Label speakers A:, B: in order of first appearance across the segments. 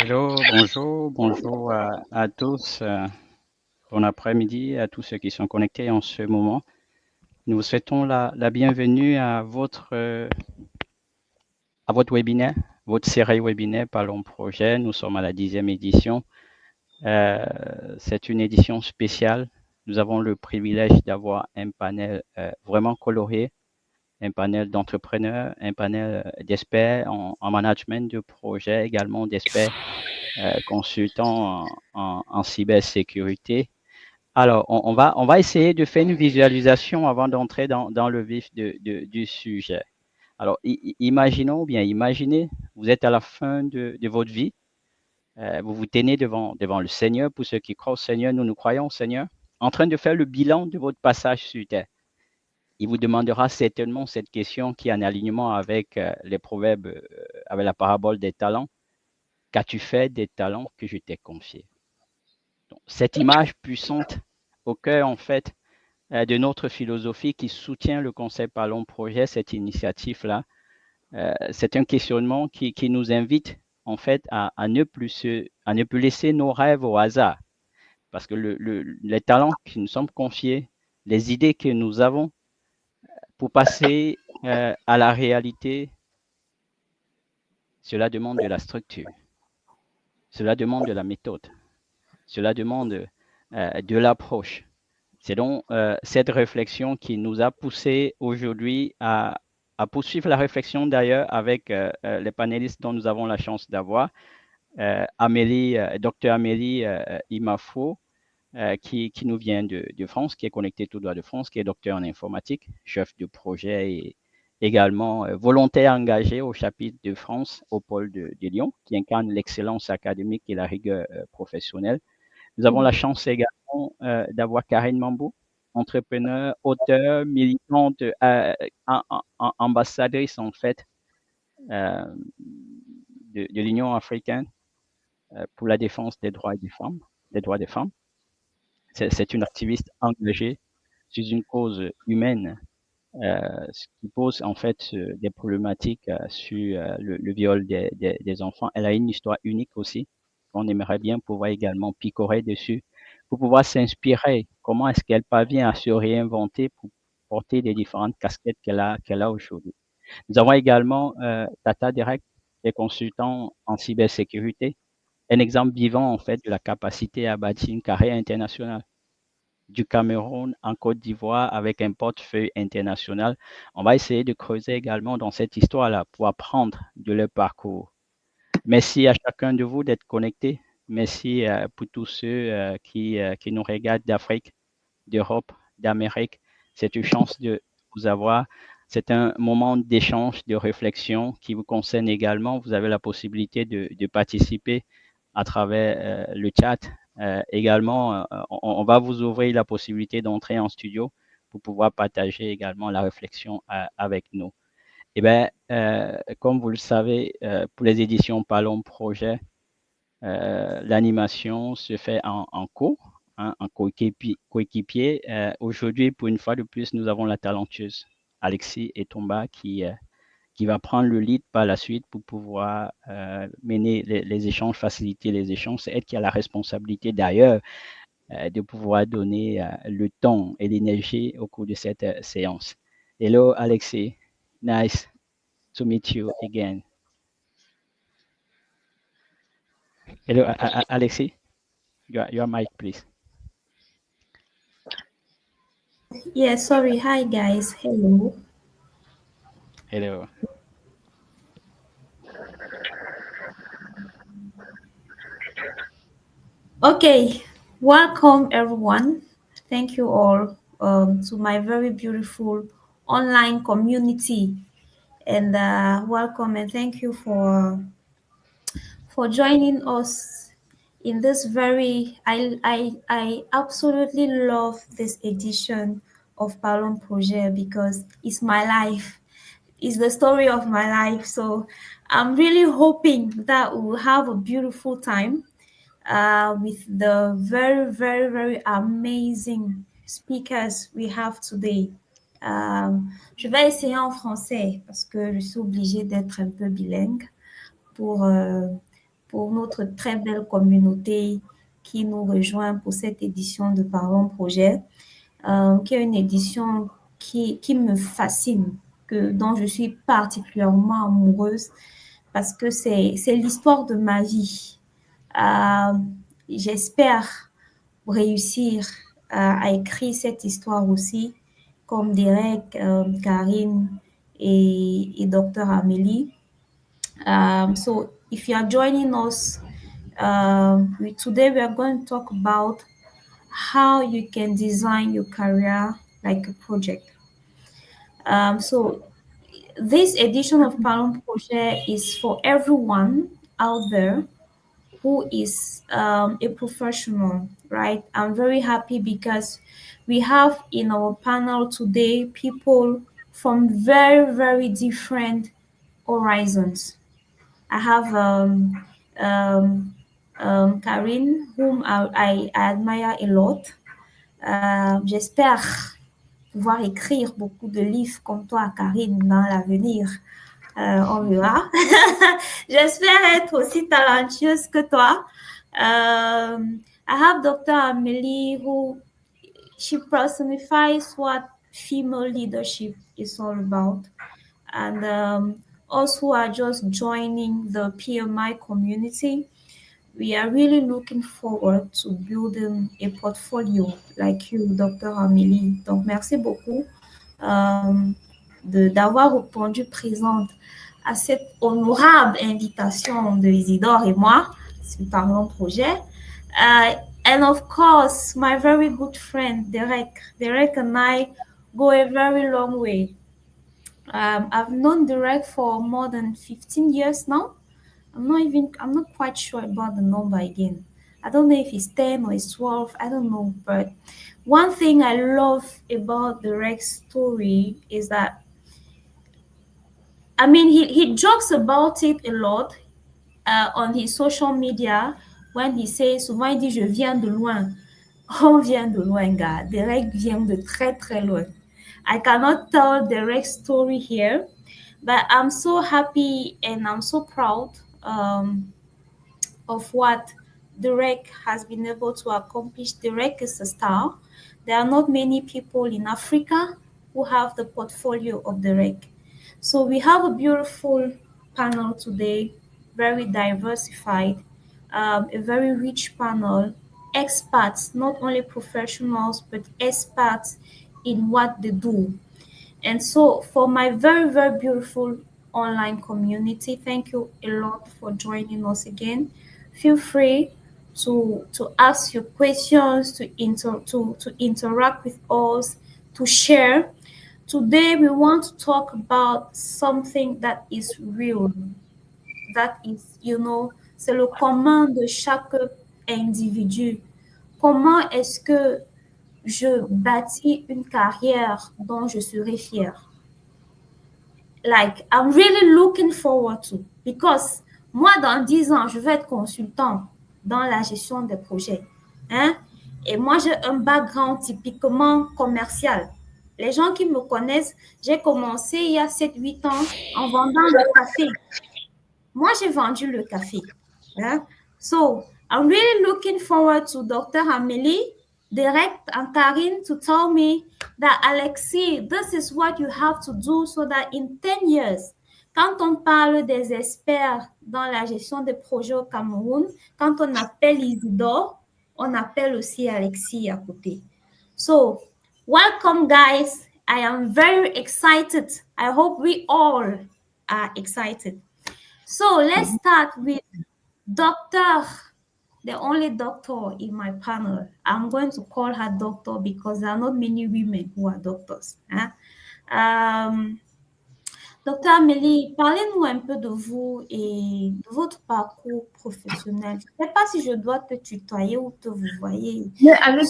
A: Hello, bonjour à tous. Bon après-midi à tous ceux qui sont connectés en ce moment. Nous vous souhaitons la bienvenue à votre webinaire, votre série webinaire Parlons Projet. Nous sommes à la 10e édition. C'est une édition spéciale. Nous avons le privilège d'avoir un panel vraiment coloré, un panel d'entrepreneurs, un panel d'experts en management de projet, également d'experts consultants en cybersécurité. Alors, on va essayer de faire une visualisation avant d'entrer dans le vif du sujet. Alors, imaginons, bien imaginez, vous êtes à la fin de votre vie, vous vous tenez devant le Seigneur. Pour ceux qui croient au Seigneur, nous croyons au Seigneur, en train de faire le bilan de votre passage sur terre. Il vous demandera certainement cette question qui est en alignement avec les proverbes, avec la parabole des talents. Qu'as-tu fait des talents que je t'ai confiés? Donc, cette image puissante au cœur, en fait, de notre philosophie qui soutient le concept Parlons Projet, cette initiative-là, c'est un questionnement qui nous invite, en fait, à ne plus laisser nos rêves au hasard. Parce que les talents qui nous sont confiés, les idées que nous avons pour passer à la réalité, cela demande de la structure, cela demande de la méthode, cela demande de l'approche. C'est donc cette réflexion qui nous a poussé aujourd'hui à poursuivre la réflexion d'ailleurs avec les panélistes dont nous avons la chance d'avoir. Amélie, Dr Amélie Imafo, qui nous vient de France, qui est connectée tout droit de France, qui est docteur en informatique, chef de projet et également volontaire engagé au chapitre de France au pôle de Lyon, qui incarne l'excellence académique et la rigueur professionnelle. Nous avons la chance également d'avoir Karine Mambou, entrepreneur, auteur, militante, ambassadrice en fait euh, de l'Union africaine pour la défense des droits des femmes, des droits des femmes. C'est une activiste engagée sur une cause humaine, ce qui pose en fait des problématiques sur le viol des enfants. Elle a une histoire unique aussi. On aimerait bien pouvoir également picorer dessus pour pouvoir s'inspirer. Comment est-ce qu'elle parvient à se réinventer pour porter les différentes casquettes qu'elle a aujourd'hui. Nous avons également Tata Direct, qui est consultant en cybersécurité, un exemple vivant en fait de la capacité à bâtir une carrière internationale du Cameroun en Côte d'Ivoire avec un portefeuille international. On va essayer de creuser également dans cette histoire-là pour apprendre de leur parcours. Merci à chacun de vous d'être connectés. Merci pour tous ceux qui nous regardent d'Afrique, d'Europe, d'Amérique. C'est une chance de vous avoir. C'est un moment d'échange, de réflexion qui vous concerne également. Vous avez la possibilité de participer à travers le chat. Également, on va vous ouvrir la possibilité d'entrer en studio pour pouvoir partager également la réflexion avec nous. Eh bien, comme vous le savez, pour les éditions Parlons Projet, l'animation se fait en cours, hein, en coéquipier. Aujourd'hui, pour une fois de plus, nous avons la talentueuse Alexis Etomba qui va prendre le lead par la suite pour pouvoir mener les échanges, faciliter les échanges. C'est elle qui a la responsabilité d'ailleurs de pouvoir donner le temps et l'énergie au cours de cette séance. Hello, Alexis. Nice to meet you again. Hello, Alexis. Your mic, please.
B: Yeah, sorry. Hi, guys. Hello.
A: Hello.
B: Okay, welcome everyone. Thank you all to my very beautiful online community, and welcome and thank you for joining us in this very. I absolutely love this edition of Parlons Projet because it's my life. It's the story of my life. So I'm really hoping that we'll have a beautiful time with the very, very, very amazing speakers we have today. Je vais essayer en français parce que je suis obligée d'être un peu bilingue pour pour notre très belle communauté qui nous rejoint pour cette édition de Parlons Projet, qui est une édition qui me fascine, dont je suis particulièrement amoureuse parce que c'est l'histoire de ma vie. Euh, J'espère réussir à écrire cette histoire aussi, comme Derek, Karine et Dr. Amélie. So if you are joining us, today we are going to talk about how you can design your career like a project. So this edition of Parlons Projet is for everyone out there who is a professional, right? I'm very happy because we have in our panel today people from very, very different horizons. I have Karine, whom I admire a lot. J'espère pouvoir écrire beaucoup de livres comme toi, Karine, dans l'avenir. On verra. J'espère être aussi talentueuse que toi. I have Dr. Amelie, who she personifies what female leadership is all about. And us who are just joining the PMI community, we are really looking forward to building a portfolio like you, Dr. Amélie. Donc, merci beaucoup d'avoir répondu présente à cette honorable invitation de Isidore et moi sur Parlons Projet. And of course, my very good friend, Derek. Derek and I go a very long way. I've known Derek for more than 15 years now. I'm not quite sure about the number again. I don't know if it's 10 or it's 12, I don't know. But one thing I love about the Rex story is that, I mean, he jokes about it a lot on his social media when he says, souvent il dit, je viens de loin. On vient de loin, gars. Derek vient de très, très loin. I cannot tell Derek's story here, but I'm so happy and I'm so proud of what Derek has been able to accomplish. Derek is a star. There are not many people in Africa who have the portfolio of Derek. So we have a beautiful panel today, very diversified, a very rich panel, experts, not only professionals, but experts in what they do. And so for my very, very beautiful online community, thank you a lot for joining us again. Feel free to ask your questions, to interact with us, to share. Today we want to talk about something that is real, that is, c'est le commun de chaque individu. Comment est-ce que je bâtis une carrière dont je serai fière? Like, I'm really looking forward to, because moi, dans 10 ans, je vais être consultant dans la gestion des projets. Hein? Et moi, j'ai un background typiquement commercial. Les gens qui me connaissent, j'ai commencé il y a 7-8 ans en vendant le café. Moi, j'ai vendu le café. Hein? So, I'm really looking forward to Dr. Amélie, Derek, and Karine to tell me that, Alexis, this is what you have to do so that in 10 years, quand on parle des experts dans la gestion des projets au Cameroun, quand on appelle Isidore, on appelle aussi Alexis à côté. So, welcome, guys. I am very excited. I hope we all are excited. So let's start with Doctor, the only doctor in my panel. I'm going to call her doctor because there are not many women who are doctors. Hein? Docteur Amélie, parlez-nous un peu de vous et de votre parcours professionnel. Je ne sais pas si je dois te tutoyer ou te vous voyez.
C: Mais avec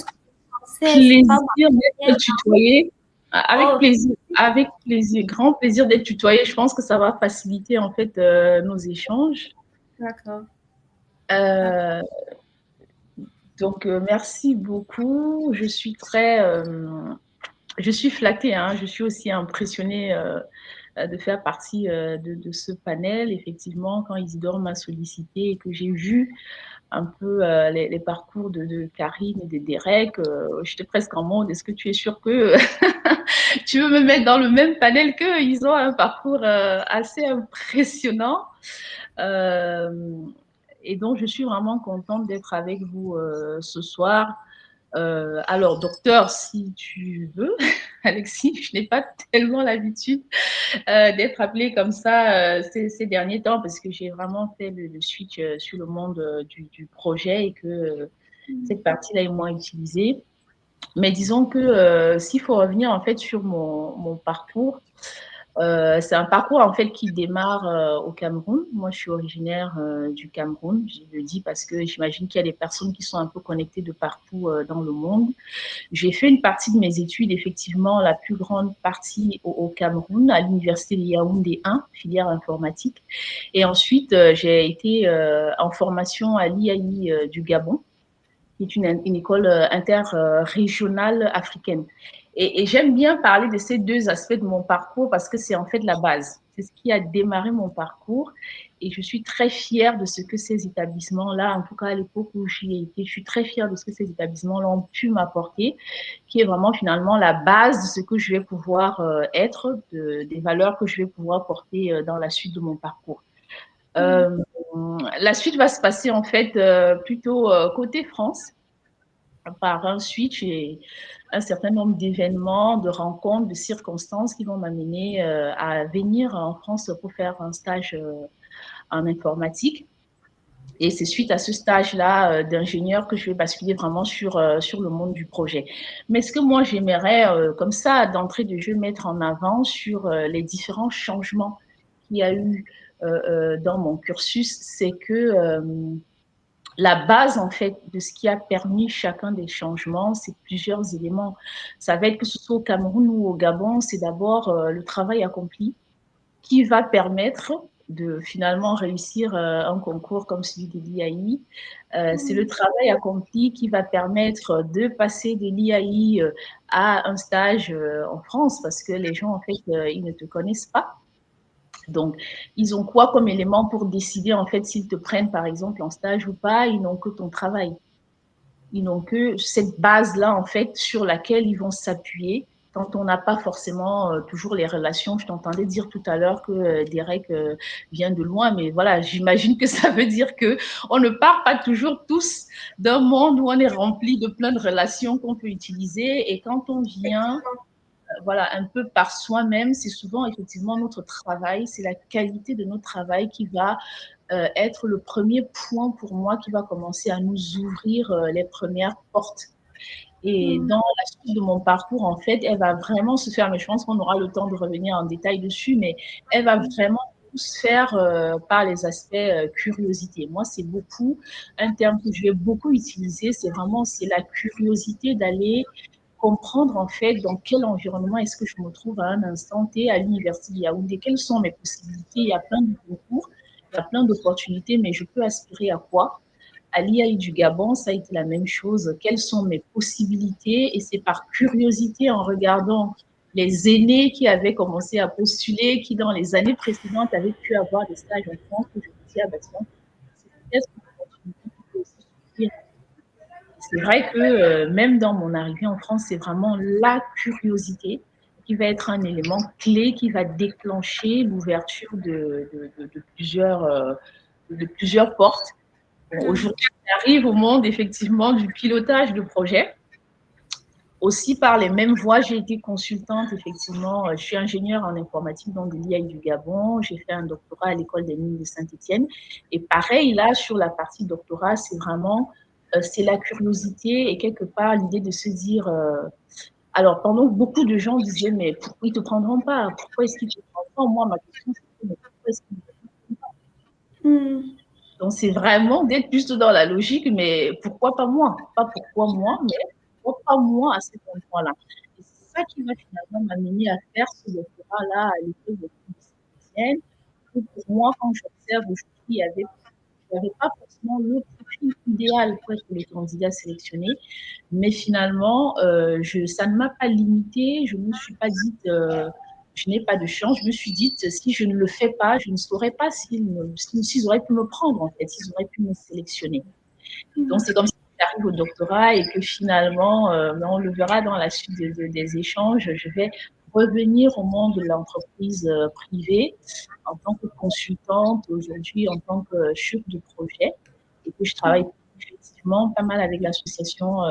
C: plaisir d'être tutoyé. Avec plaisir, grand plaisir d'être tutoyé. Je pense que ça va faciliter en fait nos échanges.
B: D'accord.
C: Donc merci beaucoup. Je suis flattée. Hein. Je suis aussi impressionnée de faire partie de ce panel. Effectivement, quand Isidore m'a sollicité et que j'ai vu un peu les parcours de Karine et de Derek, j'étais presque en mode, est-ce que tu es sûr que tu veux me mettre dans le même panel qu'eux? Ils ont un parcours assez impressionnant. Et donc, je suis vraiment contente d'être avec vous ce soir. Alors, docteur, si tu veux, Alexis, je n'ai pas tellement l'habitude d'être appelée comme ça ces derniers temps parce que j'ai vraiment fait le switch sur le monde du projet et que cette partie-là est moins utilisée. Mais disons que s'il faut revenir en fait sur mon parcours, c'est un parcours en fait qui démarre au Cameroun. Moi, je suis originaire du Cameroun. Je le dis parce que j'imagine qu'il y a des personnes qui sont un peu connectées de partout dans le monde. J'ai fait une partie de mes études, effectivement, la plus grande partie au Cameroun, à l'université de Yaoundé 1, filière informatique. Et ensuite, j'ai été en formation à l'IAI du Gabon, qui est une école interrégionale africaine. Et j'aime bien parler de ces deux aspects de mon parcours parce que c'est en fait la base. C'est ce qui a démarré mon parcours. Et je suis très fière de ce que ces établissements-là, en tout cas à l'époque où j'y ai été, je suis très fière de ce que ces établissements-là ont pu m'apporter, qui est vraiment finalement la base de ce que je vais pouvoir être, des valeurs que je vais pouvoir porter dans la suite de mon parcours. La suite va se passer en fait plutôt côté France, par un switch et un certain nombre d'événements, de rencontres, de circonstances qui vont m'amener à venir en France pour faire un stage en informatique. Et c'est suite à ce stage-là d'ingénieur que je vais basculer vraiment sur le monde du projet. Mais ce que moi, j'aimerais, comme ça, d'entrée de jeu, mettre en avant sur les différents changements qu'il y a eu dans mon cursus, c'est que la base, en fait, de ce qui a permis chacun des changements, c'est plusieurs éléments. Ça va être que ce soit au Cameroun ou au Gabon, c'est d'abord le travail accompli qui va permettre de finalement réussir un concours comme celui de l'IAI. C'est le travail accompli qui va permettre de passer de l'IAI à un stage en France parce que les gens, en fait, ils ne te connaissent pas. Donc, ils ont quoi comme élément pour décider, en fait, s'ils te prennent, par exemple, en stage ou pas? Ils n'ont que ton travail. Ils n'ont que cette base-là, en fait, sur laquelle ils vont s'appuyer quand on n'a pas forcément toujours les relations. Je t'entendais dire tout à l'heure que Derek vient de loin, mais voilà, j'imagine que ça veut dire qu'on ne part pas toujours tous d'un monde où on est rempli de plein de relations qu'on peut utiliser. Et quand on vient voilà, un peu par soi-même, c'est souvent effectivement notre travail, c'est la qualité de notre travail qui va être le premier point pour moi qui va commencer à nous ouvrir les premières portes. Et dans la suite de mon parcours, en fait, elle va vraiment se faire, mais je pense qu'on aura le temps de revenir en détail dessus, mais elle va vraiment se faire par les aspects curiosité. Moi, c'est beaucoup un terme que je vais beaucoup utiliser, c'est la curiosité d'aller comprendre en fait dans quel environnement est-ce que je me trouve à un instant T à l'université de Yaoundé, quelles sont mes possibilités, il y a plein de concours, il y a plein d'opportunités, mais je peux aspirer à quoi? À l'IAI du Gabon, ça a été la même chose. Quelles sont mes possibilités? Et c'est par curiosité, en regardant les aînés qui avaient commencé à postuler, qui dans les années précédentes avaient pu avoir des stages en France, que je me dis, ah ben tiens, c'est peut-être une opportunité qui peut aussi s'ouvrir. C'est vrai que même dans mon arrivée en France, c'est vraiment la curiosité qui va être un élément clé qui va déclencher l'ouverture de plusieurs portes. Bon, aujourd'hui, on arrive au monde effectivement du pilotage de projet. Aussi par les mêmes voies, j'ai été consultante effectivement. Je suis ingénieure en informatique dans l'IAI du Gabon. J'ai fait un doctorat à l'école des mines de Saint-Étienne. Et pareil, là, sur la partie doctorat, c'est vraiment c'est la curiosité et quelque part l'idée de se dire alors, pendant que beaucoup de gens disaient, mais pourquoi ils ne te prendront pas? Pourquoi est-ce qu'ils ne te prendront pas? Moi, ma question, c'était, mais pourquoi est-ce qu'ils ne te prendront pas? Donc, c'est vraiment d'être juste dans la logique, mais pourquoi pas moi? Pas pourquoi moi, mais pourquoi pas moi à cet endroit-là? Et c'est ça qui va finalement m'amener à faire ce doctorat-là à l'école de physicienne. Pour moi, quand j'observe aujourd'hui, il n'y avait pas forcément le profil idéal pour être le candidat sélectionné, mais finalement, ça ne m'a pas limitée. Je ne me suis pas dit, je n'ai pas de chance. Je me suis dit, si je ne le fais pas, je ne saurais pas s'ils auraient pu me prendre, en fait, s'ils auraient pu me sélectionner. Donc, c'est comme ça que j'arrive au doctorat et que finalement, on le verra dans la suite des échanges, je vais revenir au monde de l'entreprise privée en tant que consultante, aujourd'hui en tant que chef de projet, et que je travaille effectivement pas mal avec l'association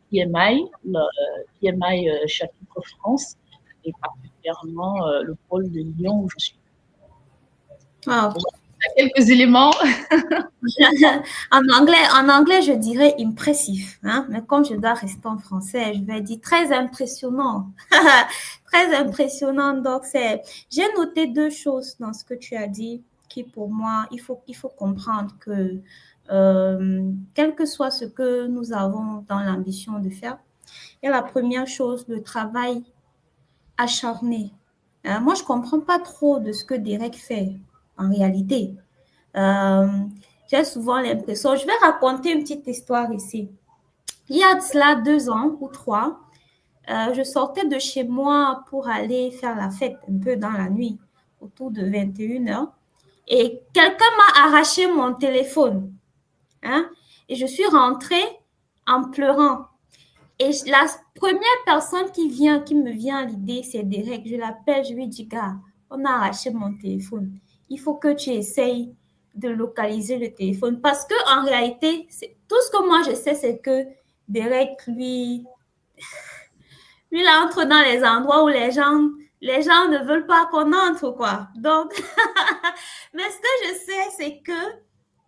C: PMI, le PMI chapitre France, et particulièrement le pôle de Lyon où je suis.
B: Wow.
C: Quelques éléments.
B: En anglais, je dirais impressif, hein? Mais comme je dois rester en français, je vais dire très impressionnant. Très impressionnant. Donc, j'ai noté deux choses dans ce que tu as dit qui, pour moi, il faut comprendre que, quel que soit ce que nous avons dans l'ambition de faire, il y a la première chose, le travail acharné. Moi, je comprends pas trop de ce que Derek fait en réalité. Euh, j'ai souvent l'impression, je vais raconter une petite histoire ici. Il y a de cela 2 ans ou 3, je sortais de chez moi pour aller faire la fête un peu dans la nuit, autour de 21h, et quelqu'un m'a arraché mon téléphone. Hein, et je suis rentrée en pleurant. Et la première personne qui me vient à l'idée, c'est Derek. Je l'appelle, je lui dis, gars, on a arraché mon téléphone. Il faut que tu essayes de localiser le téléphone. Parce que en réalité, tout ce que moi je sais, c'est que Derek, lui, il entre dans les endroits où les gens ne veulent pas qu'on entre, quoi. Donc, mais ce que je sais, c'est que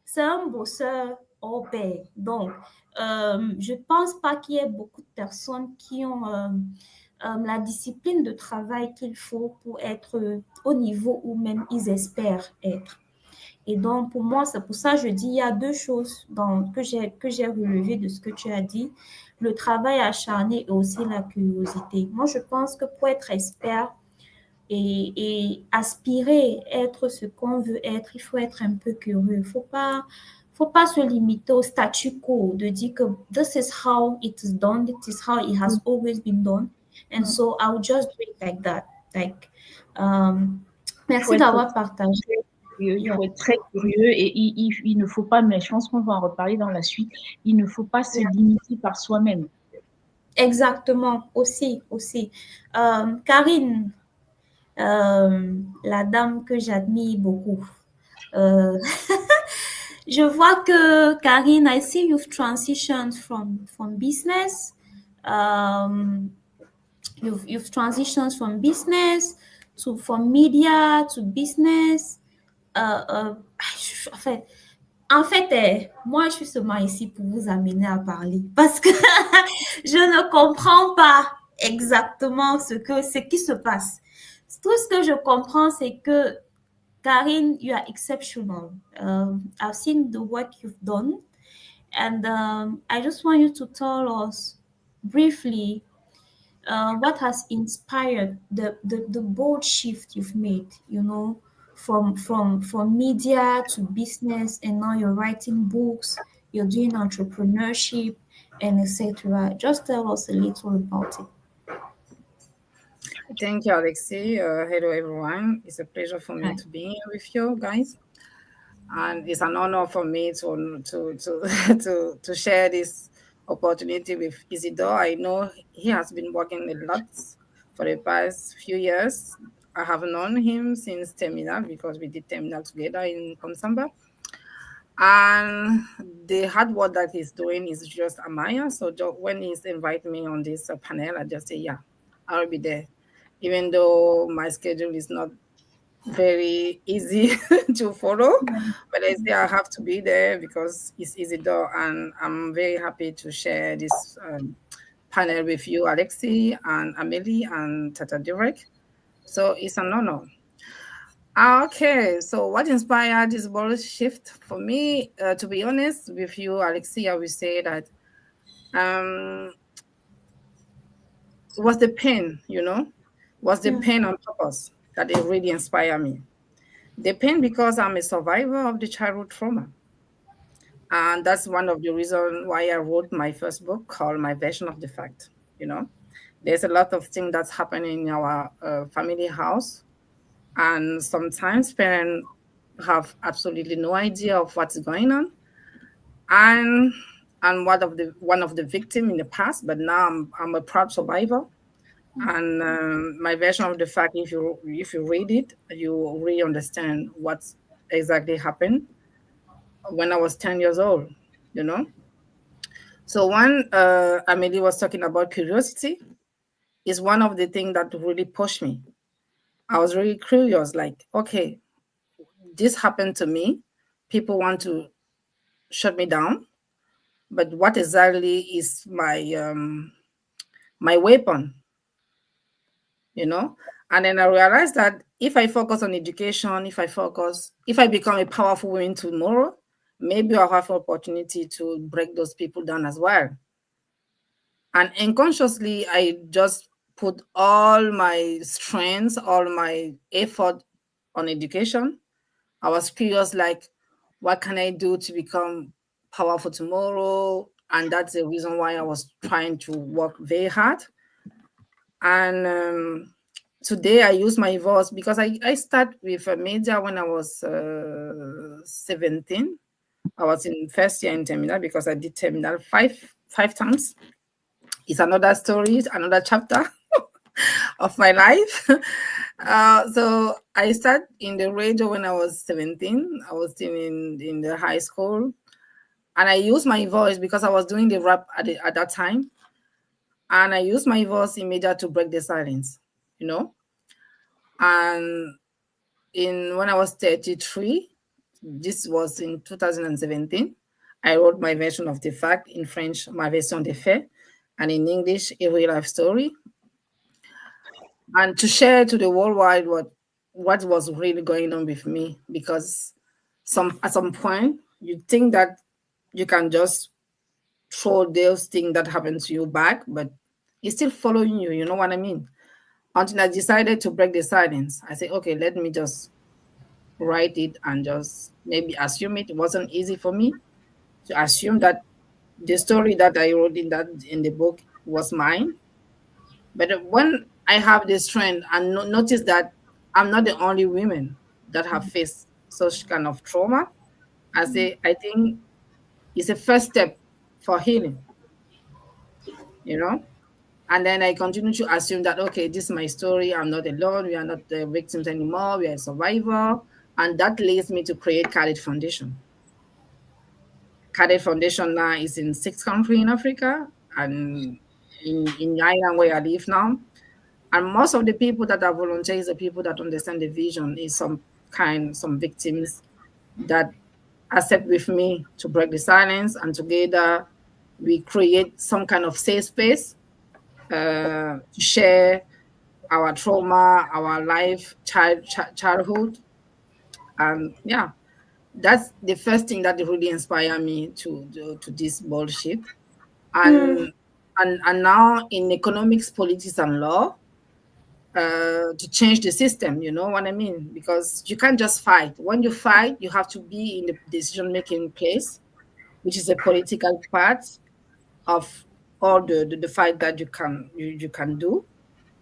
B: c'est un bosseur hors pair. Donc, je ne pense pas qu'il y ait beaucoup de personnes qui ont la discipline de travail qu'il faut pour être au niveau où même ils espèrent être. Et donc, pour moi, c'est pour ça que je dis, il y a deux choses que j'ai relevées de ce que tu as dit. Le travail acharné et aussi la curiosité. Moi, je pense que pour être expert et aspirer, être ce qu'on veut être, il faut être un peu curieux. Faut pas se limiter au statu quo, de dire que this is how it is done, this is how it has always been done. And so I'll just do it like that. Like,
C: Il faut
B: merci
C: être
B: d'avoir partagé.
C: il
B: Yeah.
C: faut être très curieux et il ne faut pas, mais je pense qu'on va en reparler dans la suite, il ne faut pas se limiter par soi-même.
B: Exactement, aussi, aussi. Karine, la dame que j'admire beaucoup. Euh, je vois que Karine, I see you've transitioned from business. Um, you've transitioned from business to from media to business. En fait, moi, je suis seulement ici pour vous amener à parler parce que je ne comprends pas exactement ce qui se passe. Tout ce que je comprends, c'est que Karine, you are exceptional. I've seen the work you've done, and I just want you to tell us briefly what has inspired the bold shift you've made, you know, from media to business, and now you're writing books, you're doing entrepreneurship, and etc. Just tell us a little about it.
D: Thank you, Alexi. Hello, everyone. It's a pleasure for me
C: Hi.
D: to be here with you guys, and it's an honor for me to share this opportunity with Isidore. I know he has been working a lot for the past few years. I have known him since Terminal because we did Terminal together in Consamba. And the hard work that he's doing is just Amaya. So when he's inviting me on this panel, I just say, yeah, I'll be there. Even though my schedule is not very easy to follow, but I say I have to be there because it's easy though. And I'm very happy to share this panel with you, Alexi and Amelie and Tata Direk. So it's an honor. Okay, so what inspired this bold shift for me? To be honest with you, Alexia, I will say that was the pain, was the pain on purpose that it really inspired me. The pain because I'm a survivor of the childhood trauma. And that's one of the reasons why I wrote my first book called My Version of the Fact, you know. There's a lot of things that's happening in our family house, and sometimes parents have absolutely no idea of what's going on. And one of the victim in the past, but now I'm a proud survivor. And my version of the fact, if you read it, you really understand what's exactly happened when I was 10 years old. You know. So when Amelie was talking about curiosity, is one of the things that really pushed me. I was really curious, like, okay, this happened to me. People want to shut me down, but what exactly is my weapon? You know? And then I realized that if I focus on education, if I become a powerful woman tomorrow, maybe I'll have an opportunity to break those people down as well. And unconsciously, I just put all my strengths, all my effort on education. I was curious, like, what can I do to become powerful tomorrow? And that's the reason why I was trying to work very hard. And today I use my voice because I start with a media when I was 17. I was in first year in terminal because I did terminal five times. It's another story, another chapter of my life. So I started in the radio when I was 17. I was still in the high school. And I used my voice because I was doing the rap at that time. And I used my voice in media to break the silence, you know. And in when I was 33, this was in 2017, I wrote my version of the fact, in French, ma version des faits, and in English, a real life story, and to share to the worldwide what was really going on with me. Because at some point you think that you can just throw those things that happened to you back, but it's still following you. You know what I mean? Until I decided to break the silence, I said, okay, let me just write it and just maybe assume it. It wasn't easy for me to assume that the story that I wrote in the book was mine. But when I have this trend and notice that I'm not the only women that have faced such kind of trauma, I say I think it's a first step for healing, you know. And then I continue to assume that okay, this is my story. I'm not alone. We are not the victims anymore. We are a survivor, and that leads me to create Khaled Foundation. Khaled Foundation now is in 6 countries in Africa and in the island where I live now. And most of the people that are volunteers, the people that understand the vision, is some victims that accept with me to break the silence, and together we create some kind of safe space to share our trauma, our childhood, and yeah, that's the first thing that really inspired me to this bullshit.
B: Mm,
D: And and now in economics, politics, and law, to change the system. You know what I mean? Because you can't just fight. When you fight, you have to be in the decision making place, which is a political part of all the fight that you can do.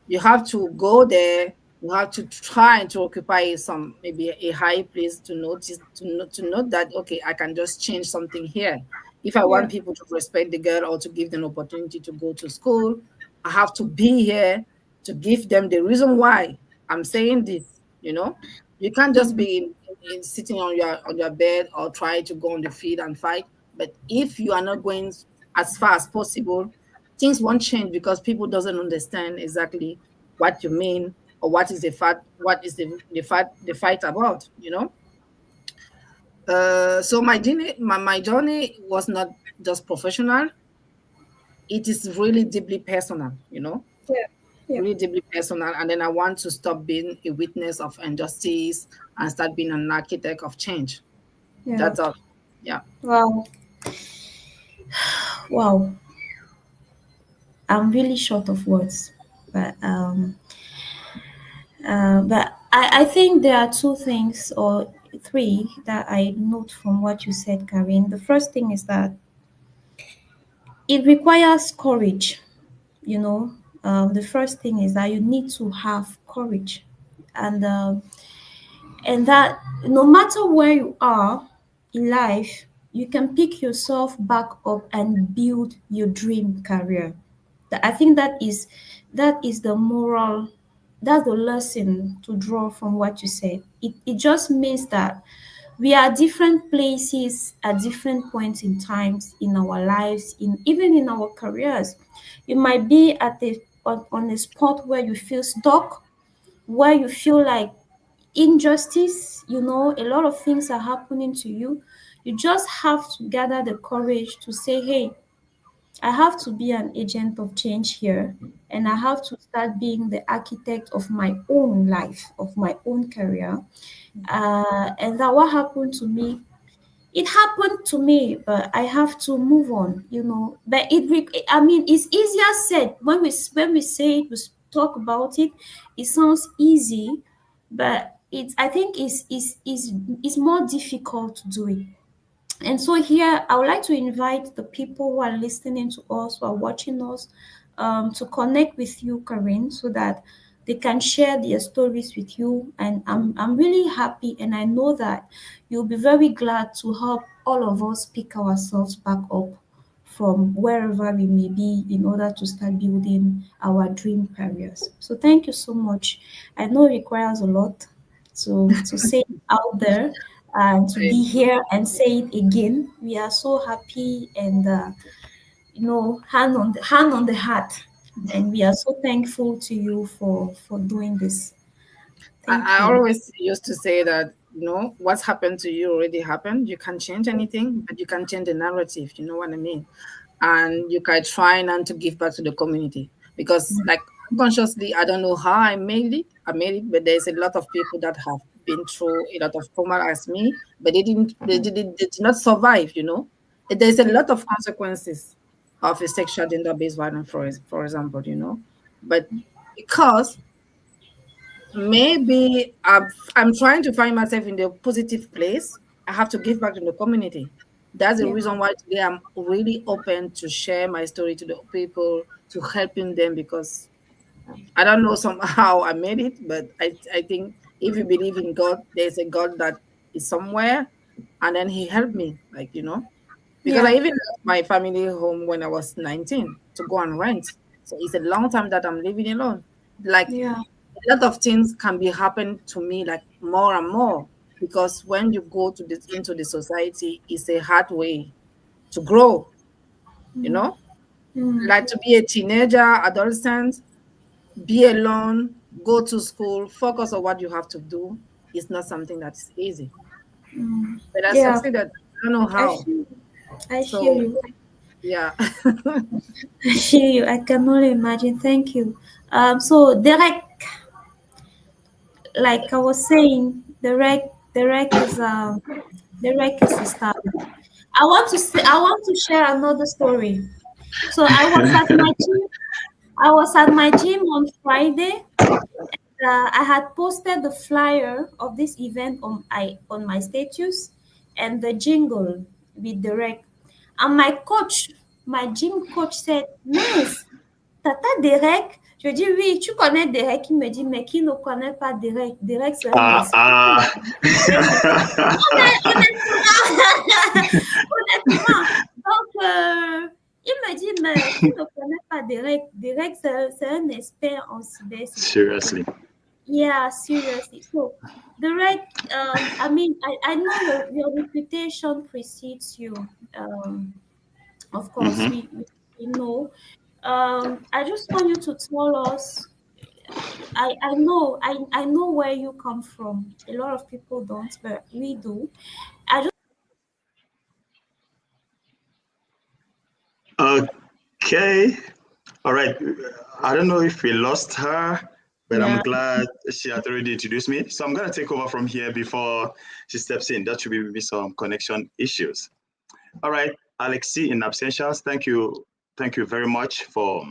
D: You have to go there. You have to try to occupy some maybe a high place to notice to note that okay, I can just change something here. If I
B: yeah.
D: want people to respect the girl or to give them opportunity to go to school, I have to be here to give them the reason why I'm saying this. You know, you can't just be in sitting on your bed or try to go on the field and fight. But if you are not going as far as possible, things won't change because people doesn't understand exactly what you mean or what is the fight about, you know. So my journey was not just professional, it is really deeply personal, you know,
B: Yeah. Yeah.
D: really deeply personal. And then I want to stop being a witness of injustice and start being an architect of change.
B: Yeah.
D: That's all. Yeah.
B: Wow. Wow. I'm really short of words, but I think there are two things or three that I note from what you said, Karin. The first thing is that it requires courage, you know, The first thing is that you need to have courage, and that no matter where you are in life, you can pick yourself back up and build your dream career. I think that is the moral, that's the lesson to draw from what you said. It just means that we are different places at different points in times in our lives, in even in our careers. You might be on a spot where you feel stuck, where you feel like injustice, a lot of things are happening to you. You just have to gather the courage to say, hey, I have to be an agent of change here, and I have to start being the architect of my own life, of my own career. And that what happened to me, it happened to me, but I have to move on. But I mean, it's easier said when we say it, we talk about it. It sounds easy, but I think it's more difficult to do it. And so here, I would like to invite the people who are listening to us, who are watching us, to connect with you, Corinne, so that they can share their stories with you. And I'm really happy, and I know that you'll be very glad to help all of us pick ourselves back up from wherever we may be in order to start building our dream careers. So thank you so much. I know it requires a lot to say it out there and to be here and say it again. We are so happy, and hand on the heart, and we are so thankful to you for doing this. Thank
D: I
B: you.
D: always used to say that, what's happened to you already happened. You can't change anything, but you can change the narrative. You know what I mean? And you can try and to give back to the community, because, like, unconsciously, I don't know how I made it, but there's a lot of people that have been through a lot of trauma as me, but they did not survive. There's a lot of consequences of a sexual gender-based violence, for example. But because maybe I'm trying to find myself in the positive place, I have to give back to the community. That's the
B: Yeah,
D: reason why today I'm really open to share my story to the people, to helping them, because I don't know somehow I made it, but I think if you believe in God, there's a God that is somewhere, and then He helped me, because I
B: yeah,
D: even left my family home when I was 19 to go and rent. So it's a long time that I'm living alone. Like,
B: yeah,
D: a lot of things can be happening to me, like, more and more, because when you go into the society, it's a hard way to grow, you know
B: mm,
D: like to be a teenager, adolescent, be alone, go to school, focus on what you have to do. It's not something that's easy, but I
B: yeah.
D: succeeded. I don't know
B: I
D: how.
B: feel, I feel
D: So
B: you.
D: yeah.
B: I feel you. I can only imagine. Thank you. So like I was saying, the rec is a star. I want to share another story. So I was at my gym on Friday. I had posted the flyer of this event on my status and the jingle with the rec. And my gym coach said, Mince, Tata Derek? Je dis oui, tu connais Derek? Il me dit, mais qui ne connaît pas Derek? Derek, c'est un
E: Ah,
B: esprit.
E: ah.
B: Honnêtement. Donc, il me dit, mais qui ne connaît pas Derek? Derek, c'est un expert en cybersécurité.
E: Seriously.
B: Yeah, seriously. So, Derek, I mean, I know your reputation precedes you. Of course,
E: Hmm.
B: we know. I just want you to tell us. I know where you come from. A lot of people don't, but we do. I just
E: Okay. All right. I don't know if we lost her, but I'm
C: Yeah.
E: glad she had already introduced me. So I'm going to take over from here before she steps in. That should be maybe some connection issues. All right. Alexi in absentia, thank you. Thank you very much for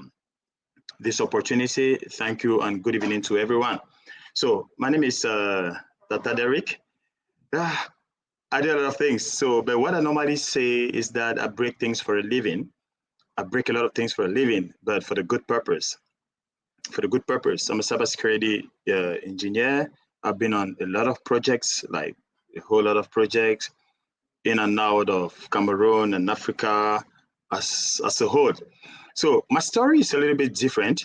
E: this opportunity. Thank you and good evening to everyone. So my name is Dr. Derek. I do a lot of things. So, but what I normally say is that I break things for a living. I break a lot of things for a living, but for the good purpose. for the good purpose. I'm a cybersecurity engineer. I've been on a lot of projects, like a whole lot of projects in and out of Cameroon and Africa as a whole. So my story is a little bit different.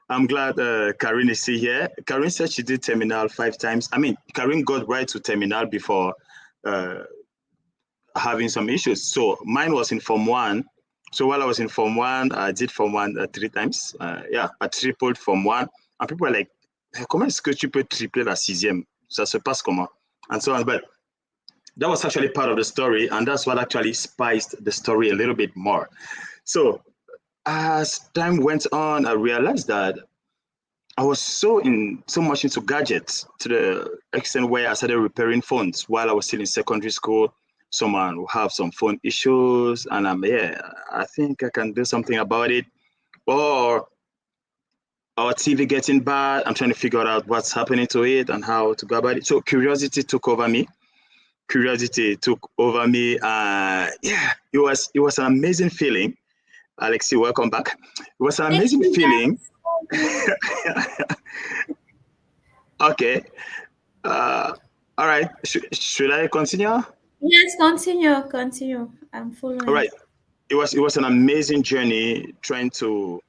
E: I'm glad Karine is still here. Karine said she did terminal 5 times. I mean, Karine got right to terminal before having some issues. So mine was in Form 1. So while I was in Form 1, I did Form 1 3 times. Yeah, I tripled Form 1. And people were like, comment est-ce que tu peux tripler la 6e? Ça se passe comment? And so on. But that was actually part of the story. And that's what actually spiced the story a little bit more. So as time went on, I realized that I was so much into gadgets to the extent where I started repairing phones while I was still in secondary school. Someone will have some phone issues, and I think I can do something about it. Or our TV getting bad, I'm trying to figure out what's happening to it and how to go about it. So curiosity took over me. Yeah, it was an amazing feeling. Alexi, welcome back. It was an amazing feeling. Okay. All right. Should I continue?
B: Yes, continue. I'm following.
E: All right. It was an amazing journey trying to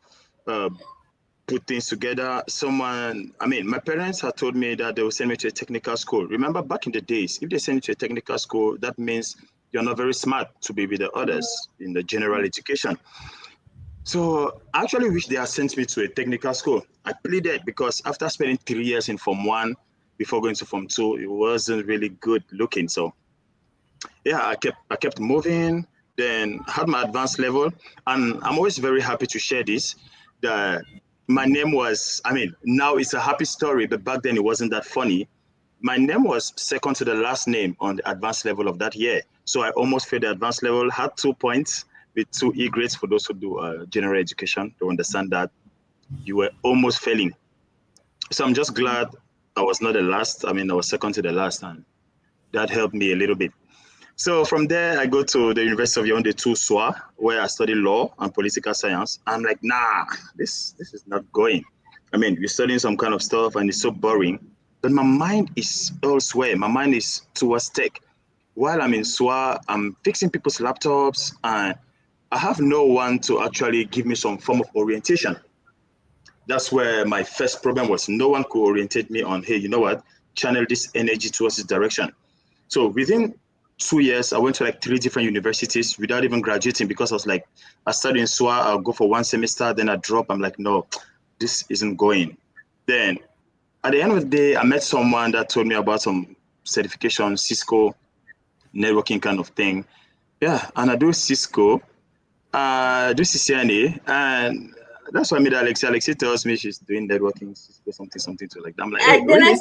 E: put things together. My parents had told me that they would send me to a technical school. Remember back in the days, if they send you to a technical school, that means you're not very smart to be with the others in the general education. So I actually wish they had sent me to a technical school. I pleaded because after spending 3 years in Form 1 before going to Form 2, it wasn't really good looking. So yeah, I kept moving, then had my advanced level. And I'm always very happy to share this. My name was, now it's a happy story, but back then it wasn't that funny. My name was second to the last name on the advanced level of that year. So I almost failed the advanced level, had 2 points with 2 E grades. For those who do general education, to understand that you were almost failing. So I'm just glad I was not the last. I was second to the last, and that helped me a little bit. So from there, I go to the University of Yaoundé 2 SOA, where I study law and political science. I'm like, nah, this is not going. We're studying some kind of stuff and it's so boring. But my mind is elsewhere. My mind is towards tech. While I'm in SOA, I'm fixing people's laptops, and I have no one to actually give me some form of orientation. That's where my first problem was. No one could orientate me on, hey, you know what? Channel this energy towards this direction. So within 2 years, I went to like 3 different universities without even graduating, because I was like, I studied in SOA, I'll go for 1 semester, then I drop. I'm like, no, this isn't going. Then at the end of the day, I met someone that told me about some certification, Cisco networking kind of thing. Yeah, and I do Cisco, do CCNA, and that's why I met Alexi. Alexi tells me she's doing networking, Cisco, something to like that. I'm like, hey, really?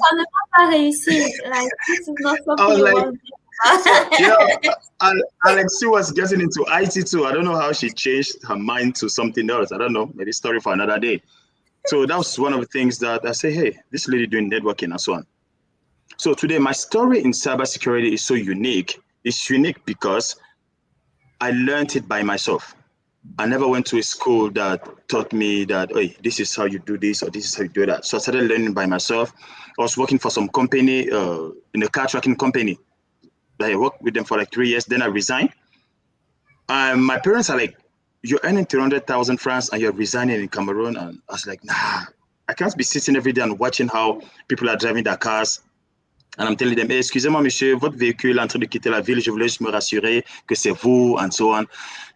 B: Like, this is not something
E: I was like,
B: want.
E: Alexi was getting into IT too. I don't know how she changed her mind to something else. I don't know, maybe story for another day. So that was one of the things that I say, hey, this lady doing networking and so on. So today, my story in cybersecurity is so unique. It's unique because I learned it by myself. I never went to a school that taught me that, hey, this is how you do this or this is how you do that. So I started learning by myself. I was working for some company, in a car tracking company. I worked with them for like 3 years. Then I resigned. My parents are like, you're earning 300,000 francs and you're resigning in Cameroon. And I was like, nah, I can't be sitting every day and watching how people are driving their cars. And I'm telling them, hey, excusez-moi, monsieur, votre véhicule est en train de quitter la ville. Je voulais juste me rassurer que c'est vous, and so on.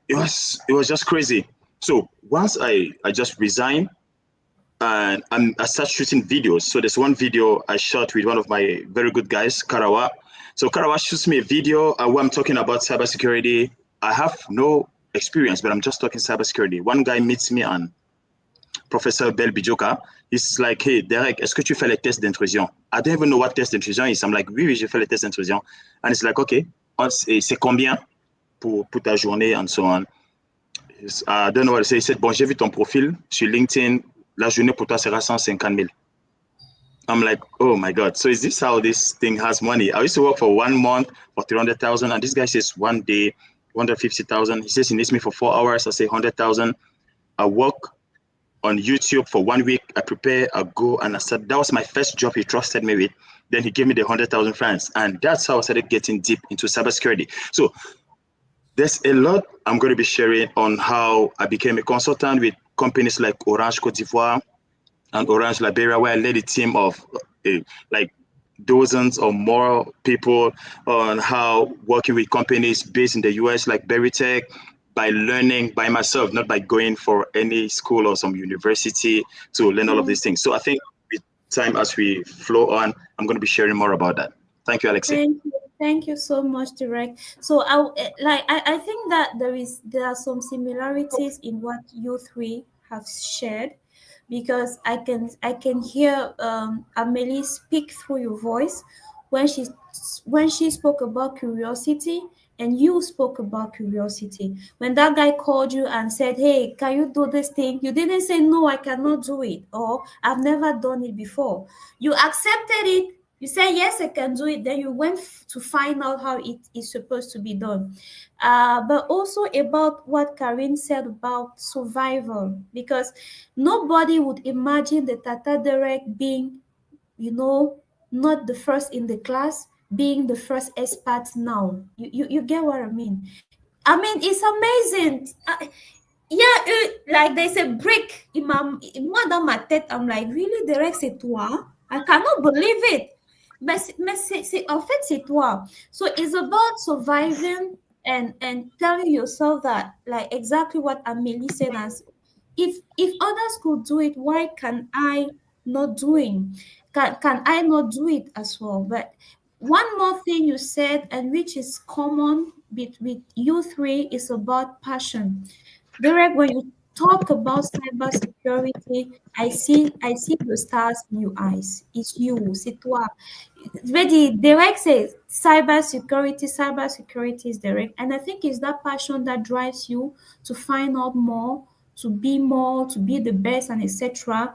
E: It was just crazy. So once I just resigned, and I started shooting videos. So there's one video I shot with one of my very good guys, Karawa. So Karawa shoots me a video where I'm talking about cybersecurity. I have no experience, but I'm just talking cybersecurity. One guy meets me on Professor Bel Bijoka. He's like, hey, Derek, est-ce que tu fais les tests d'intrusion? I don't even know what test d'intrusion is. I'm like, oui, j'ai fait les tests d'intrusion. And it's like, okay, c'est combien pour ta journée, and so on. I don't know what to say. He said, bon, j'ai vu ton profil sur LinkedIn. La journée pour toi sera 150 000. I'm like, oh my God. So is this how this thing has money? I used to work for 1 month for 300,000, and this guy says 1 day, 150,000. He says he needs me for 4 hours. I say 100,000. I work on YouTube for 1 week. I prepare, I go, and I said that was my first job he trusted me with. Then he gave me the 100,000 francs, and that's how I started getting deep into cybersecurity. So there's a lot I'm going to be sharing on how I became a consultant with companies like Orange Côte d'Ivoire and Orange Liberia, where I led a team of like dozens or more people on how working with companies based in the US like Beritech, by learning by myself, not by going for any school or some university to learn all of these things. So I think with time as we flow on, I'm going to be sharing more about that. Thank you, Alexi.
B: Thank you so much, Direct. So I think that there are some similarities in what you three have shared, because I can hear Amelie speak through your voice when she spoke about curiosity, and you spoke about curiosity. When that guy called you and said, "Hey, can you do this thing?" You didn't say, "No, I cannot do it," or "I've never done it before." You accepted it. You say, "Yes, I can do it." Then you went to find out how it is supposed to be done. But also about what Karin said about survival, because nobody would imagine the Tata Derek being, not the first in the class, being the first expert now. You get what I mean? I mean, it's amazing. Like there's a break moi dans ma tête. I'm like, really, Derek, c'est toi? I cannot believe it. Mais en fait, c'est toi. So it's about surviving and telling yourself that, like exactly what Amelie said, as if others could do it, why can I not doing? Can I not do it as well? But one more thing you said, and which is common with you three, is about passion. Derek, when you talk about cybersecurity, I see the stars in your eyes. It's you, c'est toi. Really, Derek says cybersecurity is Derek. And I think it's that passion that drives you to find out more, to be the best, and etc.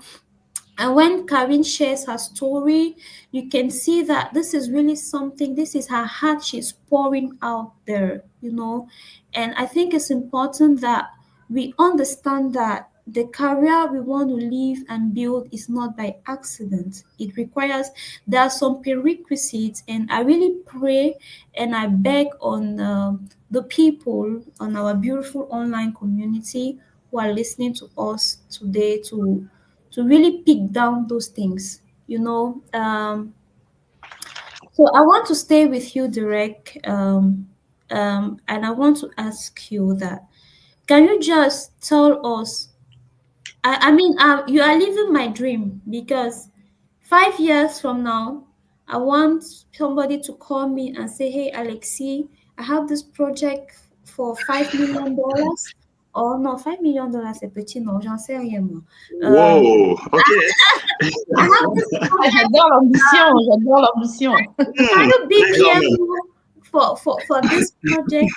B: And when Karin shares her story, you can see that this is really something, this is her heart she's pouring out there. And I think it's important that we understand that the career we want to live and build is not by accident. There are some prerequisites, and I really pray and I beg on the people on our beautiful online community who are listening to us today to really pick down those things. So I want to stay with you, Derek, and I want to ask you that, can you just tell us, I mean, you are living my dream, because 5 years from now, I want somebody to call me and say, "Hey, Alexi, I have this project for $5 million." Or no, $5 million, c'est petit, non, j'en sais rien, moi.
E: Whoa, okay.
B: I have this project.
C: J'adore l'ambition, j'adore l'ambition.
B: Can you be careful for this project?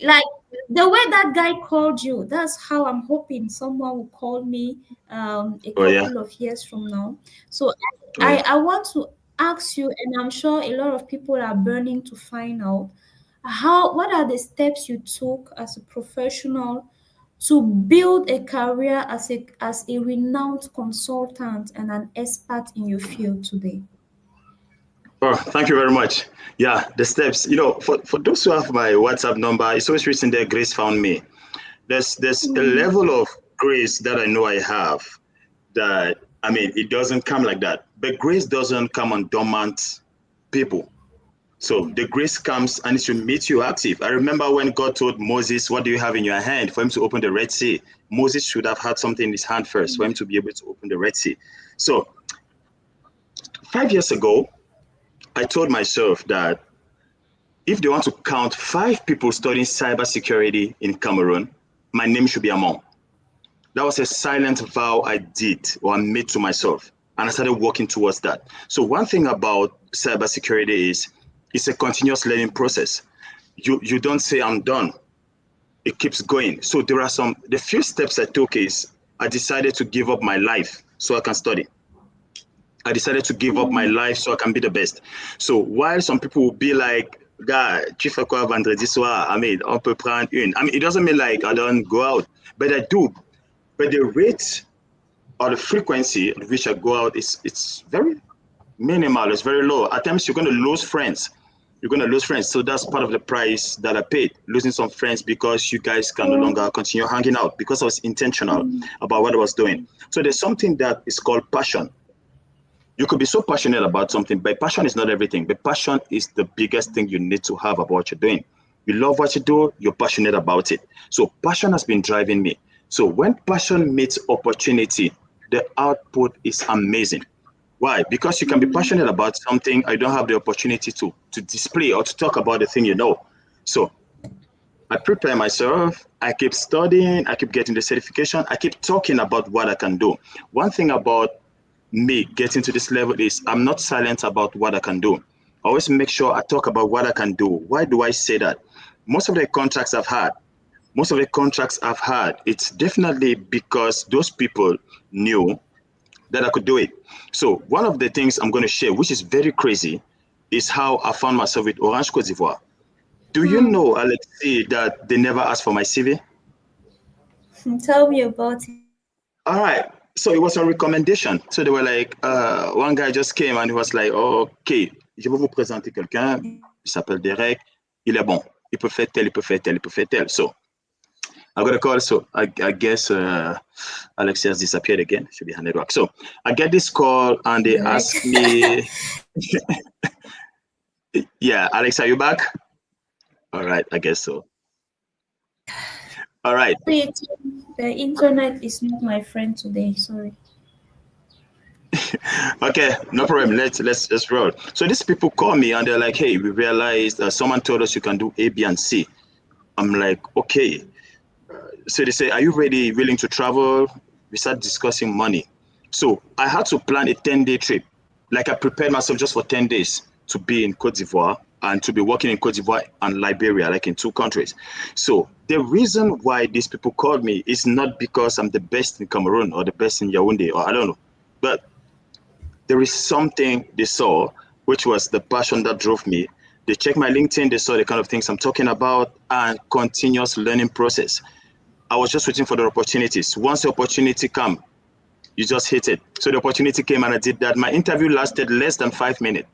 B: Like the way that guy called you, that's how I'm hoping someone will call me a couple of years from now. So I want to ask you, and I'm sure a lot of people are burning to find out, what are the steps you took as a professional to build a career as a renowned consultant and an expert in your field today?
E: Oh, thank you very much. Yeah, the steps. For those who have my WhatsApp number, it's always written there, Grace found me. There's a level of grace that I know I have that, I mean, it doesn't come like that. But grace doesn't come on dormant people. So the grace comes and it should meet you active. I remember when God told Moses, "What do you have in your hand?" for him to open the Red Sea. Moses should have had something in his hand first for him to be able to open the Red Sea. So 5 years ago, I told myself that if they want to count 5 people studying cybersecurity in Cameroon, my name should be among. That was a silent vow I did, or I made to myself, and I started working towards that. So one thing about cybersecurity is it's a continuous learning process. You don't say I'm done. It keeps going. So the few steps I took is I decided to give up my life so I can study. I decided to give up my life so I can be the best. So while some people will be like, "Gars, tu fais quoi vendredi soir?" I mean, on peut prendre une. I mean, it doesn't mean like I don't go out, but I do. but the rate or the frequency at which I go out is it's very minimal. It's very low. At times you're going to lose friends. You're going to lose friends. So that's part of the price that I paid, losing some friends because you guys can no longer continue hanging out because I was intentional about what I was doing. So there's something that is called passion. You could be so passionate about something, but passion is not everything. But passion is the biggest thing you need to have about what you're doing. You love what you do, you're passionate about it. So passion has been driving me. So when passion meets opportunity, the output is amazing. Why? Because you can be passionate about something, I don't have the opportunity to display or to talk about the thing you know. So I prepare myself, I keep studying, I keep getting the certification, I keep talking about what I can do. One thing about me getting to this level is I'm not silent about what I can do. I always make sure I talk about what I can do. Why do I say that? Most of the contracts I've had, it's definitely because those people knew that I could do it. So one of the things I'm going to share, which is very crazy, is how I found myself with Orange Cote d'Ivoire. Do you know, Alexi, that they never asked for my CV?
B: Tell me about it.
E: All right. So it was a recommendation. So they were like, one guy just came and he was like, oh, OK, je vais vous présenter quelqu'un, il s'appelle Derek, il est bon, il peut faire tel, il peut faire tel, il peut faire tel. So I got a call. So I guess Alexia has disappeared again. Should be her network. So I get this call and they
B: Derek.
E: ask me, yeah, Alex, are you back? All right, I guess so. All right.
B: The internet is not my friend today. Sorry.
E: Okay, no problem. Let's roll. So these people call me and they're like, "Hey, we realized someone told us you can do A, B, and C." I'm like, "Okay." So they say, "Are you ready, willing to travel?" We start discussing money. So I had to plan a 10-day trip. Like I prepared myself just for 10 days to be in Cote d'Ivoire and to be working in Cote d'Ivoire and Liberia, like in two countries. So the reason why these people called me is not because I'm the best in Cameroon or the best in Yaoundé or I don't know, but there is something they saw, which was the passion that drove me. They checked my LinkedIn, they saw the kind of things I'm talking about and continuous learning process. I was just waiting for the opportunities. Once the opportunity come, you just hit it. So the opportunity came and I did that. My interview lasted less than 5 minutes.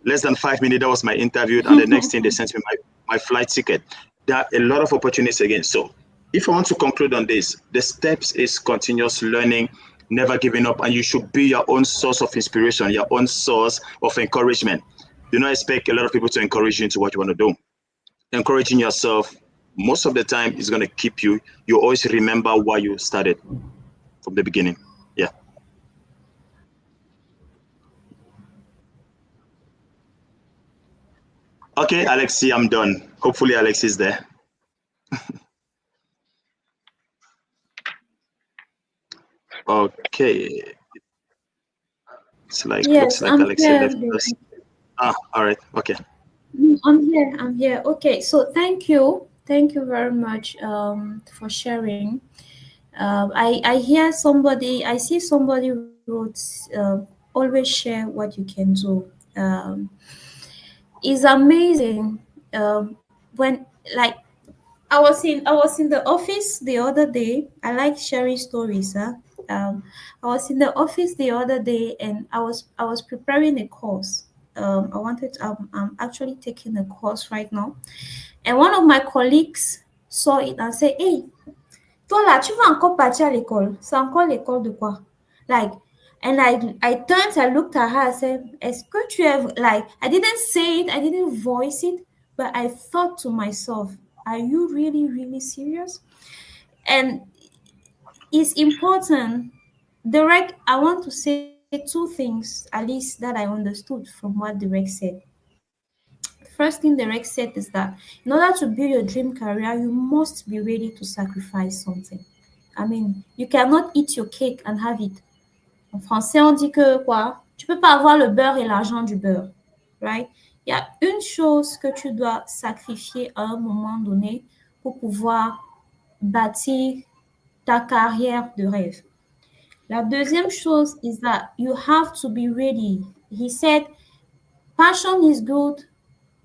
E: Less than 5 minutes, that was my interview. And the next thing they sent me my flight ticket. There are a lot of opportunities again. So if I want to conclude on this, the steps is continuous learning, never giving up, and you should be your own source of inspiration, your own source of encouragement. Do not expect a lot of people to encourage you into what you want to do. Encouraging yourself most of the time is going to keep you. You always remember why you started from the beginning. Yeah. Okay, Alexi, I'm done. Hopefully, Alex is there. Okay. It's like looks
B: Yes,
E: like
B: I'm
E: Alexi
B: here.
E: left us. Ah, all right. Okay.
B: I'm here. I'm here. Okay, so thank you. Thank you very much for sharing. I hear somebody, I see somebody wrote, always share what you can do. It's amazing. When like I was in the office the other day. I like sharing stories. Huh? Um, I was in the office the other day and I was preparing a course. I wanted. I'm actually taking a course right now, and one of my colleagues saw it and said, "Hey, toi là, tu vas encore partir à l'école. C'est encore l'école de quoi?" Like, and I turned, I looked at her, I said, "Est-ce que tu es like?" I didn't say it, I didn't voice it, but I thought to myself, "Are you really, really serious?" And it's important. Direct, I want to say two things, at least that I understood from what Direct said. First thing Direct said is that in order to build your dream career, you must be ready to sacrifice something. I mean, you cannot eat your cake and have it. En français, on dit que quoi? Tu peux pas avoir le beurre et l'argent du beurre, right? Il y a une chose que tu dois sacrifier à un moment donné pour pouvoir bâtir ta carrière de rêve. La deuxième chose is that you have to be ready. He said, passion is good,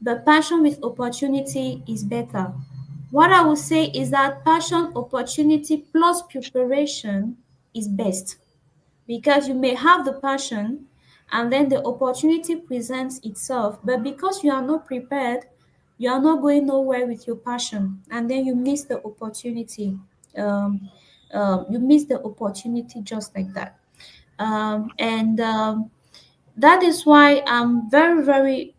B: but passion with opportunity is better. what I would say is that passion, opportunity plus preparation is best, because you may have the passion and then the opportunity presents itself, but because you are not prepared, you are not going nowhere with your passion, and then you miss the opportunity. um, you miss the opportunity just like that. And that is why I'm very, very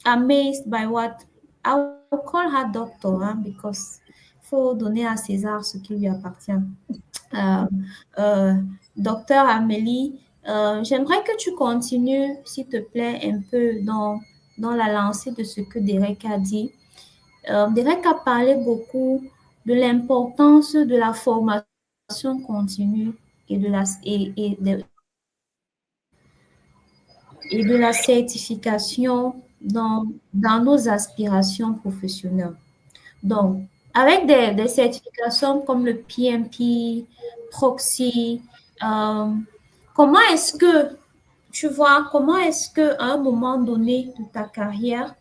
B: amazed by what I'll call her doctor, hein, because faut donner à César ce qui lui appartient. Euh, euh, Docteur Amélie, j'aimerais que tu continues, s'il te plaît, un peu dans la lancée de ce que Derek a dit. Derek a parlé beaucoup de l'importance de la formation continue et de la certification dans nos aspirations professionnelles. Donc, avec des certifications comme le PMP, Proxy, euh, comment est-ce que, tu vois, comment est-ce qu'à un moment donné de ta carrière,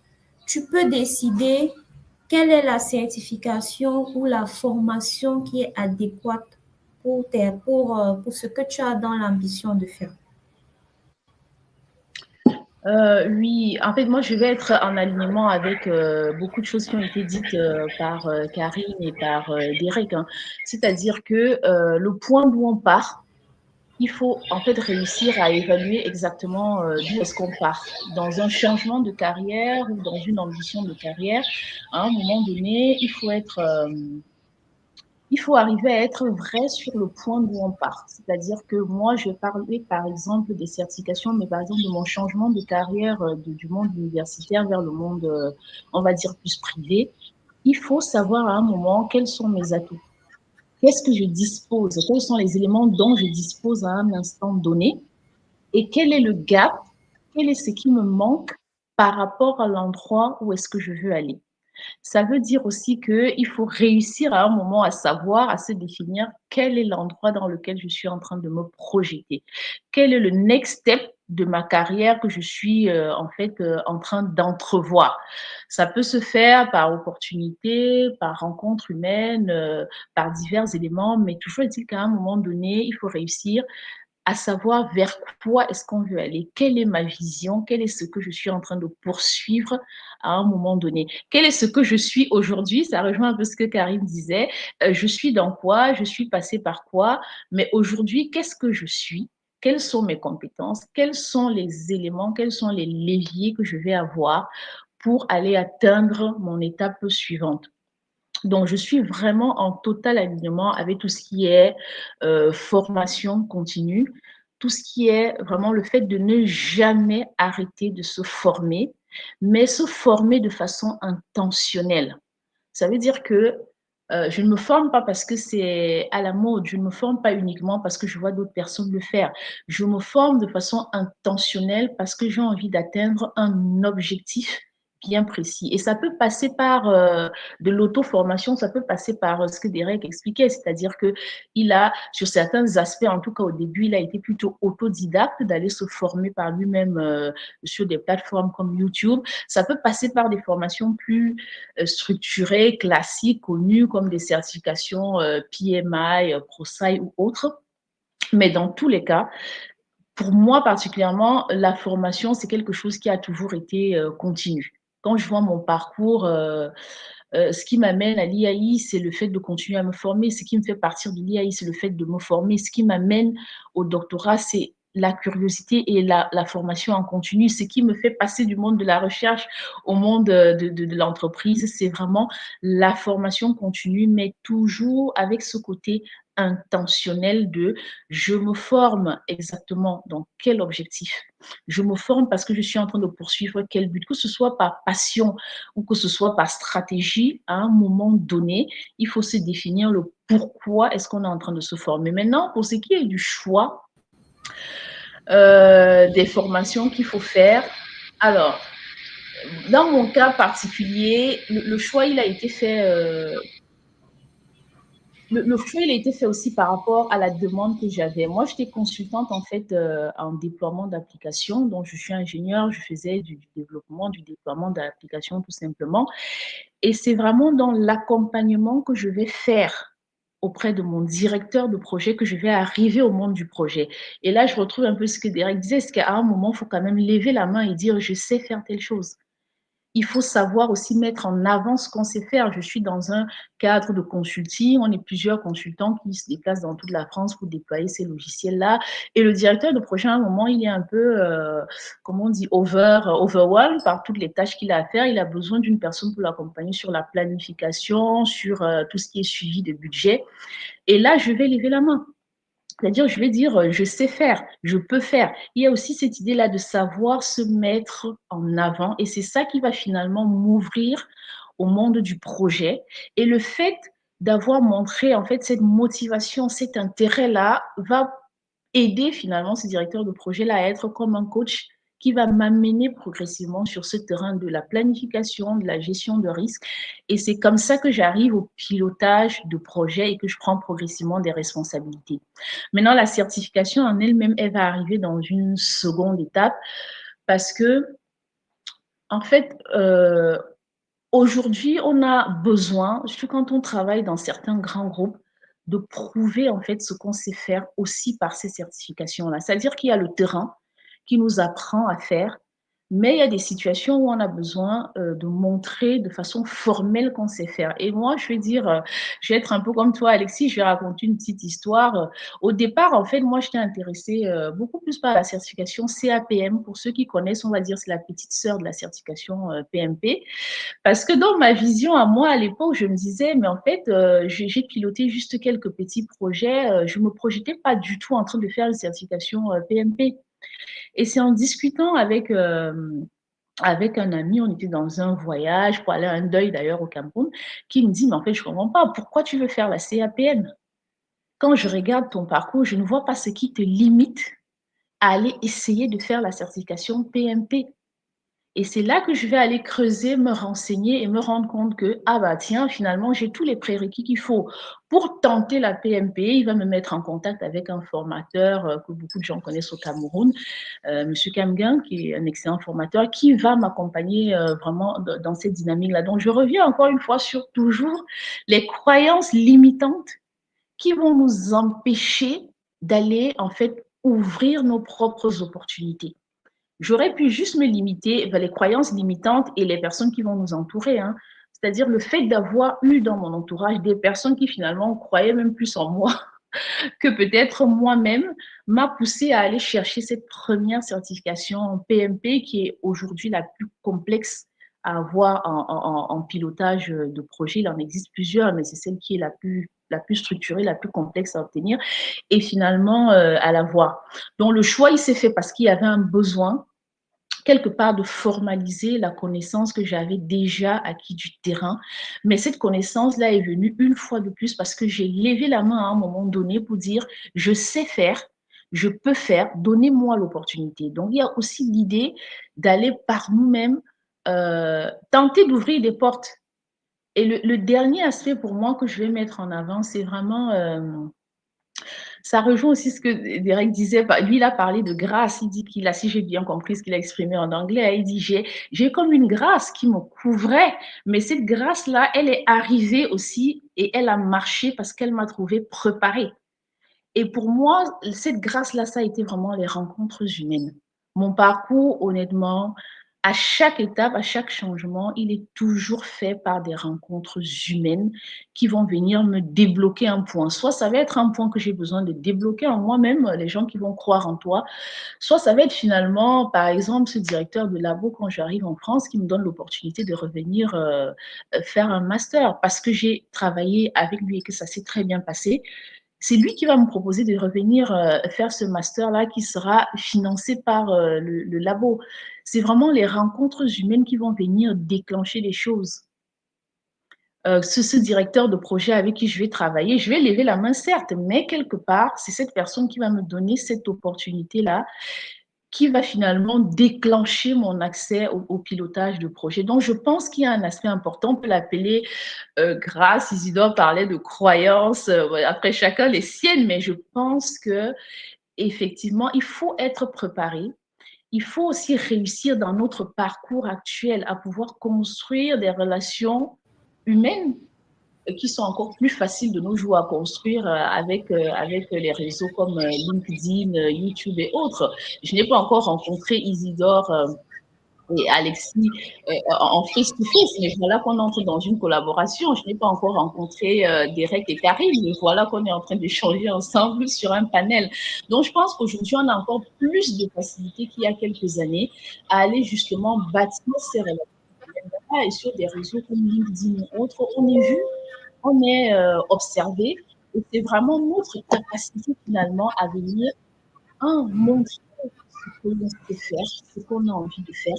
B: tu peux décider quelle est la certification ou la formation qui est adéquate pour ce que tu as dans l'ambition de faire?
C: Oui, en fait, moi, je vais être en alignement avec beaucoup de choses qui ont été dites par Karine et par Derek, hein. C'est-à-dire que le point d'où on part, il faut en fait réussir à évaluer exactement d'où est-ce qu'on part. Dans un changement de carrière ou dans une ambition de carrière, à un moment donné, il faut arriver à être vrai sur le point d'où on part. C'est-à-dire que moi, je vais parler, par exemple, des certifications, mais par exemple de mon changement de carrière du monde universitaire vers le monde, on va dire, plus privé. Il faut savoir à un moment quels sont mes atouts. Qu'est-ce que je dispose? Quels sont les éléments dont je dispose à un instant donné? Et quel est le gap? Quel est ce qui me manque par rapport à l'endroit où est-ce que je veux aller? Ça veut dire aussi qu'il faut réussir à un moment à savoir, à se définir quel est l'endroit dans lequel je suis en train de me projeter. Quel est le next step de ma carrière que je suis en fait en train d'entrevoir. Ça peut se faire par opportunité, par rencontre humaine, par divers éléments, mais toujours est-il qu'à un moment donné, il faut réussir à savoir vers quoi est-ce qu'on veut aller, quelle est ma vision, quel est ce que je suis en train de poursuivre à un moment donné, quel est ce que je suis aujourd'hui, ça rejoint un peu ce que Karine disait, je suis dans quoi, je suis passée par quoi, mais aujourd'hui, qu'est-ce que je suis, quelles sont mes compétences, quels sont les éléments, quels sont les leviers que je vais avoir pour aller atteindre mon étape suivante. Donc, je suis vraiment en total alignement avec tout ce qui est formation continue, tout ce qui est vraiment le fait de ne jamais arrêter de se former, mais se former de façon intentionnelle. Ça veut dire que je ne me forme pas parce que c'est à la mode, je ne me forme pas uniquement parce que je vois d'autres personnes le faire. Je me forme de façon intentionnelle parce que j'ai envie d'atteindre un objectif bien précis. Et ça peut passer par de l'auto-formation, ça peut passer par ce que Derek expliquait, c'est-à-dire que il a, sur certains aspects, en tout cas au début, il a été plutôt autodidacte, d'aller se former par lui-même sur des plateformes comme YouTube. Ça peut passer par des formations plus structurées, classiques, connues comme des certifications PMI, ProSci ou autres. Mais dans tous les cas, pour moi particulièrement, la formation, c'est quelque chose qui a toujours été continu. Quand je vois mon parcours, ce qui m'amène à l'IAI, c'est le fait de continuer à me former. Ce qui me fait partir de l'IAI, c'est le fait de me former. Ce qui m'amène au doctorat, c'est la curiosité et la formation en continu. Ce qui me fait passer du monde de la recherche au monde de l'entreprise, c'est vraiment la formation continue, mais toujours avec ce côté intentionnel de je me forme exactement dans quel objectif. Je me forme parce que je suis en train de poursuivre quel but, que ce soit par passion ou que ce soit par stratégie. À un moment donné, il faut se définir le pourquoi est-ce qu'on est en train de se former. Maintenant, pour ce qui est du choix des formations qu'il faut faire, alors, dans mon cas particulier, le choix, il a été fait le choix, il a été fait aussi par rapport à la demande que j'avais. Moi, j'étais consultante, en fait, en déploiement d'applications. Donc, je suis ingénieure, je faisais du développement, du déploiement d'applications, tout simplement. Et c'est vraiment dans l'accompagnement que je vais faire auprès de mon directeur de projet que je vais arriver au monde du projet. Et là, je retrouve un peu ce que Derek disait, c'est qu'à un moment, il faut quand même lever la main et dire, je sais faire telle chose. Il faut savoir aussi mettre en avant ce qu'on sait faire. Je suis dans un cadre de consulting. On est plusieurs consultants qui se déplacent dans toute la France pour déployer ces logiciels-là. Et le directeur de projet, à un moment, il est un peu, comment on dit, overwhelmed par toutes les tâches qu'il a à faire. Il a besoin d'une personne pour l'accompagner sur la planification, sur tout ce qui est suivi de budget. Et là, je vais lever la main. C'est-à-dire, je vais dire, je sais faire, je peux faire. Il y a aussi cette idée-là de savoir se mettre en avant et c'est ça qui va finalement m'ouvrir au monde du projet. Et le fait d'avoir montré en fait cette motivation, cet intérêt-là va aider finalement ce directeur de projet-là à être comme un coach qui va m'amener progressivement sur ce terrain de la planification, de la gestion de risques. Et c'est comme ça que j'arrive au pilotage de projet et que je prends progressivement des responsabilités. Maintenant, la certification en elle-même, elle va arriver dans une seconde étape parce que, en fait, aujourd'hui, on a besoin, surtout quand on travaille dans certains grands groupes, de prouver en fait ce qu'on sait faire aussi par ces certifications-là. C'est-à-dire qu'il y a le terrain qui nous apprend à faire, mais il y a des situations où on a besoin de montrer de façon formelle qu'on sait faire. Et moi, je vais dire, je vais être un peu comme toi, Alexis, je vais raconter une petite histoire. Au départ, en fait, moi, j'étais intéressée beaucoup plus par la certification CAPM. Pour ceux qui connaissent, on va dire c'est la petite sœur de la certification PMP. Parce que dans ma vision à moi, à l'époque, je me disais, mais en fait, j'ai piloté juste quelques petits projets. Je ne me projetais pas du tout en train de faire une certification PMP. Et c'est en discutant avec un ami, on était dans un voyage pour aller à un deuil d'ailleurs au Cameroun, qui me dit, mais en fait, je ne comprends pas, pourquoi tu veux faire la CAPM? Quand je regarde ton parcours, je ne vois pas ce qui te limite à aller essayer de faire la certification PMP. Et c'est là que je vais aller creuser, me renseigner et me rendre compte que, ah bah tiens, finalement, j'ai tous les prérequis qu'il faut pour tenter la PMP. Il va me mettre en contact avec un formateur que beaucoup de gens connaissent au Cameroun, Monsieur Kamgan, qui est un excellent formateur, qui va m'accompagner vraiment dans cette dynamique-là. Donc, je reviens encore une fois sur toujours les croyances limitantes qui vont nous empêcher d'aller, en fait, ouvrir nos propres opportunités. J'aurais pu juste me limiter vers les croyances limitantes et les personnes qui vont nous entourer. Hein. C'est-à-dire le fait d'avoir eu dans mon entourage des personnes qui finalement croyaient même plus en moi que peut-être moi-même m'a poussé à aller chercher cette première certification en PMP qui est aujourd'hui la plus complexe à avoir en pilotage de projet. Il en existe plusieurs, mais c'est celle qui est la plus structurée, la plus complexe à obtenir et finalement à l'avoir. Donc le choix, il s'est fait parce qu'il y avait un besoin quelque part de formaliser la connaissance que j'avais déjà acquis du terrain. Mais cette connaissance-là est venue une fois de plus parce que j'ai levé la main à un moment donné pour dire, je sais faire, je peux faire, donnez-moi l'opportunité. Donc, il y a aussi l'idée d'aller par nous-mêmes tenter d'ouvrir des portes. Et le dernier aspect pour moi que je vais mettre en avant, c'est vraiment ça rejoint aussi ce que Derek disait. Lui, il a parlé de grâce. Il dit qu'il a, si j'ai bien compris ce qu'il a exprimé en anglais, il dit j'ai comme une grâce qui me couvrait, mais cette grâce-là, elle est arrivée aussi et elle a marché parce qu'elle m'a trouvé préparée. Et pour moi, cette grâce-là, ça a été vraiment les rencontres humaines. Mon parcours, honnêtement, à chaque étape, à chaque changement, il est toujours fait par des rencontres humaines qui vont venir me débloquer un point. Soit ça va être un point que j'ai besoin de débloquer en moi-même, les gens qui vont croire en toi, soit ça va être finalement, par exemple, ce directeur de labo quand j'arrive en France qui me donne l'opportunité de revenir faire un master parce que j'ai travaillé avec lui et que ça s'est très bien passé. C'est lui qui va me proposer de revenir faire ce master-là qui sera financé par le labo. C'est vraiment les rencontres humaines qui vont venir déclencher les choses. Ce directeur de projet avec qui je vais travailler, je vais lever la main, certes, mais quelque part, c'est cette personne qui va me donner cette opportunité-là qui va finalement déclencher mon accès au pilotage de projet. Donc, je pense qu'il y a un aspect important, on peut l'appeler grâce. Isidore parlait de croyances, après chacun les siennes, mais je pense que effectivement, il faut être préparé. Il faut aussi réussir dans notre parcours actuel à pouvoir construire des relations humaines qui sont encore plus faciles de nos jours à construire avec les réseaux comme LinkedIn, YouTube et autres. Je n'ai pas encore rencontré Isidore et Alexis en face-to-face, mais voilà qu'on entre dans une collaboration. Je n'ai pas encore rencontré Derek et Karine, mais voilà qu'on est en train d'échanger ensemble sur un panel. Donc, je pense qu'aujourd'hui, on a encore plus de facilité qu'il y a quelques années à aller justement bâtir ces relations. Et sur des réseaux comme LinkedIn ou autres, on est vu, on est observé, et c'est vraiment notre capacité finalement à venir montrer ce que l'on sait faire, ce qu'on a envie de faire,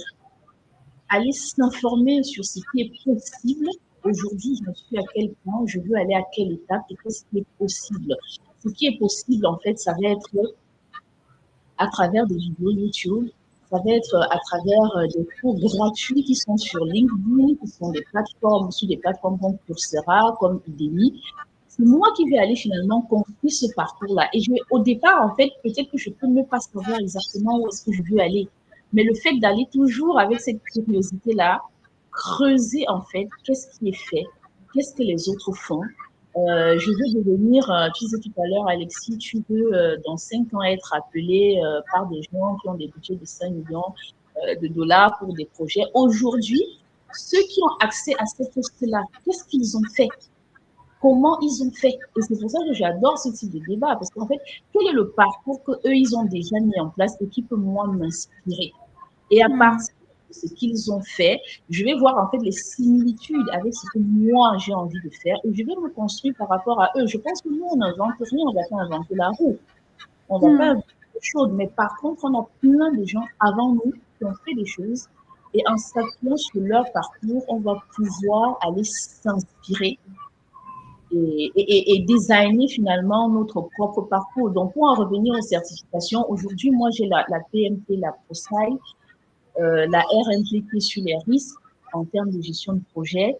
C: aller s'informer sur ce qui est possible. Aujourd'hui, je suis à quel point, je veux aller à quelle étape et qu'est-ce qui est possible. Ce qui est possible, en fait, ça va être à travers des vidéos YouTube, ça va être à travers des cours gratuits qui sont sur LinkedIn, qui sont des plateformes, sur des plateformes comme Coursera, comme Udemy. C'est moi qui vais aller finalement construire ce parcours-là. Et au départ, en fait, peut-être que je peux ne pas savoir exactement où est-ce que je veux aller. Mais le fait d'aller toujours avec cette curiosité-là, creuser en fait qu'est-ce qui est fait, qu'est-ce que les autres font. Je veux devenir, tu disais tout à l'heure, Alexis, tu veux dans 5 ans être appelé par des gens qui ont des budgets de 5 millions de dollars pour des projets. Aujourd'hui, ceux qui ont accès à cette poste-là, qu'est-ce qu'ils ont fait? Comment ils ont fait? Et c'est pour ça que j'adore ce type de débat, parce qu'en fait, quel est le parcours qu'eux, ils ont déjà mis en place et qui peut, moi, m'inspirer? Et à partir de ce qu'ils ont fait, je vais voir en fait les similitudes avec ce que moi, j'ai envie de faire et je vais me construire par rapport à eux. Je pense que nous, on n'invente rien, on ne va pas inventer la roue. On ne va pas inventer des choses. Mais par contre, on a plein de gens avant nous qui ont fait des choses et en s'appuyant sur leur parcours, on va pouvoir aller s'inspirer et designer finalement notre propre parcours. Donc, pour en revenir aux certifications, aujourd'hui, moi, j'ai la PMP, la ProSci, la RNT sur les risques en termes de gestion de projet.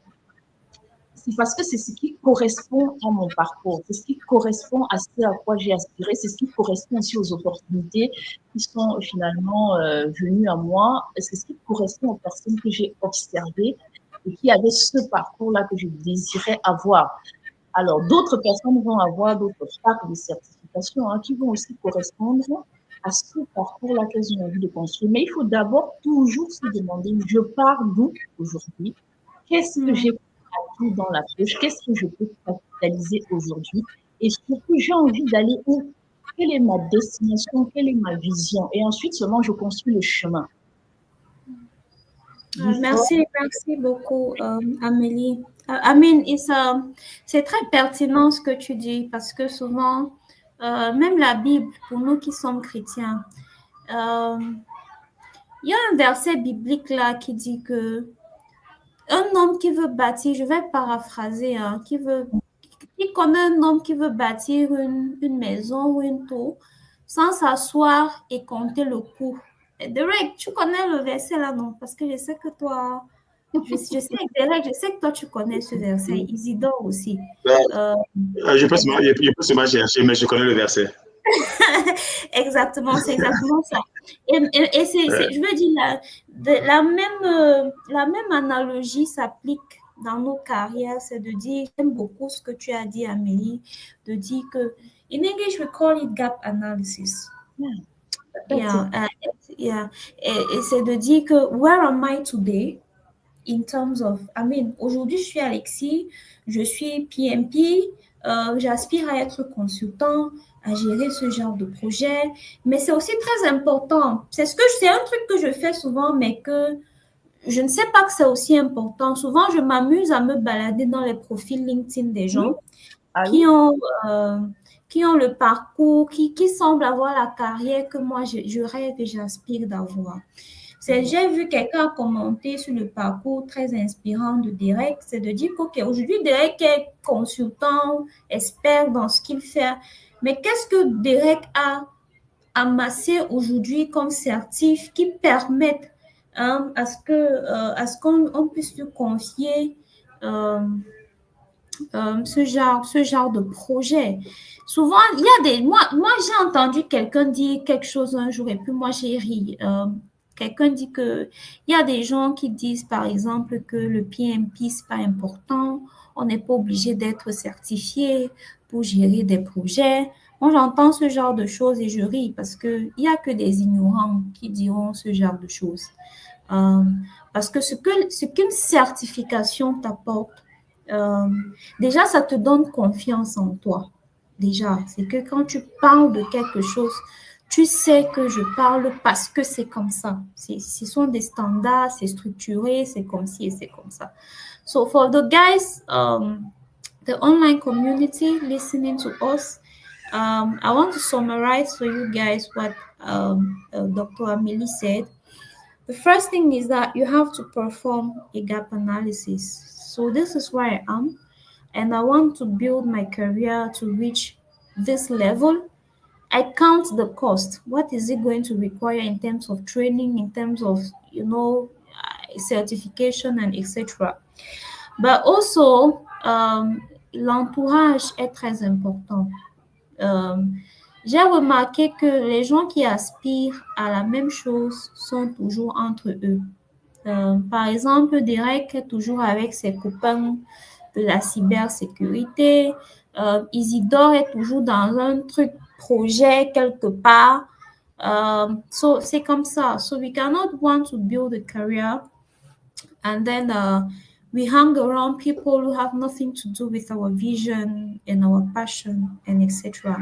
C: C'est parce que c'est ce qui correspond à mon parcours, c'est ce qui correspond à ce à quoi j'ai aspiré, c'est ce qui correspond aussi aux opportunités qui sont finalement venues à moi, c'est ce qui correspond aux personnes que j'ai observées et qui avaient ce parcours-là que je désirais avoir. Alors, d'autres personnes vont avoir d'autres packs de certification qui vont aussi correspondre à ce parcours-là qu'elles ont envie de construire. Mais il faut d'abord toujours se demander, je pars d'où aujourd'hui? Qu'est-ce que j'ai appris dans la poche? Qu'est-ce que je peux capitaliser aujourd'hui? Et surtout, j'ai envie d'aller où? Quelle est ma destination? Quelle est ma vision? Et ensuite seulement, je construis le chemin.
B: Merci beaucoup, Amélie. Amine, c'est très pertinent ce que tu dis parce que souvent, même la Bible, pour nous qui sommes chrétiens, il y a un verset biblique là qui dit que un homme qui veut bâtir, je vais paraphraser, qui connaît un homme qui veut bâtir une maison ou une tour sans s'asseoir et compter le coût. Derek, tu connais le verset là, non? Parce que je sais que toi, je sais, Derek, je sais que toi, tu connais ce verset. Isidore aussi.
E: Je peux seulement chercher, mais je connais le verset.
B: Exactement, c'est exactement ça. Et je veux dire, la même analogie s'applique dans nos carrières, c'est de dire, j'aime beaucoup ce que tu as dit, Amélie, de dire que, in English, we call it gap analysis. Yeah. Et c'est de dire que, where am I today? In terms of, aujourd'hui, je suis Alexis, je suis PMP, j'aspire à être consultant, à gérer ce genre de projet, mais c'est aussi très important. C'est un truc que je fais souvent, mais que je ne sais pas que c'est aussi important. Souvent, je m'amuse à me balader dans les profils LinkedIn des gens qui ont le parcours, qui semblent avoir la carrière que moi, je rêve et j'aspire d'avoir. J'ai vu quelqu'un commenter sur le parcours très inspirant de Derek, c'est de dire qu'aujourd'hui, Derek est consultant, expert dans ce qu'il fait, mais qu'est-ce que Derek a amassés aujourd'hui comme certifs qui permettent à ce qu'on puisse lui confier euh, ce genre de projet. Souvent, il y a des... Moi j'ai entendu quelqu'un dire quelque chose un jour et puis moi, j'ai ri. Quelqu'un dit que il y a des gens qui disent, par exemple, que le PMP, c'est pas important. On n'est pas obligé d'être certifié pour gérer des projets. Moi, j'entends ce genre de choses et je ris parce que il y a que des ignorants qui diront ce genre de choses. Euh, Parce que ce qu'une certification t'apporte, euh, déjà, ça te donne confiance en toi. Déjà, c'est que quand tu parles de quelque chose, tu sais que je parle parce que c'est comme ça. Ce sont des standards, c'est structuré, c'est comme ci et c'est comme ça. So for the guys, the online community listening to us, I want to summarize for you guys what Dr. Amelie said. The first thing is that you have to perform a gap analysis. So this is where I am, and I want to build my career to reach this level. I count the cost. What is it going to require in terms of training, in terms of certification and etc. But also, l'entourage est très important. Euh, j'ai remarqué que les gens qui aspirent à la même chose sont toujours entre eux. Par exemple, Derek est toujours avec ses copains de la cybersécurité. Isidore est toujours dans un truc projet quelque part. So c'est comme ça. So we cannot want to build a career and then we hang around people who have nothing to do with our vision and our passion and etc.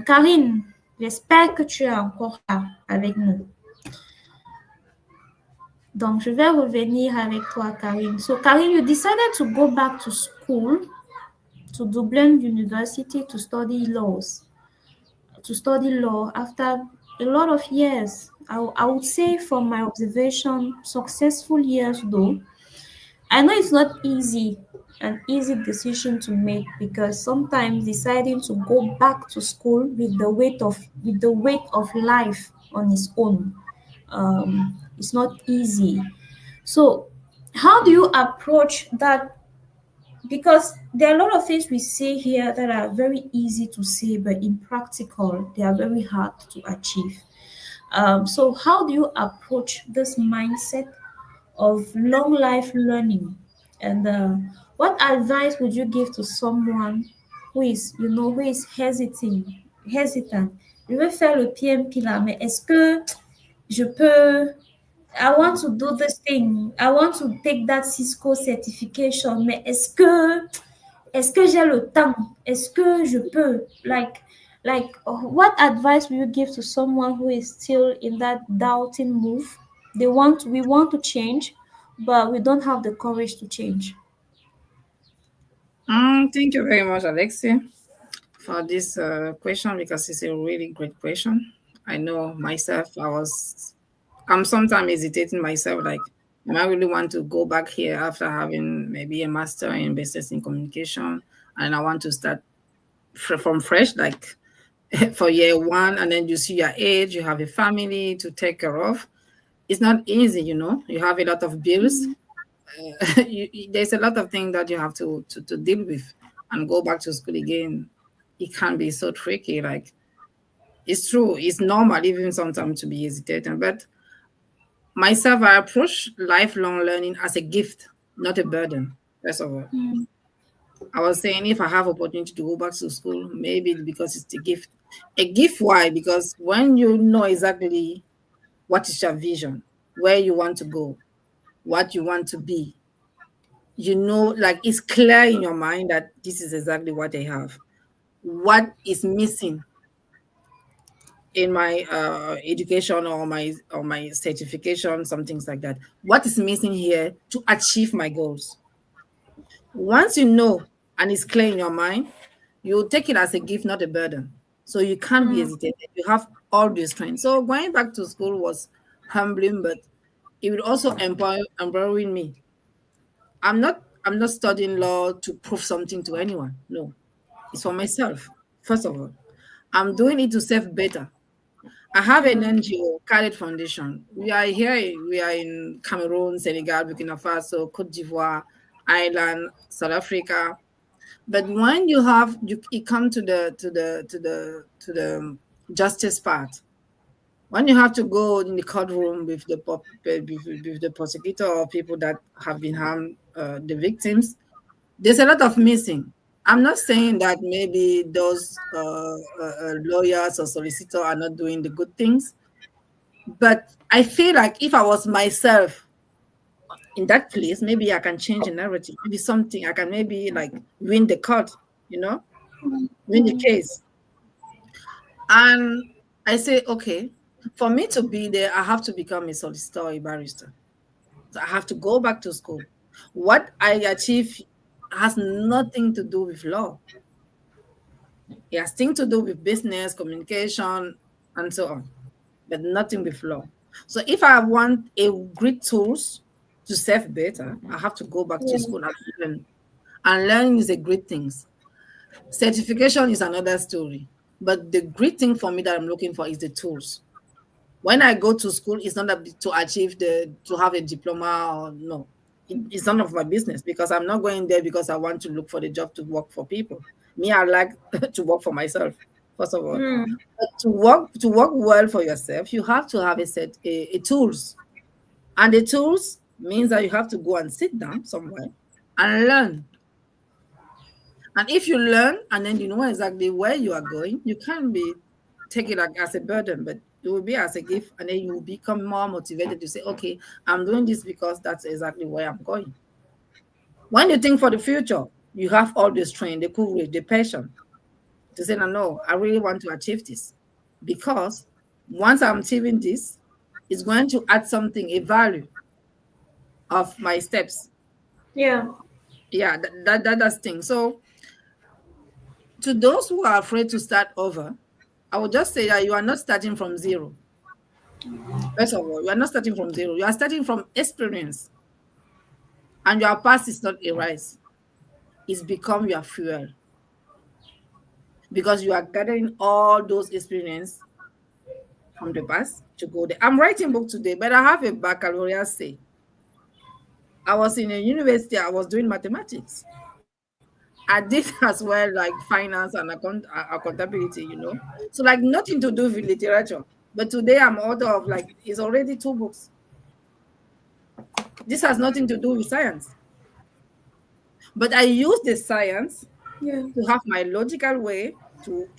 B: Karine, j'espère que tu es encore là avec nous. Donc, je vais revenir avec toi, Karine. So, Karine, you decided to go back to school, to Dublin University to study law after a lot of years. I would say from my observation, successful years though. I know it's not an easy decision to make because sometimes deciding to go back to school with the weight of life on its own, it's not easy. So, how do you approach that? Because there are a lot of things we say here that are very easy to say, but in practical, they are very hard to achieve. So, how do you approach this mindset of long life learning? And what advice would you give to someone who is hesitant? Je vais faire le PMP là, mais est-ce que je peux I want to do this thing. I want to take that Cisco certification. Mais est-ce que j'ai le temps? Est-ce que je peux? What advice will you give to someone who is still in that doubting move? We want to change, but we don't have the courage to change.
D: Thank you very much, Alexi, for this question because it's a really great question. I know myself, I'm sometimes hesitating myself, like, am I really want to go back here after having maybe a master in business in communication, and I want to start from fresh, like for year one, and then you see your age, you have a family to take care of. It's not easy, you have a lot of bills. There's a lot of things that you have to deal with, and go back to school again. It can be so tricky. Like, it's true, it's normal even sometimes to be hesitating, but myself, I approach lifelong learning as a gift, not a burden. First of all, I was saying if I have opportunity to go back to school, maybe because it's a gift. A gift, why? Because when you know exactly what is your vision, where you want to go, what you want to be, like, it's clear in your mind that this is exactly what I have. What is missing in my education or my certification, some things like that. What is missing here to achieve my goals? Once you know and it's clear in your mind, you take it as a gift, not a burden. So you can't be hesitated. You have all the strength. So going back to school was humbling, but it would also empowering me. I'm not studying law to prove something to anyone. No, it's for myself. First of all, I'm doing it to serve better I have an NGO, Khaled Foundation. We are here, we are in Cameroon, Senegal, Burkina Faso, Cote d'Ivoire, Ireland, South Africa. But when you come to the justice part, when you have to go in the courtroom with the prosecutor or people that have been harmed, the victims, there's a lot of missing. I'm not saying that maybe those lawyers or solicitors are not doing the good things, but I feel like if I was myself in that place, maybe I can change the narrative. Maybe something I can maybe like win the court, win the case. And I say, okay, for me to be there, I have to become a solicitor or a barrister. So I have to go back to school. What I achieve has nothing to do with law. It has things to do with business, communication, and so on, but nothing with law. So if I want a great tools to serve better, I have to go back to school and learn. And learning is a great thing. Certification is another story. But the great thing for me that I'm looking for is the tools. When I go to school, it's not to achieve to have a diploma or no. It's none of my business because I'm not going there because I want to look for the job to work for people. Me, I like to work for myself, first of all. But to work well for yourself, you have to have a tools. And the tools means that you have to go and sit down somewhere and learn. And if you learn and then you know exactly where you are going, you can't be take it like as a burden, but it will be as a gift, and then you will become more motivated to say, okay, I'm doing this because that's exactly where I'm going. When you think for the future, you have all the strength, the courage, the passion to say, no, no, I really want to achieve this. Because once I'm achieving this, it's going to add something, a value of my steps.
B: Yeah.
D: Yeah, that's thing. So to those who are afraid to start over, I would just say that you are not starting from zero. First of all, you are not starting from zero. You are starting from experience. And your past is not a rise. It's become your fuel. Because you are gathering all those experience from the past to go there. I'm writing book today, but I have a baccalaureate say. I was in a university, I was doing mathematics. I did as well like finance and accountability. So like nothing to do with literature. But today I'm author of like it's already 2 books. This has nothing to do with science. But I use the science
B: Yeah.
D: to have my logical way to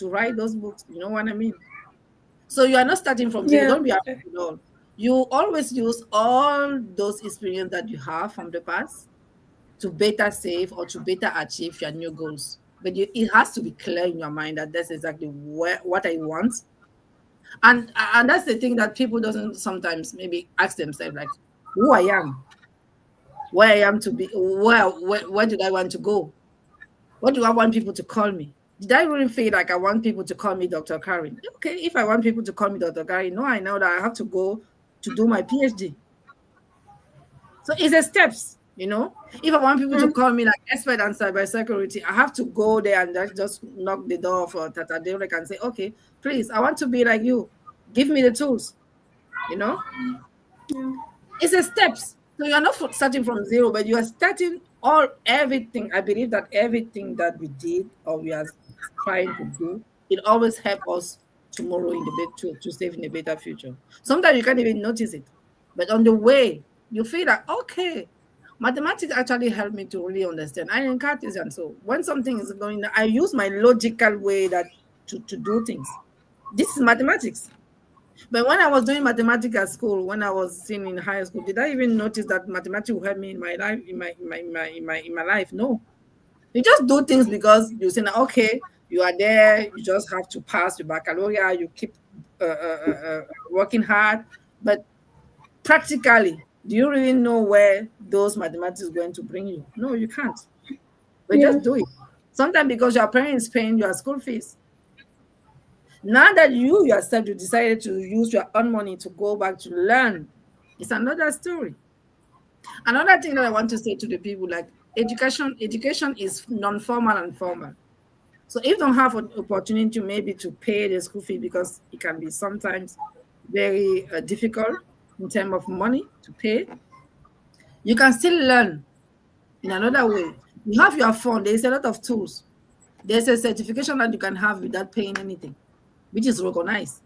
D: write those books. You know what I mean? So you are not starting from zero.
B: Yeah.
D: Don't be afraid at all. You always use all those experience that you have from the past to better save or to better achieve your new goals. But it has to be clear in your mind that that's exactly what I want. And that's the thing that people doesn't sometimes maybe ask themselves like, who I am, where I am to be, where did I want to go? What do I want people to call me? Did I really feel like I want people to call me Dr. Karen? Okay, if I want people to call me Dr. Karen, no, I know that I have to go to do my PhD. So it's a steps. If I want people to call me like expert on cybersecurity, I have to go there and just knock the door for Tata Derek and say, okay, please, I want to be like you. Give me the tools. You know, it's a steps. So you're not starting from zero, but you are starting everything. I believe that everything that we did or we are trying to do, it always help us tomorrow in the to save in a better future. Sometimes you can't even notice it, but on the way you feel like okay, mathematics actually helped me to really understand. I am Cartesian, so when something is going, I use my logical way that to do things. This is mathematics. But when I was doing mathematics at school, when I was in high school, did I even notice that mathematics will help me in my life, in my life? No. You just do things because you say, okay, you are there, you just have to pass your baccalaureate, you keep working hard. But practically, do you really know where those mathematics is going to bring you? No, you can't. But
B: Yeah.
D: just do it. Sometimes because your parents paying your school fees. Now that you yourself you decided to use your own money to go back to learn, it's another story. Another thing that I want to say to the people, like education is non-formal and formal. So if you don't have an opportunity maybe to pay the school fee, because it can be sometimes very difficult in terms of money to pay, you can still learn in another way. You have your phone. There's a lot of tools. There's a certification that you can have without paying anything, which is recognized.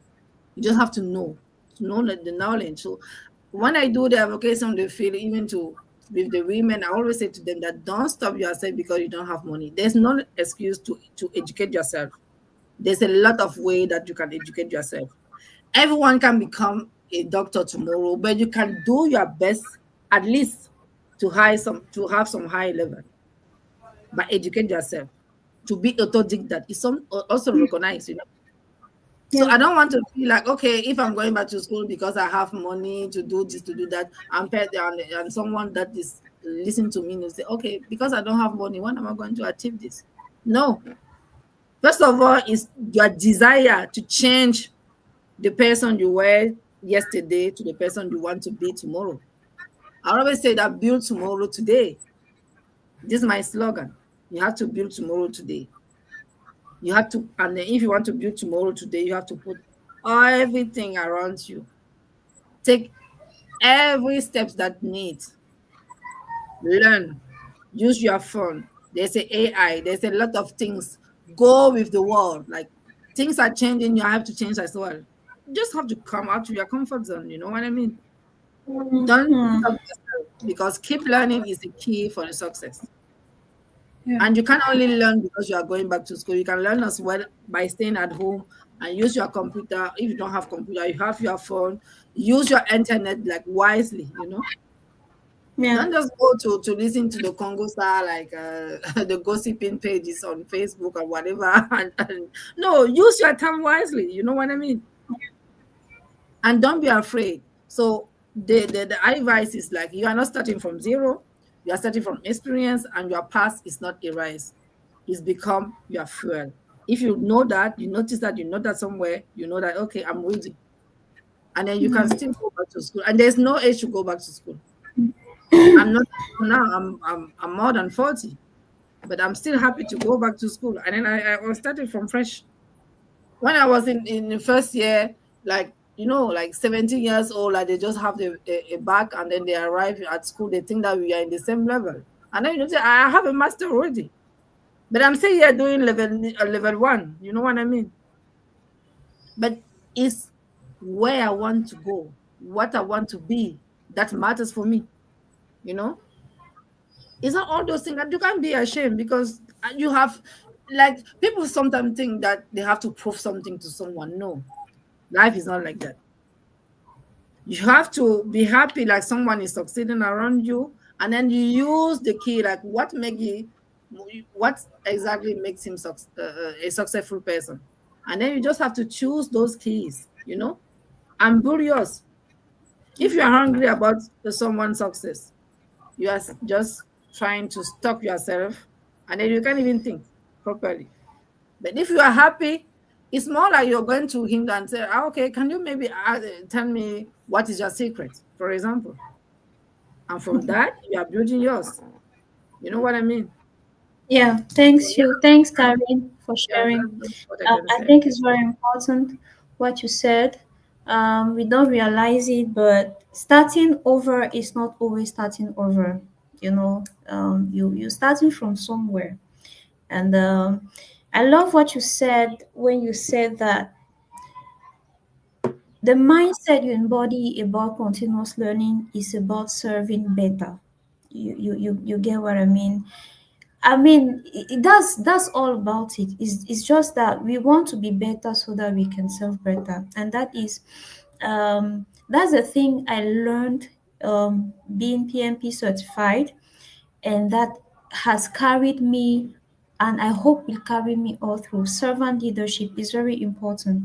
D: You just have to know the knowledge. So when I do the advocacy on the field, even to with the women, I always say to them that don't stop yourself because you don't have money. There's no excuse to educate yourself. There's a lot of way that you can educate yourself. Everyone can become a doctor tomorrow, but you can do your best at least to have some high level, but educate yourself to be autodidact is some also recognized, you know. So
B: Yeah.
D: I don't want to feel like, okay, if I'm going back to school because I have money to do this, to do that, and someone that is listening to me will say, okay, because I don't have money, when am I going to achieve this? No. First of all, is your desire to change the person you were yesterday to the person you want to be tomorrow. I always say that build tomorrow today. This is my slogan. You have to build tomorrow today. You have to, and then if you want to build tomorrow today, you have to put everything around you. Take every steps that needs. Learn. Use your phone. There's a AI. There's a lot of things. Go with the world. Like things are changing, you have to change as well. You just have to come out of your comfort zone. You know what I mean? Don't
B: Mhm.
D: stop yourself because keep learning is the key for the success.
B: Yeah.
D: And you can only learn because you are going back to school. You can learn as well by staying at home and use your computer. If you don't have computer, you have your phone. Use your internet like wisely, you know.
B: Yeah.
D: Don't just go to listen to the Congo star like the gossiping pages on Facebook or whatever. No, use your time wisely. You know what I mean? And don't be afraid. So the advice is like you are not starting from zero, you are starting from experience, and your past is not erased. It's become your fuel. If you know that, you know that somewhere, you know that okay, I'm ready. And then you can
B: Mhm.
D: still go back to school. And there's no age to go back to school. I'm not now, I'm more than 40, but I'm still happy to go back to school. And then I was starting from fresh. When I was in the first year, like like 17 years old, like they just have a bag and then they arrive at school, they think that we are in the same level. And then you say, I have a master already. But I'm still here doing level one. You know what I mean? But it's where I want to go, what I want to be, that matters for me, you know? It's not all those things that you can't be ashamed because you have like people sometimes think that they have to prove something to someone. No, life is not like that. You have to be happy like someone is succeeding around you, and then you use the key like what exactly makes him a successful person, and then you just have to choose those keys, and build yours. If you are hungry about someone's success, you are just trying to stop yourself, and then you can't even think properly. But if you are happy, it's more like you're going to him and say, okay, can you maybe tell me what is your secret, for example? And from that, you are building yours. You know what I mean?
B: Yeah.
D: So,
B: Thanks
D: yeah,
B: you. Thanks, Karen, for sharing.
D: that's what I can
B: I
D: say.
B: think it's very important what you said. We don't realize it, but starting over is not always starting over. You starting from somewhere, and I love what you said when you said that the mindset you embody about continuous learning is about serving better. You get what I mean? That's all about it. It's just that we want to be better so that we can serve better, and that's the thing I learned being PMP certified, and that has carried me, and I hope will carry me all through. Servant leadership is very important.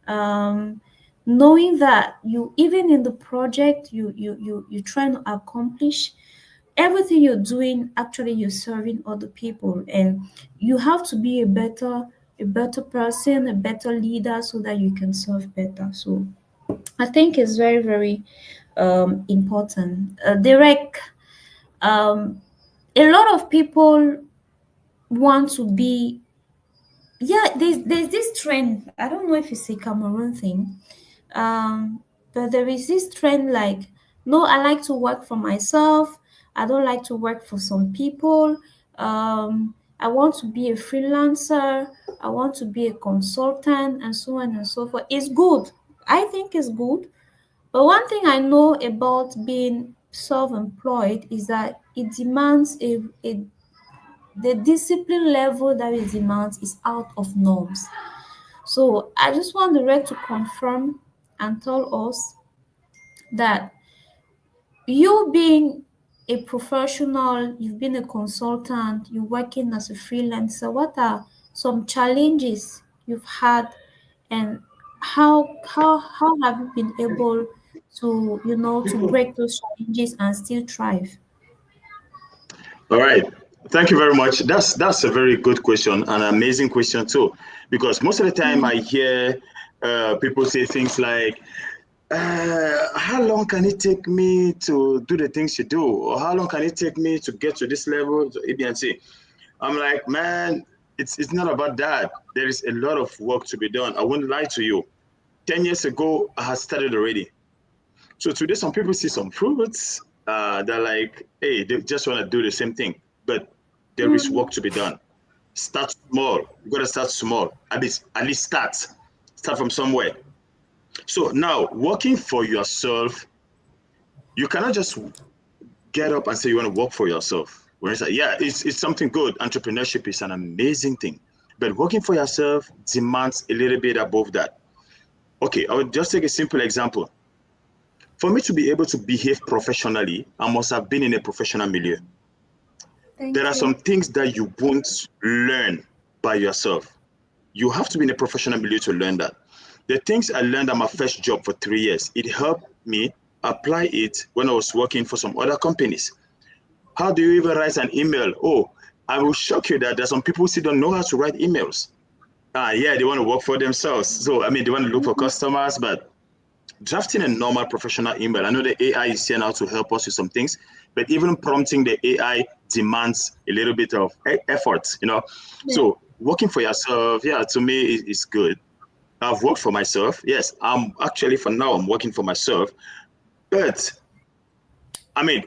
B: Um, Knowing that you even in the project you trying to accomplish everything you're doing, actually you're serving other people, and you have to be a better person, a better leader so that you can serve better. So I think it's very very important. Derek, um a lot of people want to be yeah, there's this trend. I don't know if it's a Cameroon thing, um, but there is this trend like, no, I like to work for myself. I don't like to work for some people. I want to be a freelancer. I want to be a consultant, and so on and so forth. It's good. I think it's good. But one thing I know about being self-employed is that it demands a the discipline level that it demands is out of norms. So I just want the rec to confirm and tell us that you being a professional, you've been a consultant, you're working as a freelancer, what are some challenges you've had, and how have you been able to, to break those challenges and still thrive?
E: All right. Thank you very much. That's a very good question, an amazing question too, because most of the time I hear people say things like, "How long can it take me to do the things you do, or how long can it take me to get to this level to A, B, and C?" I'm like, man, it's not about that. There is a lot of work to be done. I won't lie to you. 10 years ago, I had started already. So today, some people see some fruits. They're like, hey, they just want to do the same thing, but there is work to be done. Start small. You got to start small. At least start. Start from somewhere. So now, working for yourself, you cannot just get up and say you want to work for yourself. When it's like, yeah, it's something good. Entrepreneurship is an amazing thing, but working for yourself demands a little bit above that. Okay, I would just take a simple example. For me to be able to behave professionally, I must have been in a professional milieu. There
B: Thank
E: are some
B: you.
E: things that you won't learn by yourself. You have to be in a professional milieu to learn that. The things I learned at my first job for 3 years, it helped me apply it when I was working for some other companies. How do you even write an email? Oh, I will shock you that there's some people who still don't know how to write emails. Yeah, they want to work for themselves. So, I mean, they want to look for customers, but drafting a normal professional email. I know the AI is here now to help us with some things, but even prompting the AI demands a little bit of effort.
B: Yeah.
E: So working for yourself, yeah, to me is good. I've worked for myself. Yes, I'm actually for now I'm working for myself. But I mean,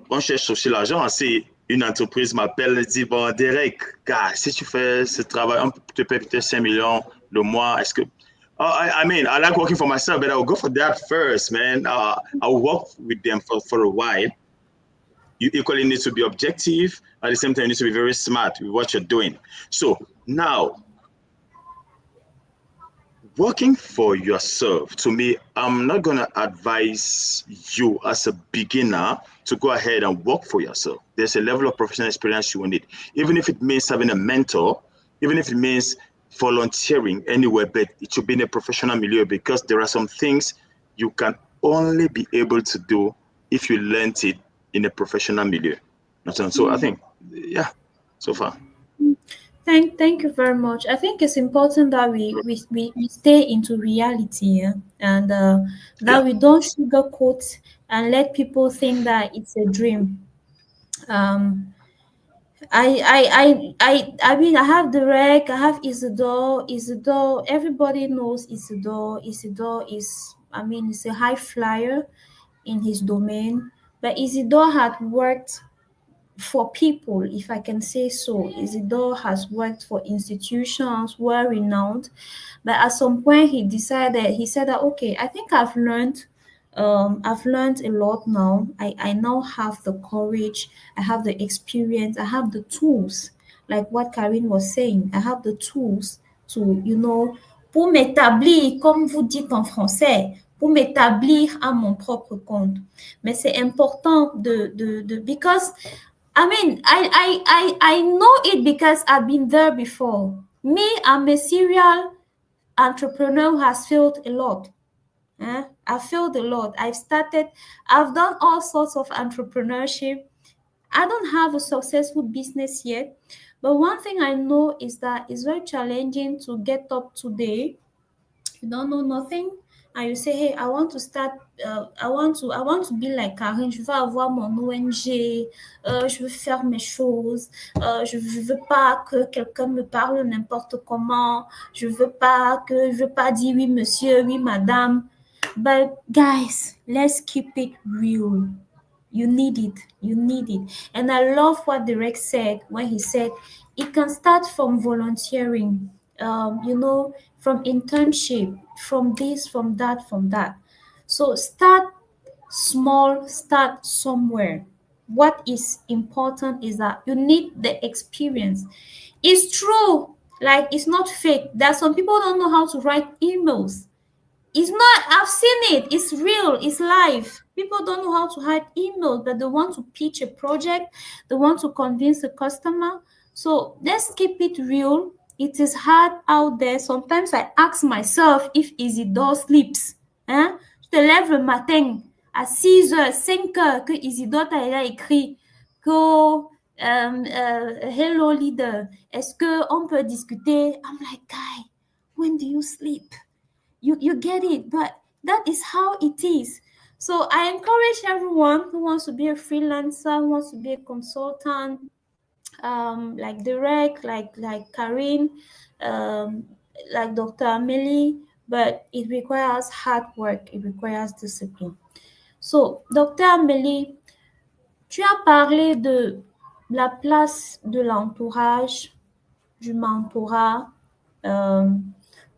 E: on cherche sur l'argent, c'est une entreprise m'appelle et dit bon Derek, gars, si tu fais ce travail, on te paye peut-être 5 millions le mois. Est-ce que I mean, I like working for myself, but I'll go for that first, man. I'll work with them for a while. You equally need to be objective. At the same time, you need to be very smart with what you're doing. So now, working for yourself, to me, I'm not going to advise you as a beginner to go ahead and work for yourself. There's a level of professional experience you will need, even if it means having a mentor, even if it means volunteering anywhere, but it should be in a professional milieu because there are some things you can only be able to do if you learned it in a professional milieu. So I think, yeah, so far.
B: Thank you very much. I think it's important that we stay into reality, yeah? And
E: Yeah.
B: that we don't sugarcoat and let people think that it's a dream. Um, I mean, I have the rec, I have Isidore. Isidore, everybody knows Isidore. Isidore is, I mean, he's a high flyer in his domain. But Isidore had worked for people, if I can say so. Isidore has worked for institutions well renowned, but at some point he said that, okay, I think I've learned a lot now. I now have the courage, I have the experience, I have the tools, like what Karine was saying. I have the tools to, pour m'établir, comme vous dites en français, pour m'établir à mon propre compte. Mais c'est important because I mean, I know it because I've been there before. Me, I'm a serial entrepreneur who has failed a lot. I've failed a lot. I've done all sorts of entrepreneurship. I don't have a successful business yet. But one thing I know is that it's very challenging to get up today. You don't know nothing. and you say, hey, I want to start, I want to be like Karine, je veux avoir mon ONG, je veux faire mes choses, je veux pas que quelqu'un me parle n'importe comment, je veux pas dire oui monsieur, oui madame. But guys, let's keep it real. You need it. You need it. And I love what Derek said when he said it can start from volunteering, from internship, from this, from that, from that. So start small, start somewhere. What is important is that you need the experience. It's true. Like, it's not fake. That some people don't know how to write emails. It's not, I've seen it. It's real. It's live. People don't know how to write emails, but they want to pitch a project. They want to convince a customer. So let's keep it real. It is hard out there. Sometimes I ask myself if Isidore sleeps. Hein? Je te lève le matin à 6 heures, 5 heures que Isidore t'a écrit que hello leader, est-ce qu'on peut discuter? I'm like, guy, when do you sleep? You get it, but that is how it is. So I encourage everyone who wants to be a freelancer, who wants to be a consultant, like Derek, like Karine, like Dr. Amelie, but it requires hard work, it requires discipline. So, Dr. Amelie, tu as parlé de la place de l'entourage, du mentorat,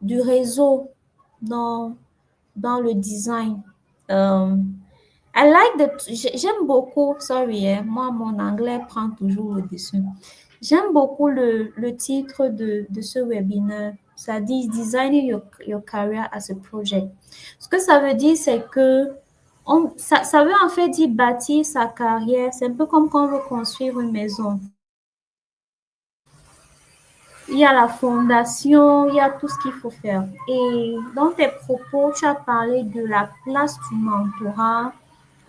B: du réseau dans le design. I like that. J'aime beaucoup, sorry, moi mon anglais prend toujours le dessus. J'aime beaucoup le titre de ce webinaire. Ça dit Designing your career as a project. Ce que ça veut dire, c'est que ça veut en fait dire bâtir sa carrière. C'est un peu comme quand on veut construire une maison. Il y a la fondation, il y a tout ce qu'il faut faire. Et dans tes propos, tu as parlé de la place du mentorat,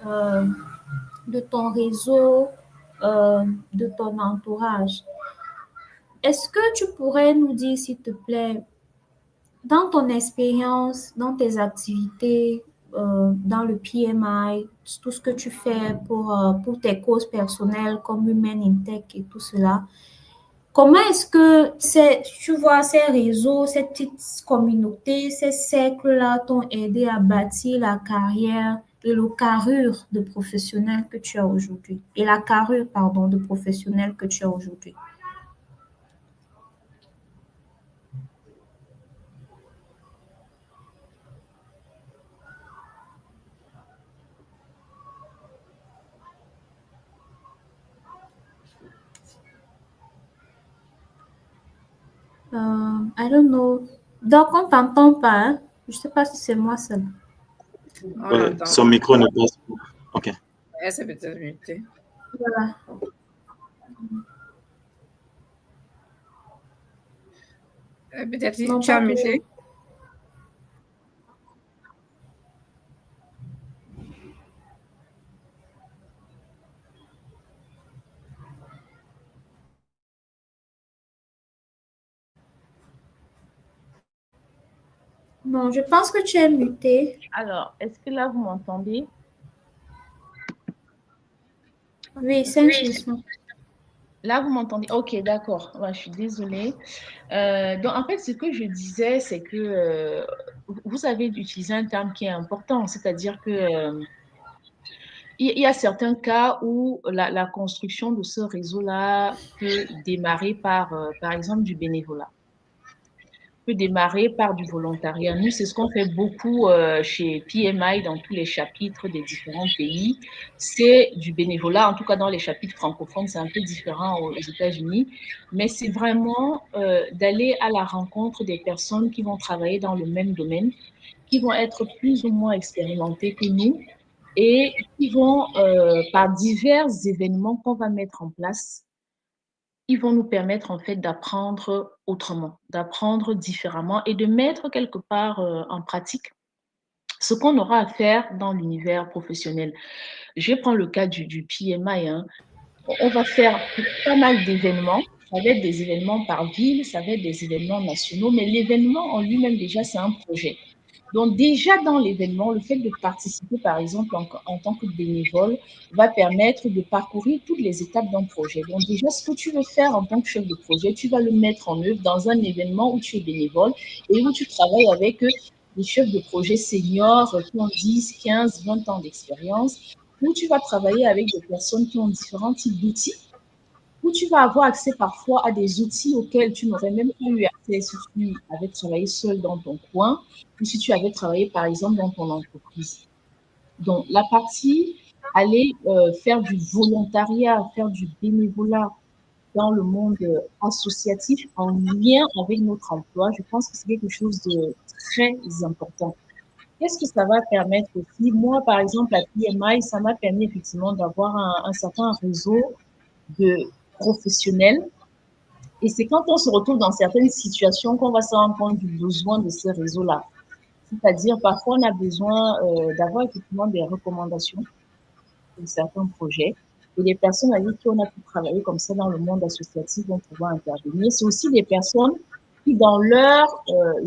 B: de ton réseau, de ton entourage. Est-ce que tu pourrais nous dire, s'il te plaît, dans ton expérience, dans tes activités, dans le PMI, tout ce que tu fais pour tes causes personnelles comme Women in Tech et tout cela, comment est-ce que tu vois ces réseaux, ces petites communautés, ces cercles-là t'ont aidé à bâtir la carrière et le carrure de professionnel que tu as aujourd'hui? Et la carrure, pardon, de professionnel que tu as aujourd'hui. I don't know. Donc, on t'entend pas, hein? Je sais pas si c'est moi seul.
E: Son micro ne passe pas. OK.
D: Elle s'est peut-être mutée.
B: Voilà.
D: Peut-être
B: Non,
D: tu as
B: pas
D: muté.
B: Non, je pense que tu es muté.
C: Alors, est-ce que là, vous m'entendez?
B: Oui, 5%.
C: Là, vous m'entendez? Ok, d'accord. Ouais, je suis désolée. Donc, en fait, ce que je disais, c'est que vous avez utilisé un terme qui est important, c'est-à-dire que il y a certains cas où la construction de ce réseau-là peut démarrer par exemple, du bénévolat, peut démarrer par du volontariat. Nous, c'est ce qu'on fait beaucoup chez PMI dans tous les chapitres des différents pays. C'est du bénévolat, en tout cas dans les chapitres francophones, c'est un peu différent aux États-Unis, mais c'est vraiment d'aller à la rencontre des personnes qui vont travailler dans le même domaine, qui vont être plus ou moins expérimentées que nous et qui vont, par divers événements qu'on va mettre en place, ils vont nous permettre en fait d'apprendre autrement, d'apprendre différemment et de mettre quelque part en pratique ce qu'on aura à faire dans l'univers professionnel. Je vais prendre le cas du PMI. Hein. On va faire pas mal d'événements. Ça va être des événements par ville, ça va être des événements nationaux, mais l'événement en lui-même déjà, c'est un projet. Donc déjà dans l'événement, le fait de participer par exemple en tant que bénévole va permettre de parcourir toutes les étapes d'un projet. Donc déjà ce que tu veux faire en tant que chef de projet, tu vas le mettre en œuvre dans un événement où tu es bénévole et où tu travailles avec des chefs de projet seniors qui ont 10, 15, 20 ans d'expérience, où tu vas travailler avec des personnes qui ont différents types d'outils, où tu vas avoir accès parfois à des outils auxquels tu n'aurais même pas eu accès si tu avais travaillé seul dans ton coin ou si tu avais travaillé par exemple dans ton entreprise. Donc la partie aller faire du volontariat, faire du bénévolat dans le monde associatif en lien avec notre emploi, je pense que c'est quelque chose de très important. Qu'est-ce que ça va permettre aussi? Moi, par exemple, à PMI, ça m'a permis effectivement d'avoir un certain réseau de professionnels. Et c'est quand on se retrouve dans certaines situations qu'on va se rendre compte du besoin de ces réseaux-là. C'est-à-dire, parfois, on a besoin d'avoir effectivement des recommandations pour certains projets. Et les personnes avec qui on a pu travailler comme ça dans le monde associatif vont pouvoir intervenir. C'est aussi des personnes qui, dans leurs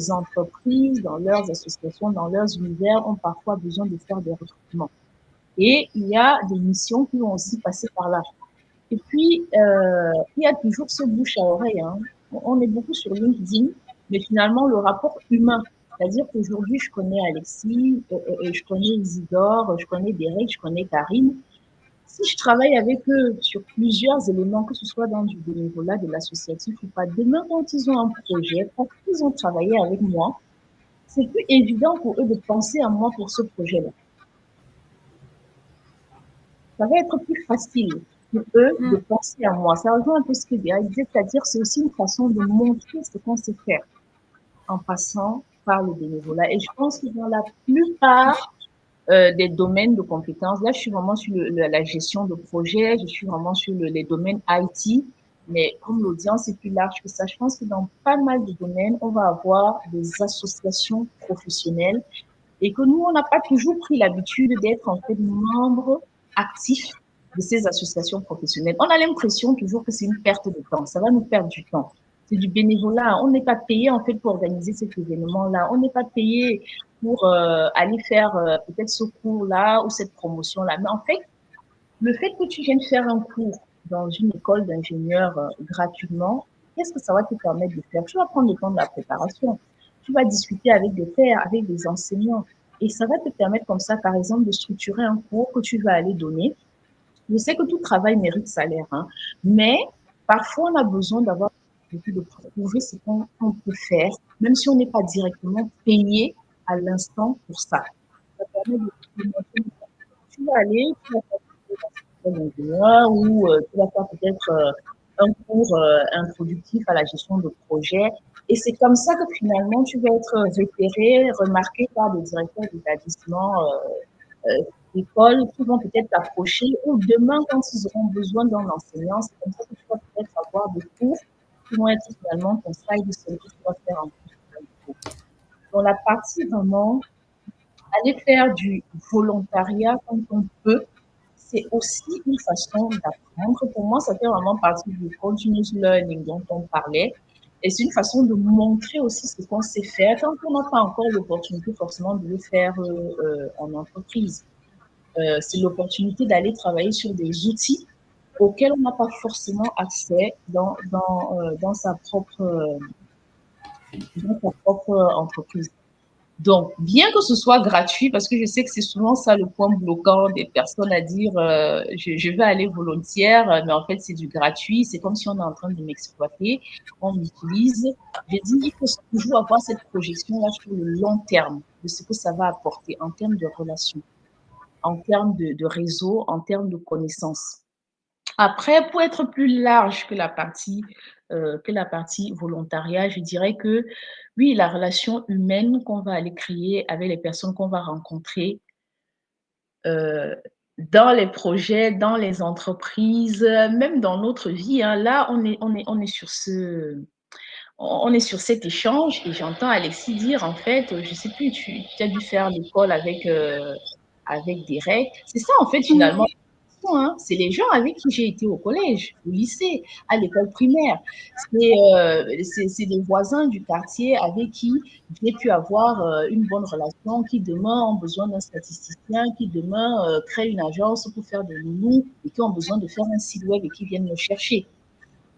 C: entreprises, dans leurs associations, dans leurs univers, ont parfois besoin de faire des recrutements. Et il y a des missions qui vont aussi passer par là. Et puis, il y a toujours ce bouche à oreille. Hein. On est beaucoup sur LinkedIn, mais finalement, le rapport humain. C'est-à-dire qu'aujourd'hui, je connais Alexis, je connais Isidore, je connais Derek, je connais Karine. Si je travaille avec eux sur plusieurs éléments, que ce soit dans du bénévolat, de l'associatif ou pas, demain, quand ils ont un projet, quand ils ont travaillé avec moi, c'est plus évident pour eux de penser à moi pour ce projet-là. Ça va être plus facile pour eux de penser à moi. Ça rejoint un peu ce que Derek disait, c'est-à-dire c'est aussi une façon de montrer ce qu'on sait faire en passant par le bénévolat. Et je pense que dans la plupart des domaines de compétences, là, je suis vraiment sur la gestion de projet, je suis vraiment sur les domaines IT, mais comme l'audience est plus large que ça, je pense que dans pas mal de domaines, on va avoir des associations professionnelles et que nous, on n'a pas toujours pris l'habitude d'être en fait membre actif de ces associations professionnelles. On a l'impression toujours que c'est une perte de temps, ça va nous perdre du temps. C'est du bénévolat, on n'est pas payé en fait pour organiser cet événement-là, on n'est pas payé pour aller faire peut-être ce cours-là ou cette promotion-là. Mais en fait, le fait que tu viennes faire un cours dans une école d'ingénieurs gratuitement, qu'est-ce que ça va te permettre de faire? Tu vas prendre le temps de la préparation. Tu vas discuter avec des pairs, avec des enseignants. Et ça va te permettre comme ça, par exemple, de structurer un cours que tu vas aller donner. Je sais que tout travail mérite salaire, hein, mais parfois on a besoin d'avoir de prouver ce qu'on peut faire, même si on n'est pas directement payé à l'instant pour ça. Ça permet de montrer. Tu vas aller, tu vas faire d'ingénieur ou tu vas faire peut-être un cours introductif à la gestion de projet. Et c'est comme ça que finalement, tu vas être repéré, remarqué par des directeurs d'établissement, d'école qui vont peut-être t'approcher ou demain, quand ils auront besoin d'un enseignant, c'est comme ça que tu vas peut-être avoir des cours qui vont être finalement ton side de service que tu vas faire en plus. Dans la partie vraiment, aller faire du volontariat quand on peut, c'est aussi une façon d'apprendre. Pour moi, ça fait vraiment partie du continuous learning dont on parlait. Et c'est une façon de montrer aussi ce qu'on sait faire quand on n'a pas encore l'opportunité forcément de le faire en entreprise. C'est l'opportunité d'aller travailler sur des outils auxquels on n'a pas forcément accès dans sa propre entreprise. Donc, bien que ce soit gratuit, parce que je sais que c'est souvent ça le point bloquant des personnes à dire je vais aller volontaire, mais en fait c'est du gratuit, c'est comme si on est en train de m'exploiter, on m'utilise. Je dis il faut toujours avoir cette projection-là sur le long terme de ce que ça va apporter en termes de relations, en termes de réseau, en termes de connaissances. Après, pour être plus large que la partie volontariat, je dirais que oui, la relation humaine qu'on va aller créer avec les personnes qu'on va rencontrer dans les projets, dans les entreprises, même dans notre vie. Hein, là, on est sur on est sur cet échange et j'entends Alexis dire en fait, je sais plus, tu as dû faire l'école avec Derek. C'est ça en fait finalement hein. C'est les gens avec qui j'ai été au collège, au lycée, à l'école primaire. C'est des voisins du quartier avec qui j'ai pu avoir une bonne relation, qui demain ont besoin d'un statisticien, qui demain créent une agence pour faire des nounous et qui ont besoin de faire un site web et qui viennent me chercher.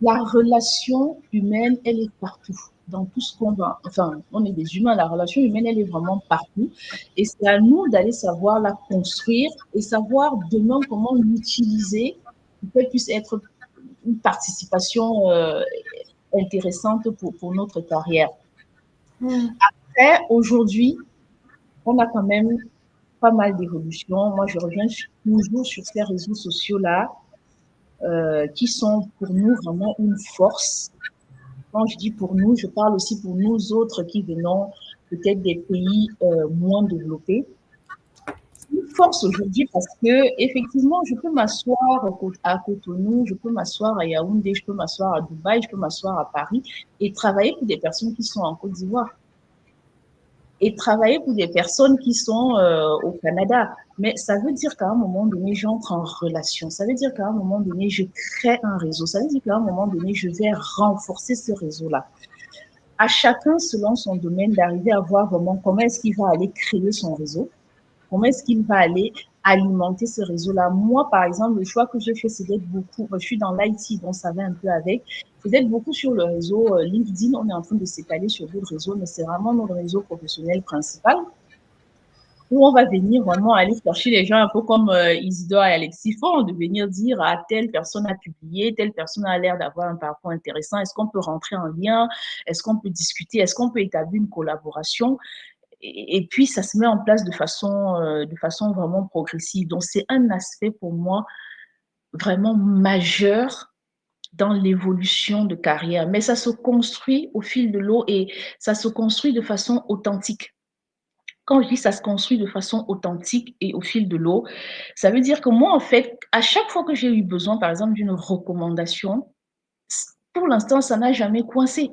C: La relation humaine, elle est partout, dans tout ce qu'on va. Enfin, on est des humains, la relation humaine, elle est vraiment partout. Et c'est à nous d'aller savoir la construire et savoir demain comment l'utiliser pour qu'elle puisse être une participation intéressante pour notre carrière. Après, aujourd'hui, on a quand même pas mal d'évolutions. Moi, je reviens toujours sur ces réseaux sociaux-là qui sont pour nous vraiment une force. Quand je dis pour nous, je parle aussi pour nous autres qui venons peut-être des pays moins développés. C'est une force aujourd'hui parce que effectivement, je peux m'asseoir à Cotonou, je peux m'asseoir à Yaoundé, je peux m'asseoir à Dubaï, je peux m'asseoir à Paris et travailler pour des personnes qui sont en Côte d'Ivoire et travailler pour des personnes qui sont au Canada. Mais ça veut dire qu'à un moment donné, j'entre en relation. Ça veut dire qu'à un moment donné, je crée un réseau. Ça veut dire qu'à un moment donné, je vais renforcer ce réseau-là. À chacun, selon son domaine, d'arriver à voir vraiment comment est-ce qu'il va aller créer son réseau, comment est-ce qu'il va aller alimenter ce réseau-là. Moi, par exemple, le choix que j'ai fait, c'est d'être beaucoup, je suis dans l'IT, donc ça va un peu avec, c'est d'être beaucoup sur le réseau LinkedIn. On est en train de s'étaler sur d'autres réseaux, mais c'est vraiment notre réseau professionnel principal où on va venir vraiment aller chercher les gens un peu comme Isidore et Alexis font, de venir dire ah, telle personne a publié, telle personne a l'air d'avoir un parcours intéressant, est-ce qu'on peut rentrer en lien, est-ce qu'on peut discuter, est-ce qu'on peut établir une collaboration et puis ça se met en place de façon vraiment progressive. Donc c'est un aspect pour moi vraiment majeur dans l'évolution de carrière, mais ça se construit au fil de l'eau et ça se construit de façon authentique. Quand je dis ça se construit de façon authentique et au fil de l'eau, ça veut dire que moi, en fait, à chaque fois que j'ai eu besoin, par exemple, d'une recommandation, pour l'instant, ça n'a jamais coincé.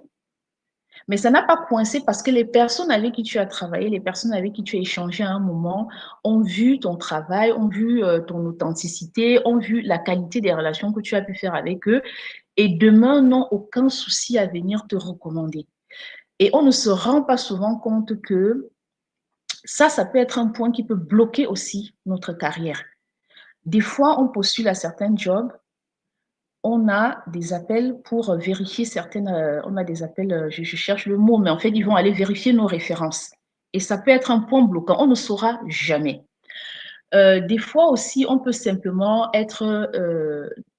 C: Mais ça n'a pas coincé parce que les personnes avec qui tu as travaillé, les personnes avec qui tu as échangé à un moment, ont vu ton travail, ont vu ton authenticité, ont vu la qualité des relations que tu as pu faire avec eux et demain n'ont aucun souci à venir te recommander. Et on ne se rend pas souvent compte que ça peut être un point qui peut bloquer aussi notre carrière. Des fois, on postule à certains jobs, on a des appels pour vérifier on a des appels, je cherche le mot, mais en fait, ils vont aller vérifier nos références. Et ça peut être un point bloquant, on ne saura jamais. Des fois aussi, on peut simplement être,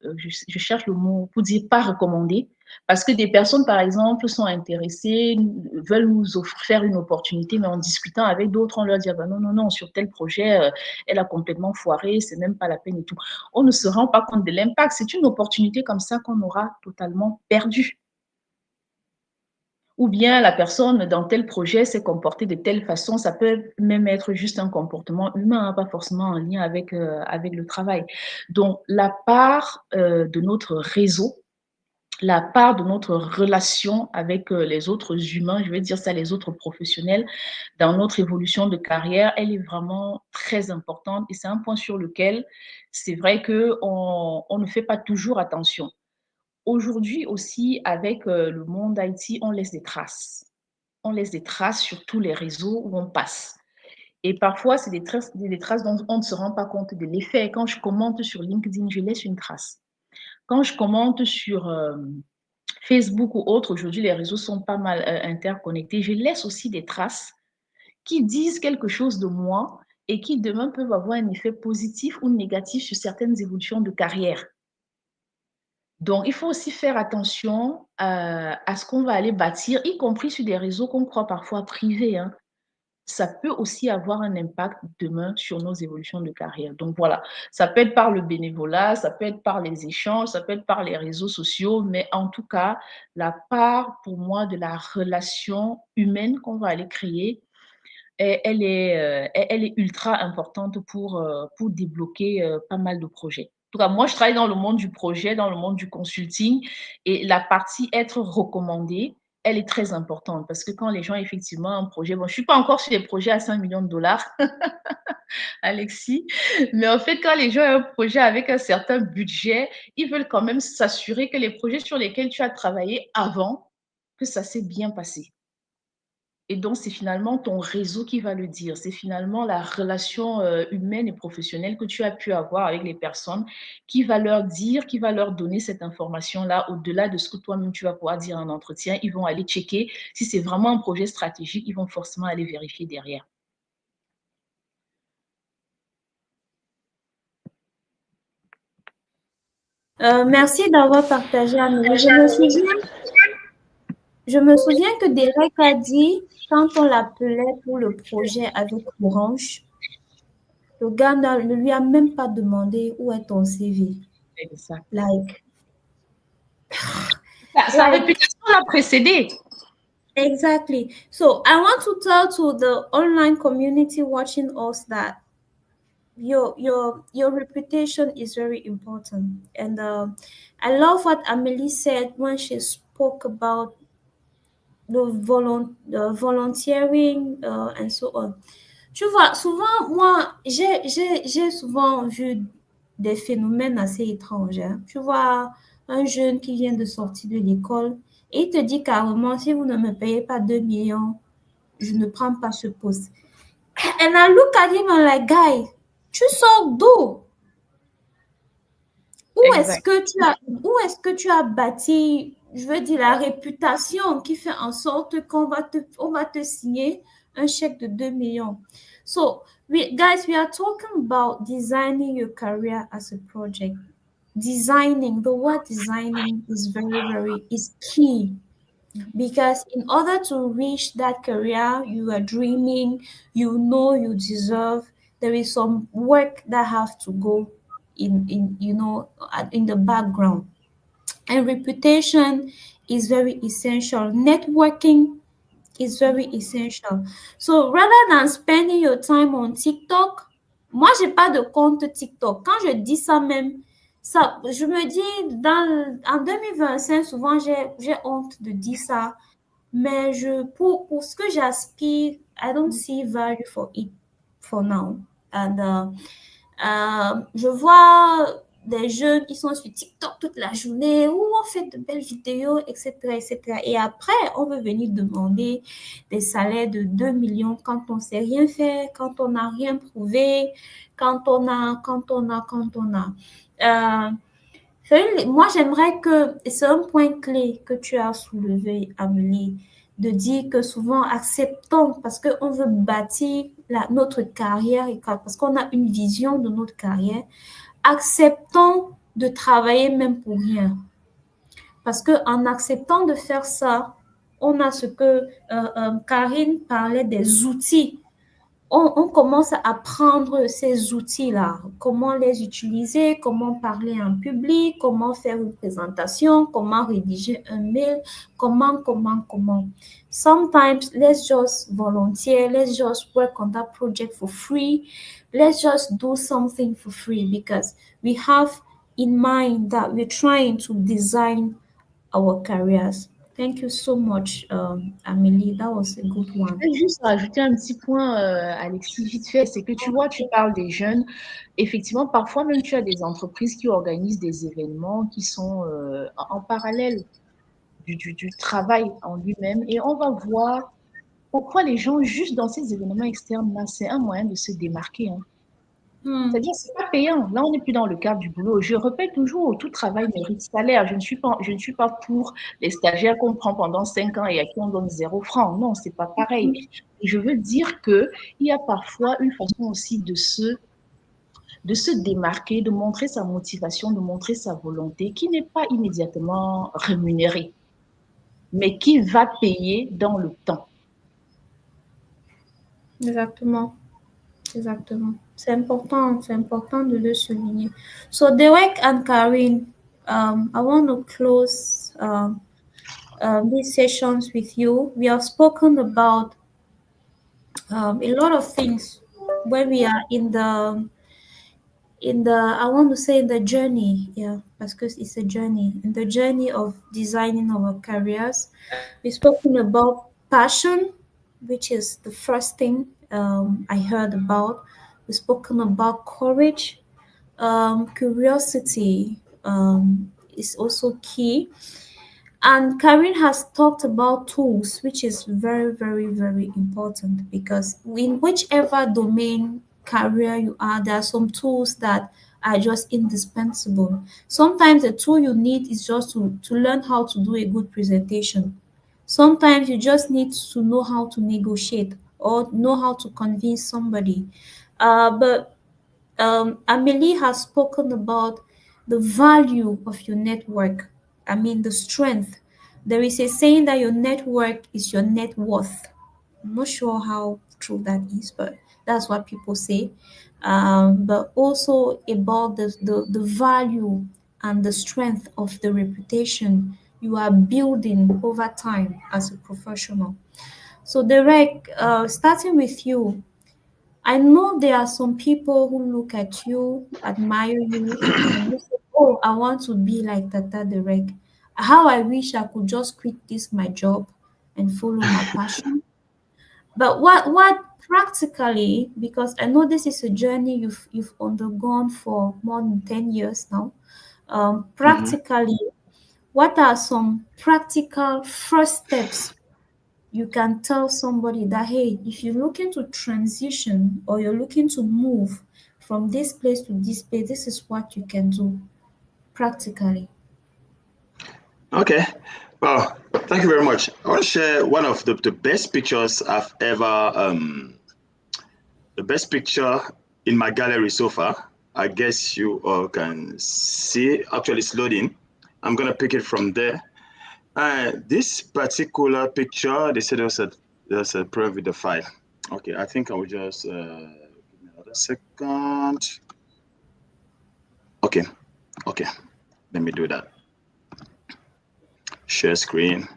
C: je cherche le mot pour dire pas recommandé, parce que des personnes, par exemple, sont intéressées, veulent nous faire une opportunité, mais en discutant avec d'autres, on leur dit, ah ben non, non, non, sur tel projet, elle a complètement foiré, c'est même pas la peine et tout. On ne se rend pas compte de l'impact. C'est une opportunité comme ça qu'on aura totalement perdue. Ou bien la personne dans tel projet s'est comportée de telle façon, ça peut même être juste un comportement humain, hein, pas forcément en lien avec le travail. Donc, la part de notre réseau, la part de notre relation avec les autres humains, je vais dire ça, les autres professionnels, dans notre évolution de carrière, elle est vraiment très importante et c'est un point sur lequel c'est vrai qu'on ne fait pas toujours attention. Aujourd'hui aussi, avec le monde IT, on laisse des traces. On laisse des traces sur tous les réseaux où on passe. Et parfois, c'est des traces dont on ne se rend pas compte de l'effet. Quand je commente sur LinkedIn, je laisse une trace. Quand je commente sur Facebook ou autre, aujourd'hui, les réseaux sont pas mal interconnectés, je laisse aussi des traces qui disent quelque chose de moi et qui demain peuvent avoir un effet positif ou négatif sur certaines évolutions de carrière. Donc, il faut aussi faire attention à ce qu'on va aller bâtir, y compris sur des réseaux qu'on croit parfois privés, hein. Ça peut aussi avoir un impact demain sur nos évolutions de carrière. Donc voilà, ça peut être par le bénévolat, ça peut être par les échanges, ça peut être par les réseaux sociaux, mais en tout cas, la part pour moi de la relation humaine qu'on va aller créer, elle est ultra importante pour débloquer pas mal de projets. En tout cas, moi, je travaille dans le monde du projet, dans le monde du consulting, et la partie être recommandé, elle est très importante parce que quand les gens, effectivement, un projet, bon, je ne suis pas encore sur des projets à 5 millions de dollars, Alexis, mais en fait, quand les gens ont un projet avec un certain budget, ils veulent quand même s'assurer que les projets sur lesquels tu as travaillé avant, que ça s'est bien passé. Et donc, c'est finalement ton réseau qui va le dire. C'est finalement la relation humaine et professionnelle que tu as pu avoir avec les personnes qui va leur dire, qui va leur donner cette information-là au-delà de ce que toi-même tu vas pouvoir dire en entretien. Ils vont aller checker si c'est vraiment un projet stratégique. Ils vont forcément aller vérifier derrière.
B: Merci d'avoir partagé, Amélie. Je me souviens que Derek a dit, quand on l'appelait pour le projet avec Orange, le gars ne lui a même pas demandé où est ton CV.
C: Exact.
B: Like,
C: Sa réputation l'a précédé.
B: Exactly. So I want to tell to the online community watching us that your reputation is very important. And I love what Amelie said when she spoke about the volunteering and so on. Tu vois, souvent, moi, j'ai souvent vu des phénomènes assez étranges. Hein. Tu vois, un jeune qui vient de sortir de l'école et il te dit carrément, si vous ne me payez pas 2 millions, je ne prends pas ce poste. And I look at him and like, guy, tu sors d'où? Où est-ce que tu as bâti, je veux dire, la réputation qui fait en sorte qu'on on va te signer un chèque de 2 millions? So, guys, we are talking about designing your career as a project. Designing, the word designing is is key. Because in order to reach that career you are dreaming, you know you deserve, there is some work that have to go in in the background. And reputation is very essential. Networking is very essential. So rather than spending your time on TikTok, moi j'ai pas de compte TikTok. Quand je dis ça même, ça, je me dis en 2025, souvent j'ai honte de dire ça. Mais pour ce que j'aspire, I don't see value for it for now. And je vois des jeunes qui sont sur TikTok toute la journée, où on fait de belles vidéos, etc., etc. Et après, on veut venir demander des salaires de 2 millions quand on ne sait rien faire, quand on n'a rien prouvé, quand on a. Moi, j'aimerais que, et c'est un point clé que tu as soulevé, Amélie, de dire que souvent acceptons, parce qu'on veut bâtir notre carrière, et parce qu'on a une vision de notre carrière, acceptons de travailler même pour rien. Parce qu'en acceptant de faire ça, on a ce que Karine parlait des outils. On commence à apprendre ces outils-là, comment les utiliser, comment parler en public, comment faire une présentation, comment rédiger un mail, comment. Sometimes, let's just volunteer, let's just work on that project for free, let's just do something for free because we have in mind that we're trying to design our careers. Thank you so much, Amélie. That was a good one.
C: Je vais juste rajouter un petit point, Alexis, vite fait. C'est que tu vois, tu parles des jeunes. Effectivement, parfois même, tu as des entreprises qui organisent des événements qui sont en parallèle du travail en lui-même. Et on va voir pourquoi les gens, juste dans ces événements externes-là, c'est un moyen de se démarquer. Hein. C'est-à-dire, c'est pas payant. Là, on n'est plus dans le cadre du boulot. Je répète toujours, tout travail mérite salaire. Je ne suis pas pour les stagiaires qu'on prend pendant 5 ans et à qui on donne 0 franc. Non, c'est pas pareil. Et je veux dire que il y a parfois une façon aussi de se démarquer, de montrer sa motivation, de montrer sa volonté, qui n'est pas immédiatement rémunérée, mais qui va payer dans le temps.
B: Exactement. C'est important de le souligner. So Derek and Karine, I want to close these sessions with you. We have spoken about a lot of things when we are in I want to say in the journey, yeah, because it's a journey. In the journey of designing our careers, we've spoken about passion, which is the first thing I heard about. We've spoken about courage, curiosity is also key. And Karen has talked about tools, which is very, very, very important because in whichever domain career you are, there are some tools that are just indispensable. Sometimes the tool you need is just to learn how to do a good presentation. Sometimes you just need to know how to negotiate or know how to convince somebody. But Amelie has spoken about the value of your network. I mean, the strength. There is a saying that your network is your net worth. I'm not sure how true that is, but that's what people say. But also about the value and the strength of the reputation you are building over time as a professional. So, Derek, starting with you, I know there are some people who look at you, admire you, and you say, "Oh, I want to be like Tata Derek. How I wish I could just quit this my job and follow my passion." But what practically, because I know this is a journey you've undergone for more than 10 years now.
E: Mm-hmm.
B: Practically, what are some practical first steps you can tell somebody that, hey, if you're looking to transition or you're looking to move from this place to this place, this is what you can do practically.
E: Okay. Well, thank you very much. I want to share one of the best pictures I've ever, the best picture in my gallery so far. I guess you all can see. Actually, it's loading. I'm going to pick it from there. This particular picture, they said there's a problem with the file. Okay, I think I will just give me another second. Okay, okay, let me do that. Share screen.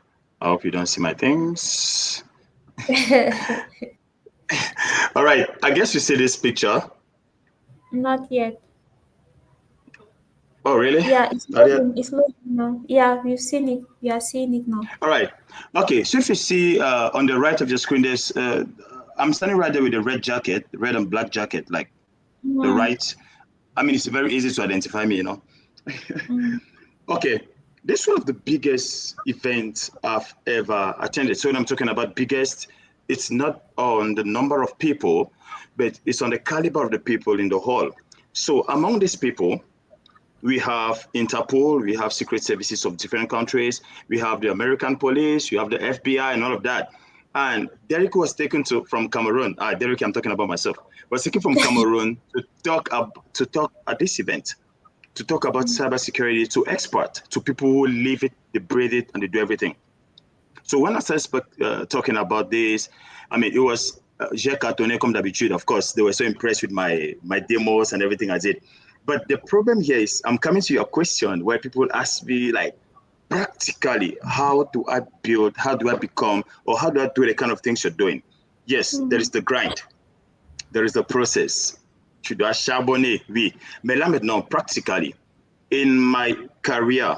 E: I hope you don't see my things. All right, I guess you see this picture.
B: Not yet.
E: Oh, really?
B: Yeah, it's
E: Not yet?
B: loading. It's loading now. Yeah, we've seen it. We are seeing it now.
E: All right. Okay, so if you see on the right of your screen, there's I'm standing right there with a red jacket, red and black jacket, like the
B: Mm,
E: right. I mean, it's very easy to identify me, you know.
B: mm,
E: Okay, this is one of the biggest events I've ever attended. So when I'm talking about biggest, it's not on the number of people, but it's on the caliber of the people in the hall. So among these people, we have Interpol, we have secret services of different countries, we have the American police, you have the FBI and all of that. And Derek was taken from Cameroon. Derek, I'm talking about myself. Was taken from Cameroon to talk at this event, to talk about cybersecurity to experts, to people who live it, they breathe it, and they do everything. So when I started talking about this, I mean, it was j'ai cartonné comme d'habitude. Of course, they were so impressed with my demos and everything I did. But the problem here is I'm coming to your question where people ask me like, practically, how do I build, how do I become, or how do I do the kind of things you're doing? Yes, there is the grind. There is the process. Tu dois charbonner, oui. Mais là maintenant, practically, in my career,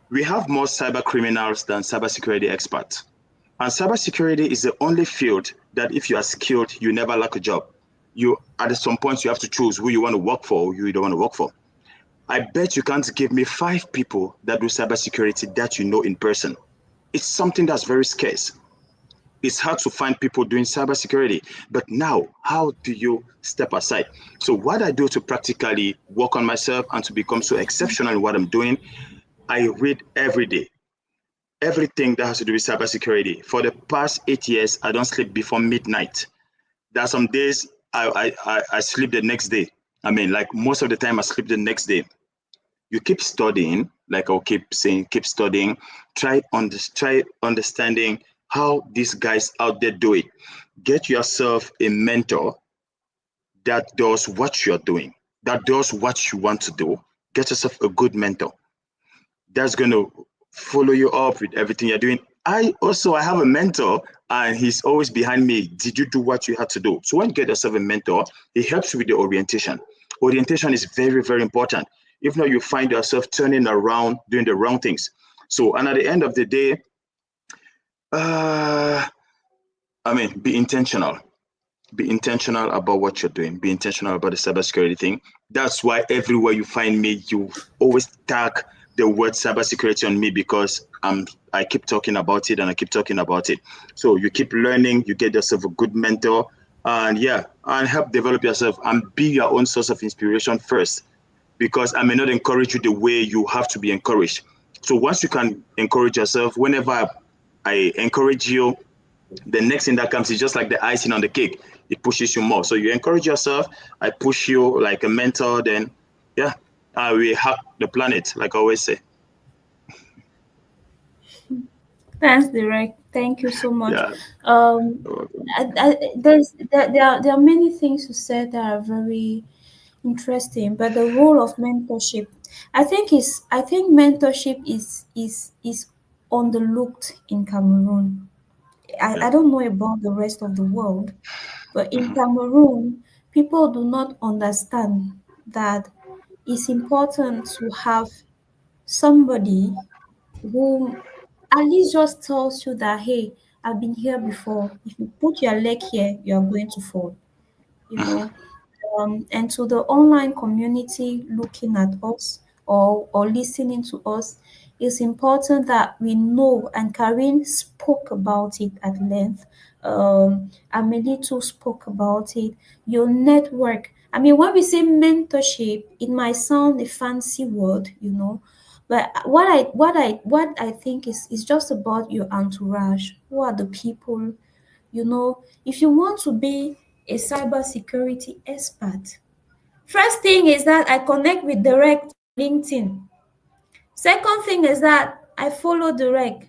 E: we have more cyber criminals than cybersecurity experts. And cybersecurity is the only field that if you are skilled, you never lack a job. You at some point you have to choose who you want to work for or who you don't want to work for. I bet you can't give me 5 people that do cybersecurity that you know in person. It's something that's very scarce. It's hard to find people doing cybersecurity. But now, how do you step aside? So what I do to practically work on myself and to become so exceptional in what I'm doing, I read every day. Everything that has to do with cybersecurity. For the past 8 years, I don't sleep before midnight. There are some days I sleep the next day. I mean, like most of the time I sleep the next day. You keep studying, like I'll keep saying, keep studying, try understanding how these guys out there do it. Get yourself a mentor that does what you're doing, that does what you want to do. Get yourself a good mentor that's going to follow you up with everything you're doing. I have a mentor and he's always behind me. Did you do what you had to do? So when you get yourself a mentor, it helps you with the orientation. orientation is very, very important. If not, you find yourself turning around, doing the wrong things. So, and at the end of the day, be intentional. Be intentional about what you're doing. Be intentional about the cybersecurity thing. That's why everywhere you find me, you always tag the word cybersecurity on me, because I keep talking about it and I keep talking about it. So you keep learning, you get yourself a good mentor, and help develop yourself and be your own source of inspiration first, because I may not encourage you the way you have to be encouraged. So once you can encourage yourself, whenever I encourage you, the next thing that comes is just like the icing on the cake. It pushes you more. So you encourage yourself, I push you like a mentor, then we hack the planet, like I always say.
B: Thanks, Derek. Thank you so much.
E: Yeah.
B: There are many things you said that are very interesting, but the role of mentorship, I think mentorship is underlooked in Cameroon. I don't know about the rest of the world, but in Cameroon, people do not understand that it's important to have somebody who at least just tells you that, hey, I've been here before. If you put your leg here, you are going to fall, you know. And to the online community looking at us or listening to us, it's important that we know, and Karen spoke about it at length. Amelie too spoke about it. Your network. I mean, when we say mentorship, it might sound a fancy word, you know, but what I think is just about your entourage. Who are the people? You know, if you want to be a cybersecurity expert, first thing is that I connect with Direct on LinkedIn. Second thing is that I follow Direct.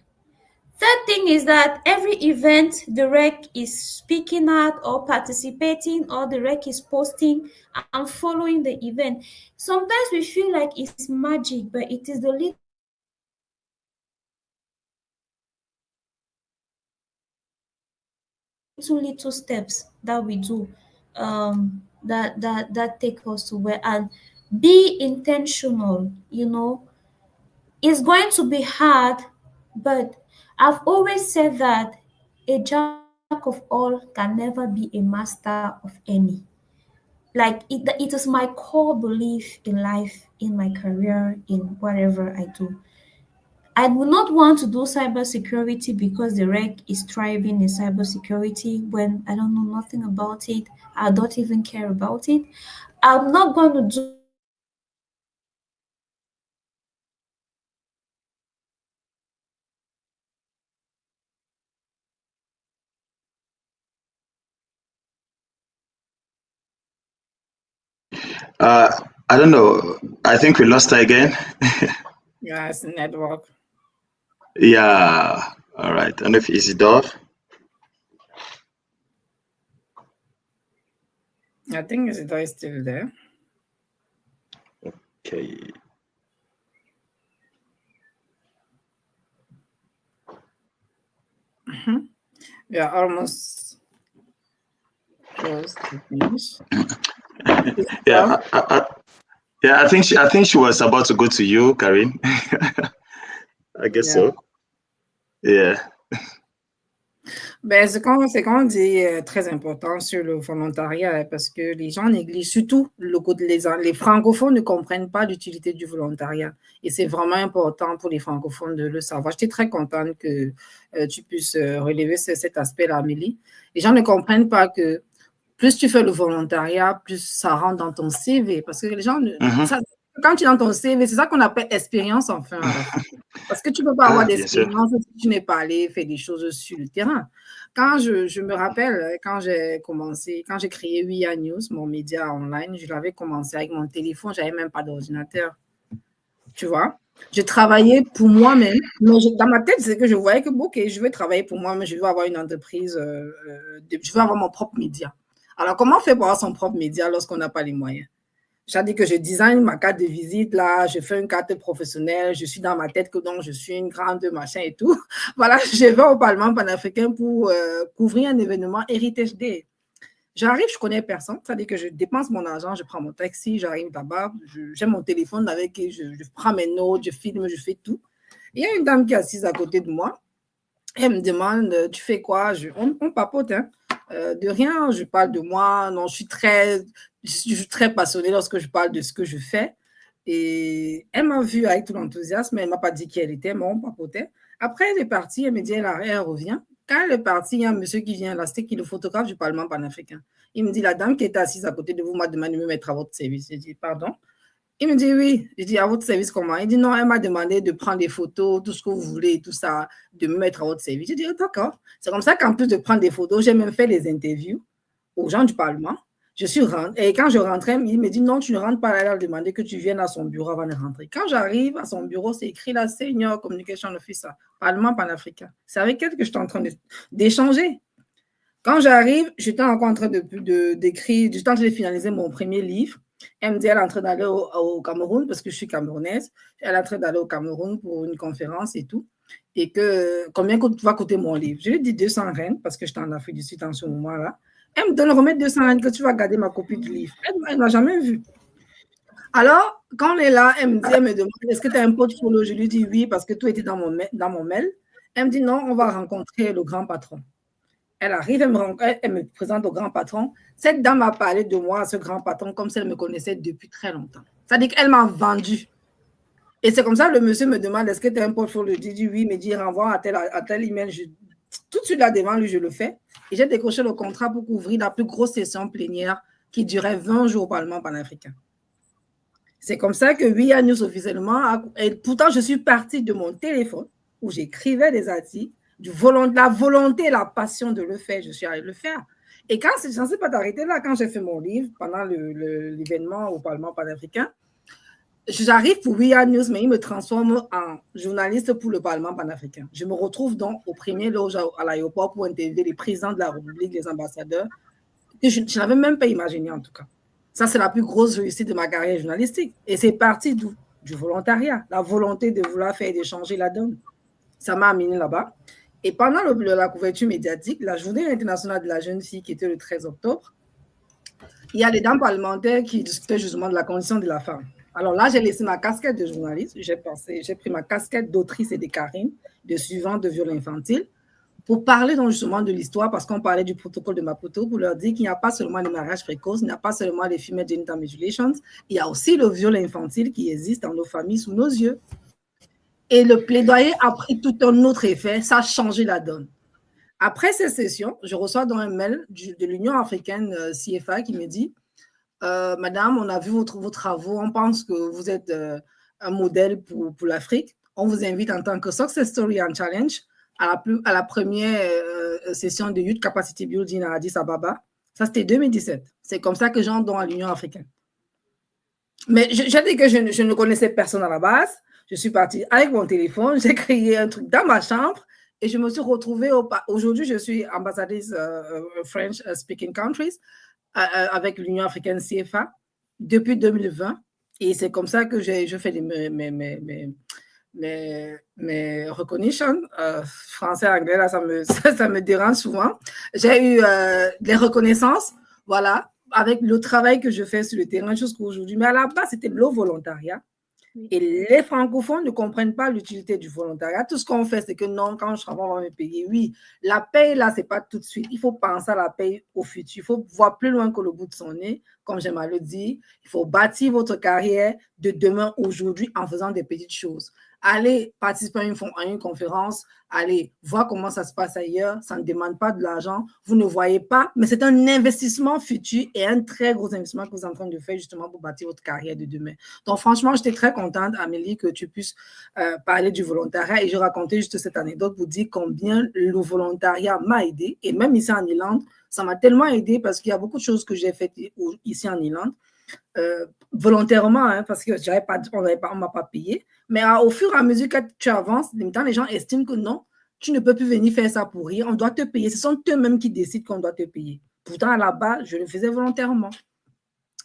B: Third thing is that every event Direct is speaking at or participating or Direct is posting, I'm following the event. Sometimes we feel like it's magic, but it is the little steps that we do that take us to where. And be intentional, you know. It's going to be hard, but I've always said that a jack of all can never be a master of any. Like it is my core belief in life, in my career, in whatever I do. I would not want to do cybersecurity because the rec is thriving in cybersecurity when I don't know nothing about it. I don't even care about it. I'm not going to do
E: I don't know. I think we lost her again.
D: Yeah, it's network.
E: Yeah. All right. I don't know if Isidore.
D: I think Isidore is still there.
E: Okay.
D: We are almost close to finish.
E: Yeah. I think she was about to go to you, Karin. I guess
D: Yeah.
E: so. Yeah.
D: Ben, c'est qu'on dit très important sur le volontariat, parce que les gens négligent, surtout les francophones ne comprennent pas l'utilité du volontariat. Et c'est vraiment important pour les francophones de le savoir. J'étais très contente que tu puisses relever cet aspect-là, Amélie. Les gens ne comprennent pas que plus tu fais le volontariat, plus ça rentre dans ton CV. Parce que les gens, quand tu es dans ton CV, c'est ça qu'on appelle expérience enfin à la fin. Parce que tu ne peux pas avoir d'expérience si tu n'es pas allé faire des choses sur le terrain. Quand je me rappelle, quand j'ai créé WIA News, mon média online, je l'avais commencé avec mon téléphone, je n'avais même pas d'ordinateur. Tu vois? Je travaillais pour moi-même, mais dans ma tête, c'est que je voyais que, OK, je vais travailler pour moi, mais je veux avoir une entreprise, je veux avoir mon propre média. Alors, comment on fait pour avoir son propre média lorsqu'on n'a pas les moyens? C'est-à-dire que je design ma carte de visite, là, je fais une carte professionnelle, je suis dans ma tête que donc je suis une grande machin et tout. Voilà, je vais au Parlement panafricain pour couvrir un événement Heritage Day. J'arrive, je connais personne, c'est-à-dire que je dépense mon argent, je prends mon taxi, j'arrive là-bas, j'ai mon téléphone avec, je prends mes notes, je filme, je fais tout. Il y a une dame qui est assise à côté de moi. Elle me demande, tu fais quoi? On papote, hein. De rien, je parle de moi. Non, je suis très passionnée lorsque je parle de ce que je fais. Et elle m'a vue avec tout l'enthousiasme, mais elle ne m'a pas dit qui elle était, mais on papotait. Après, elle est partie, elle me dit, elle revient. Quand elle est partie, il y a un monsieur qui vient là, c'était qui le photographe du Parlement panafricain. Il me dit, la dame qui était assise à côté de vous m'a demandé de me mettre à votre service. J'ai dit, pardon. Il me dit oui. Je dis à votre service comment? Il dit non, elle m'a demandé de prendre des photos, tout ce que vous voulez, tout ça, de me mettre à votre service. Je dis d'accord. C'est comme ça qu'en plus de prendre des photos, j'ai même fait des interviews aux gens du Parlement. Je suis rentrée et quand je rentrais, il me dit non, tu ne rentres pas là, elle a demandé que tu viennes à son bureau avant de rentrer. Quand j'arrive à son bureau, c'est écrit là, Senior Communication Officer, Parlement panafricain. C'est avec elle que je suis en train d'échanger. Quand j'arrive, j'étais encore en train d'écrire, j'étais en train de finaliser mon premier livre. Elle me dit elle est en train d'aller au Cameroun parce que je suis camerounaise. Elle est en train d'aller au Cameroun pour une conférence et tout. Et que combien va coûter mon livre? Je lui ai dit 200 rennes parce que j'étais en Afrique du Sud en ce moment-là. Elle me donne remettre 200 rennes que tu vas garder ma copie du livre. Elle ne m'a jamais vu. Alors, quand elle est là, elle me demande est-ce que tu as un portfolio? Je lui dis oui parce que tout était dans mon mail. Elle me dit non, on va rencontrer le grand patron. Elle arrive, elle me présente au grand patron. Cette dame a parlé de moi à ce grand patron comme si elle me connaissait depuis très longtemps. C'est-à-dire qu'elle m'a vendu. Et c'est comme ça que le monsieur me demande est-ce que tu as un portfolio? Je dis oui, mais il renvoie à tel email. Tout de suite là devant lui, je le fais. Et j'ai décroché le contrat pour couvrir la plus grosse session plénière qui durait 20 jours au Parlement panafricain. C'est comme ça que We News officiellement, et pourtant je suis partie de mon téléphone où j'écrivais des articles, la volonté et la passion de le faire, je suis allée le faire. Et quand c'est censé pas t'arrêter là, quand j'ai fait mon livre pendant l'événement au Parlement panafricain, j'arrive pour We News, mais il me transforme en journaliste pour le Parlement panafricain. Je me retrouve donc au premier loge à l'aéroport pour interviewer les présidents de la République, les ambassadeurs, que je n'avais même pas imaginé en tout cas. Ça, c'est la plus grosse réussite de ma carrière journalistique. Et c'est parti du volontariat, la volonté de vouloir faire et de changer la donne. Ça m'a amené là-bas. Et pendant la couverture médiatique, la journée internationale de la jeune fille qui était le 13 octobre, il y a des dames parlementaires qui discutaient justement de la condition de la femme. Alors là, j'ai laissé ma casquette de journaliste, j'ai pris ma casquette d'autrice et de Karine, de suivante de viol infantile, pour parler donc justement de l'histoire, parce qu'on parlait du protocole de Maputo, pour leur dire qu'il n'y a pas seulement les mariages précoces, il n'y a pas seulement les female genital mutilations, il y a aussi le viol infantile qui existe dans nos familles sous nos yeux. Et le plaidoyer a pris tout un autre effet, ça a changé la donne. Après ces sessions, je reçois donc un mail de l'Union africaine CFA qui me dit Madame, on a vu vos travaux, on pense que vous êtes un modèle pour l'Afrique. On vous invite en tant que Success Story and Challenge à la première session de Youth Capacity Building à Addis Ababa. Ça, c'était 2017. C'est comme ça que j'entre dans l'Union africaine. Mais j'ai dit que je ne connaissais personne à la base. Je suis partie avec mon téléphone, j'ai créé un truc dans ma chambre et je me suis retrouvée. Aujourd'hui, je suis ambassadrice French Speaking Countries avec l'Union africaine CFA depuis 2020. Et c'est comme ça que je fais mes recognitions. Français, anglais, là, ça me dérange souvent. J'ai eu des reconnaissances, voilà, avec le travail que je fais sur le terrain jusqu'à aujourd'hui. Mais à la base, c'était le volontariat. Et les francophones ne comprennent pas l'utilité du volontariat. Tout ce qu'on fait, c'est que non, quand je travaille, on va me payer. Oui, la paye, là, c'est pas tout de suite. Il faut penser à la paye au futur. Il faut voir plus loin que le bout de son nez, comme j'aime à le dire. Il faut bâtir votre carrière de demain, aujourd'hui, en faisant des petites choses. Allez participer à une conférence, allez voir comment ça se passe ailleurs. Ça ne demande pas de l'argent. Vous ne voyez pas, mais c'est un investissement futur et un très gros investissement que vous êtes en train de faire justement pour bâtir votre carrière de demain. Donc, franchement, j'étais très contente, Amélie, que tu puisses parler du volontariat et je racontais juste cette anecdote pour dire combien le volontariat m'a aidé. Et même ici en Irlande, ça m'a tellement aidé parce qu'il y a beaucoup de choses que j'ai faites ici en Irlande. Volontairement, hein, parce que on ne m'a pas payé. Mais au fur et à mesure que tu avances, les gens estiment que non, tu ne peux plus venir faire ça pour rire, on doit te payer. Ce sont eux-mêmes qui décident qu'on doit te payer. Pourtant, là-bas, je le faisais volontairement.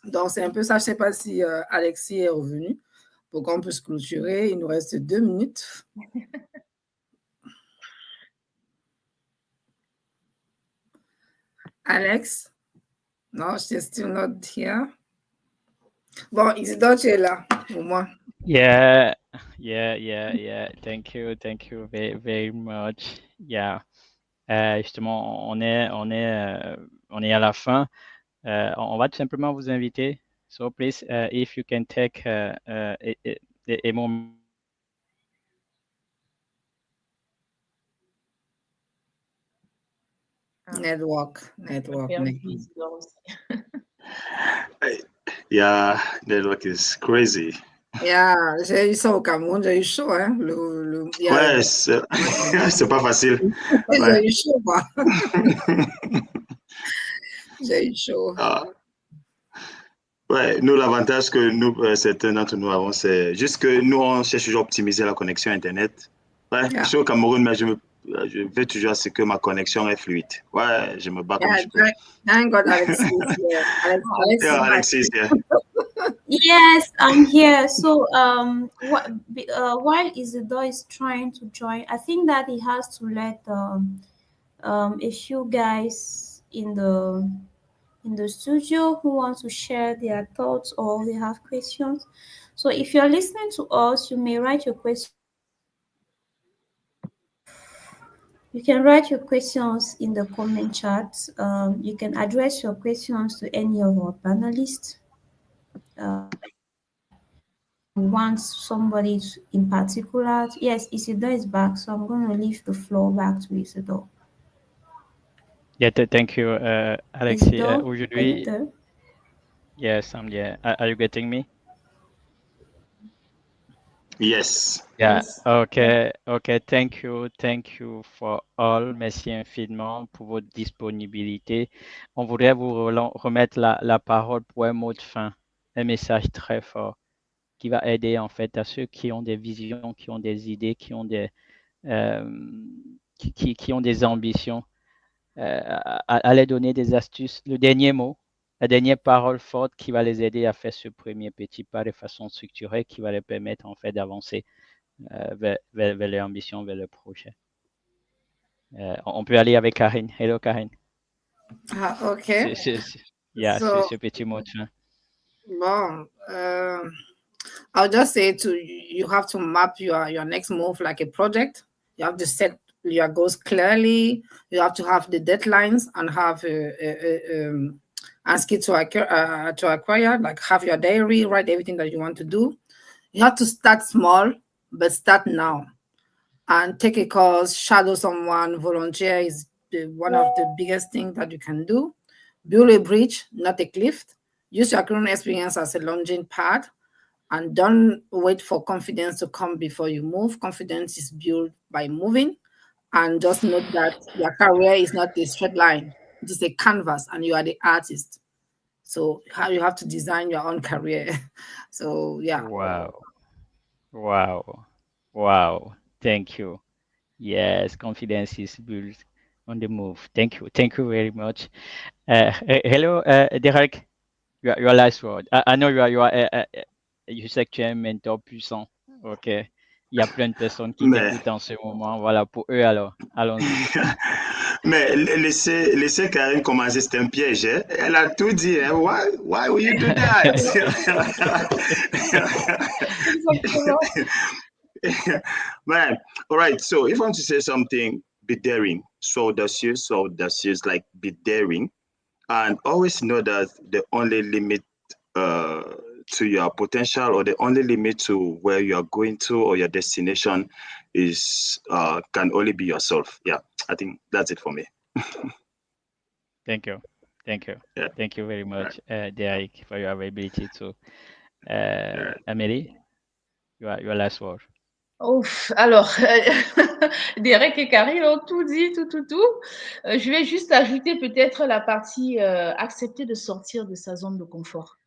D: Donc, c'est un peu ça. Je ne sais pas si Alexis est revenu pour qu'on puisse clôturer. Il nous reste 2 minutes. Alex? No, she's still not here. Bon, Isidore, tu es là, au moins.
A: Yeah, yeah. Thank you very, very much. Yeah. Justement, on est à la fin. On va tout simplement vous inviter. So please, if you can take a moment.
D: Network.
E: Yeah, network is crazy.
D: Yeah, j'ai eu ça au Cameroun, j'ai eu chaud, hein.
E: Ouais, c'est pas facile. Ouais.
D: J'ai eu chaud, quoi. J'ai eu chaud.
E: Ah. Ouais, nous, l'avantage que nous, certains d'entre nous avons, c'est juste que nous, on cherche toujours à optimiser la connexion Internet. Ouais,
D: Yeah.
E: je suis au Cameroun, mais je veux toujours à ce que ma connexion est fluide. Ouais, je me bats comme je peux.
D: Thank God Alexis is here.
E: Yeah, Alexis is here.
B: Yes, I'm here. So, while Isidore is trying to join, I think that he has to let a few guys in the studio who want to share their thoughts or they have questions. So, if you're listening to us, you may write your question. You can write your questions in the comment chat. You can address your questions to any of our panelists. Want somebody in particular. Yes, Isidore is back, so I'm going to leave the floor back to Isidore.
A: Yeah, thank you, Alexis.
B: Isidore, are
A: Aujourd'hui,
B: you there?
A: yes, I'm there. Are you getting me?
E: Yes.
A: Yeah,
C: Yes.
A: ok. Thank you for all. Merci infiniment pour votre disponibilité. On voudrait vous remettre la parole pour un mot de fin, un message très fort qui va aider en fait à ceux qui ont des visions, qui ont des idées, qui ont qui ont des ambitions, à les donner des astuces. Le dernier mot, la dernière parole forte qui va les aider à faire ce premier petit pas de façon structurée, qui va les permettre en fait d'avancer vers leur ambition, vers le projet. On peut aller avec Karine. Hello Karine.
D: Okay.
A: Ce petit mot de fin.
D: Bon, I'll just say you have to map your next move like a project. You have to set your goals clearly. You have to have the deadlines and have and skill to acquire. Like have your diary, write everything that you want to do. You have to start small, but start now. And take a course, shadow someone, volunteer is one of the biggest things that you can do. Build a bridge, not a cliff. Use your current experience as a launching pad, and don't wait for confidence to come before you move. Confidence is built by moving, and just note that your career is not a straight line. It is a canvas, and you are the artist. So how you have to design your own career. So yeah.
A: Wow. Thank you. Yes, confidence is built on the move. Thank you very much. Hello, Derek. Your last word. I know je sais que tu es un mentor puissant. Ok. Il y a plein de personnes qui t'écoutent en ce moment. Voilà, pour eux alors. Allons-y.
E: Mais laisser Karine commencer, c'est un piège. Hein? Elle a tout dit. Hein? Why will you do that? Man, all right. So if I want to say something, be daring. So audacious, like be daring. And always know that the only limit to your potential or the only limit to where you are going to or your destination is can only be yourself. Yeah, I think that's it for me.
A: Thank you.
E: Yeah.
A: Thank you very much, Derek, for your availability too. Amélie, your last word.
C: Ouf, alors, Derek et Karine ont tout dit, tout. Je vais juste ajouter peut-être la partie accepter de sortir de sa zone de confort.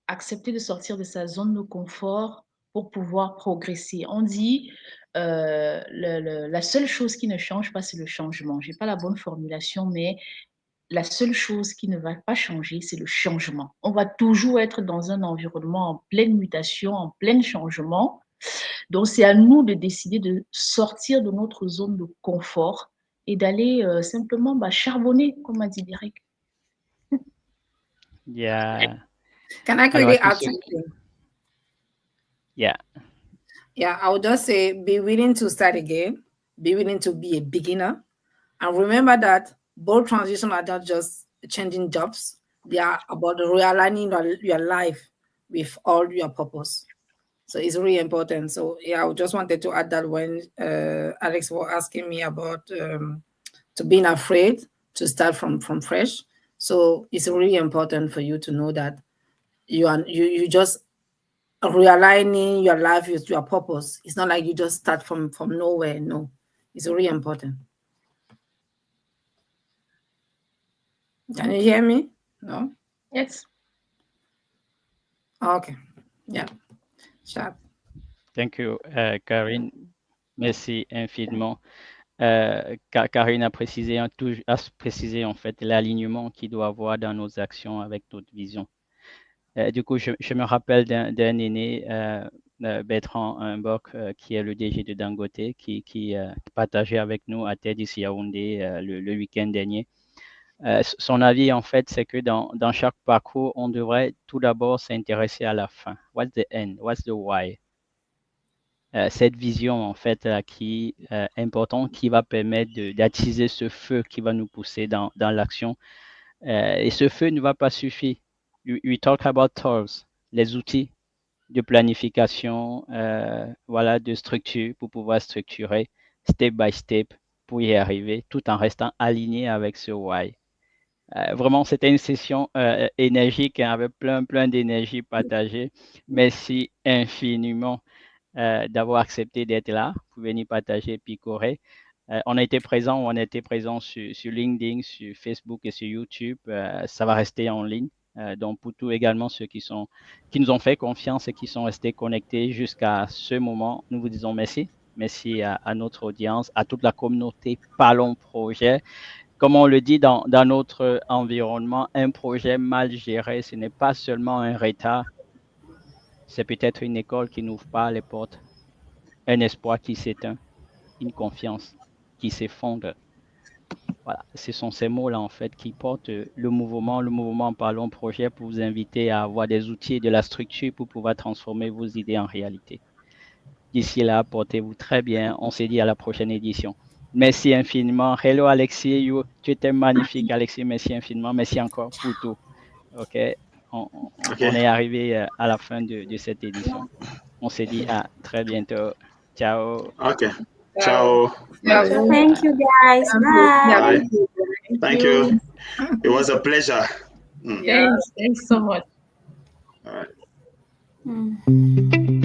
C: Accepter de sortir de sa zone de confort pour pouvoir progresser. On dit la seule chose qui ne change pas, c'est le changement. Je n'ai pas la bonne formulation, mais la seule chose qui ne va pas changer, c'est le changement. On va toujours être dans un environnement en pleine mutation, en plein changement. Donc, c'est à nous de décider de sortir de notre zone de confort et d'aller simplement charbonner, comme a dit Derek.
A: Yeah.
D: Can I
A: Alors à
D: quickly
A: tous
D: add
A: ceux
D: something?
A: yeah.
D: Yeah, I would just say be willing to start again, be willing to be a beginner. And remember that bold transitions are not just changing jobs, they are about realigning your life with all your purpose. So it's really important. So yeah, I just wanted to add that when Alex was asking me about to being afraid to start from fresh. So it's really important for you to know that you just realigning your life with your purpose. It's not like you just start from nowhere. No, it's really important. Can you hear me? No.
C: Yes.
D: Okay. Yeah. Sharp.
A: Thank you, Karine. Merci infiniment. Karine a précisé, précisé en fait l'alignement qu'il doit avoir dans nos actions avec notre vision. Du coup, je me rappelle d'un aîné, Bertrand Humbock, qui est le DG de Dangote, qui partageait avec nous à TED ici à Yaoundé le week-end dernier. Son avis, en fait, c'est que dans chaque parcours, on devrait tout d'abord s'intéresser à la fin. What's the end? What's the why? Cette vision, en fait, qui est importante, qui va permettre d'attiser ce feu qui va nous pousser dans l'action. Et ce feu ne va pas suffire. We talk about tools, les outils de planification, voilà, de structure pour pouvoir structurer step by step pour y arriver, tout en restant aligné avec ce why. Vraiment, c'était une session énergique, hein, avec plein d'énergie partagée. Merci infiniment d'avoir accepté d'être là pour venir partager et picorer. On a été présent sur LinkedIn, sur Facebook et sur YouTube. Ça va rester en ligne. Donc, pour tous également ceux qui nous ont fait confiance et qui sont restés connectés jusqu'à ce moment, nous vous disons merci. Merci à notre audience, à toute la communauté Parlons Projet. Comme on le dit dans notre environnement, un projet mal géré, ce n'est pas seulement un retard, c'est peut-être une école qui n'ouvre pas les portes, un espoir qui s'éteint, une confiance qui s'effondre. Voilà, ce sont ces mots-là, en fait, qui portent le mouvement Parlons Projet pour vous inviter à avoir des outils et de la structure pour pouvoir transformer vos idées en réalité. D'ici là, portez-vous très bien. On se dit à la prochaine édition. Merci infiniment. Hello, Alexis. Tu étais magnifique, Alexis. Merci infiniment. Merci encore pour tout. OK. On est arrivé à la fin de cette édition. On se dit à très bientôt. Ciao.
E: Okay. Ciao.
D: Yeah.
B: Thank you, guys. Bye.
E: Bye. Thank you. It was a pleasure.
C: Thanks so much.
E: All right.
B: Mm.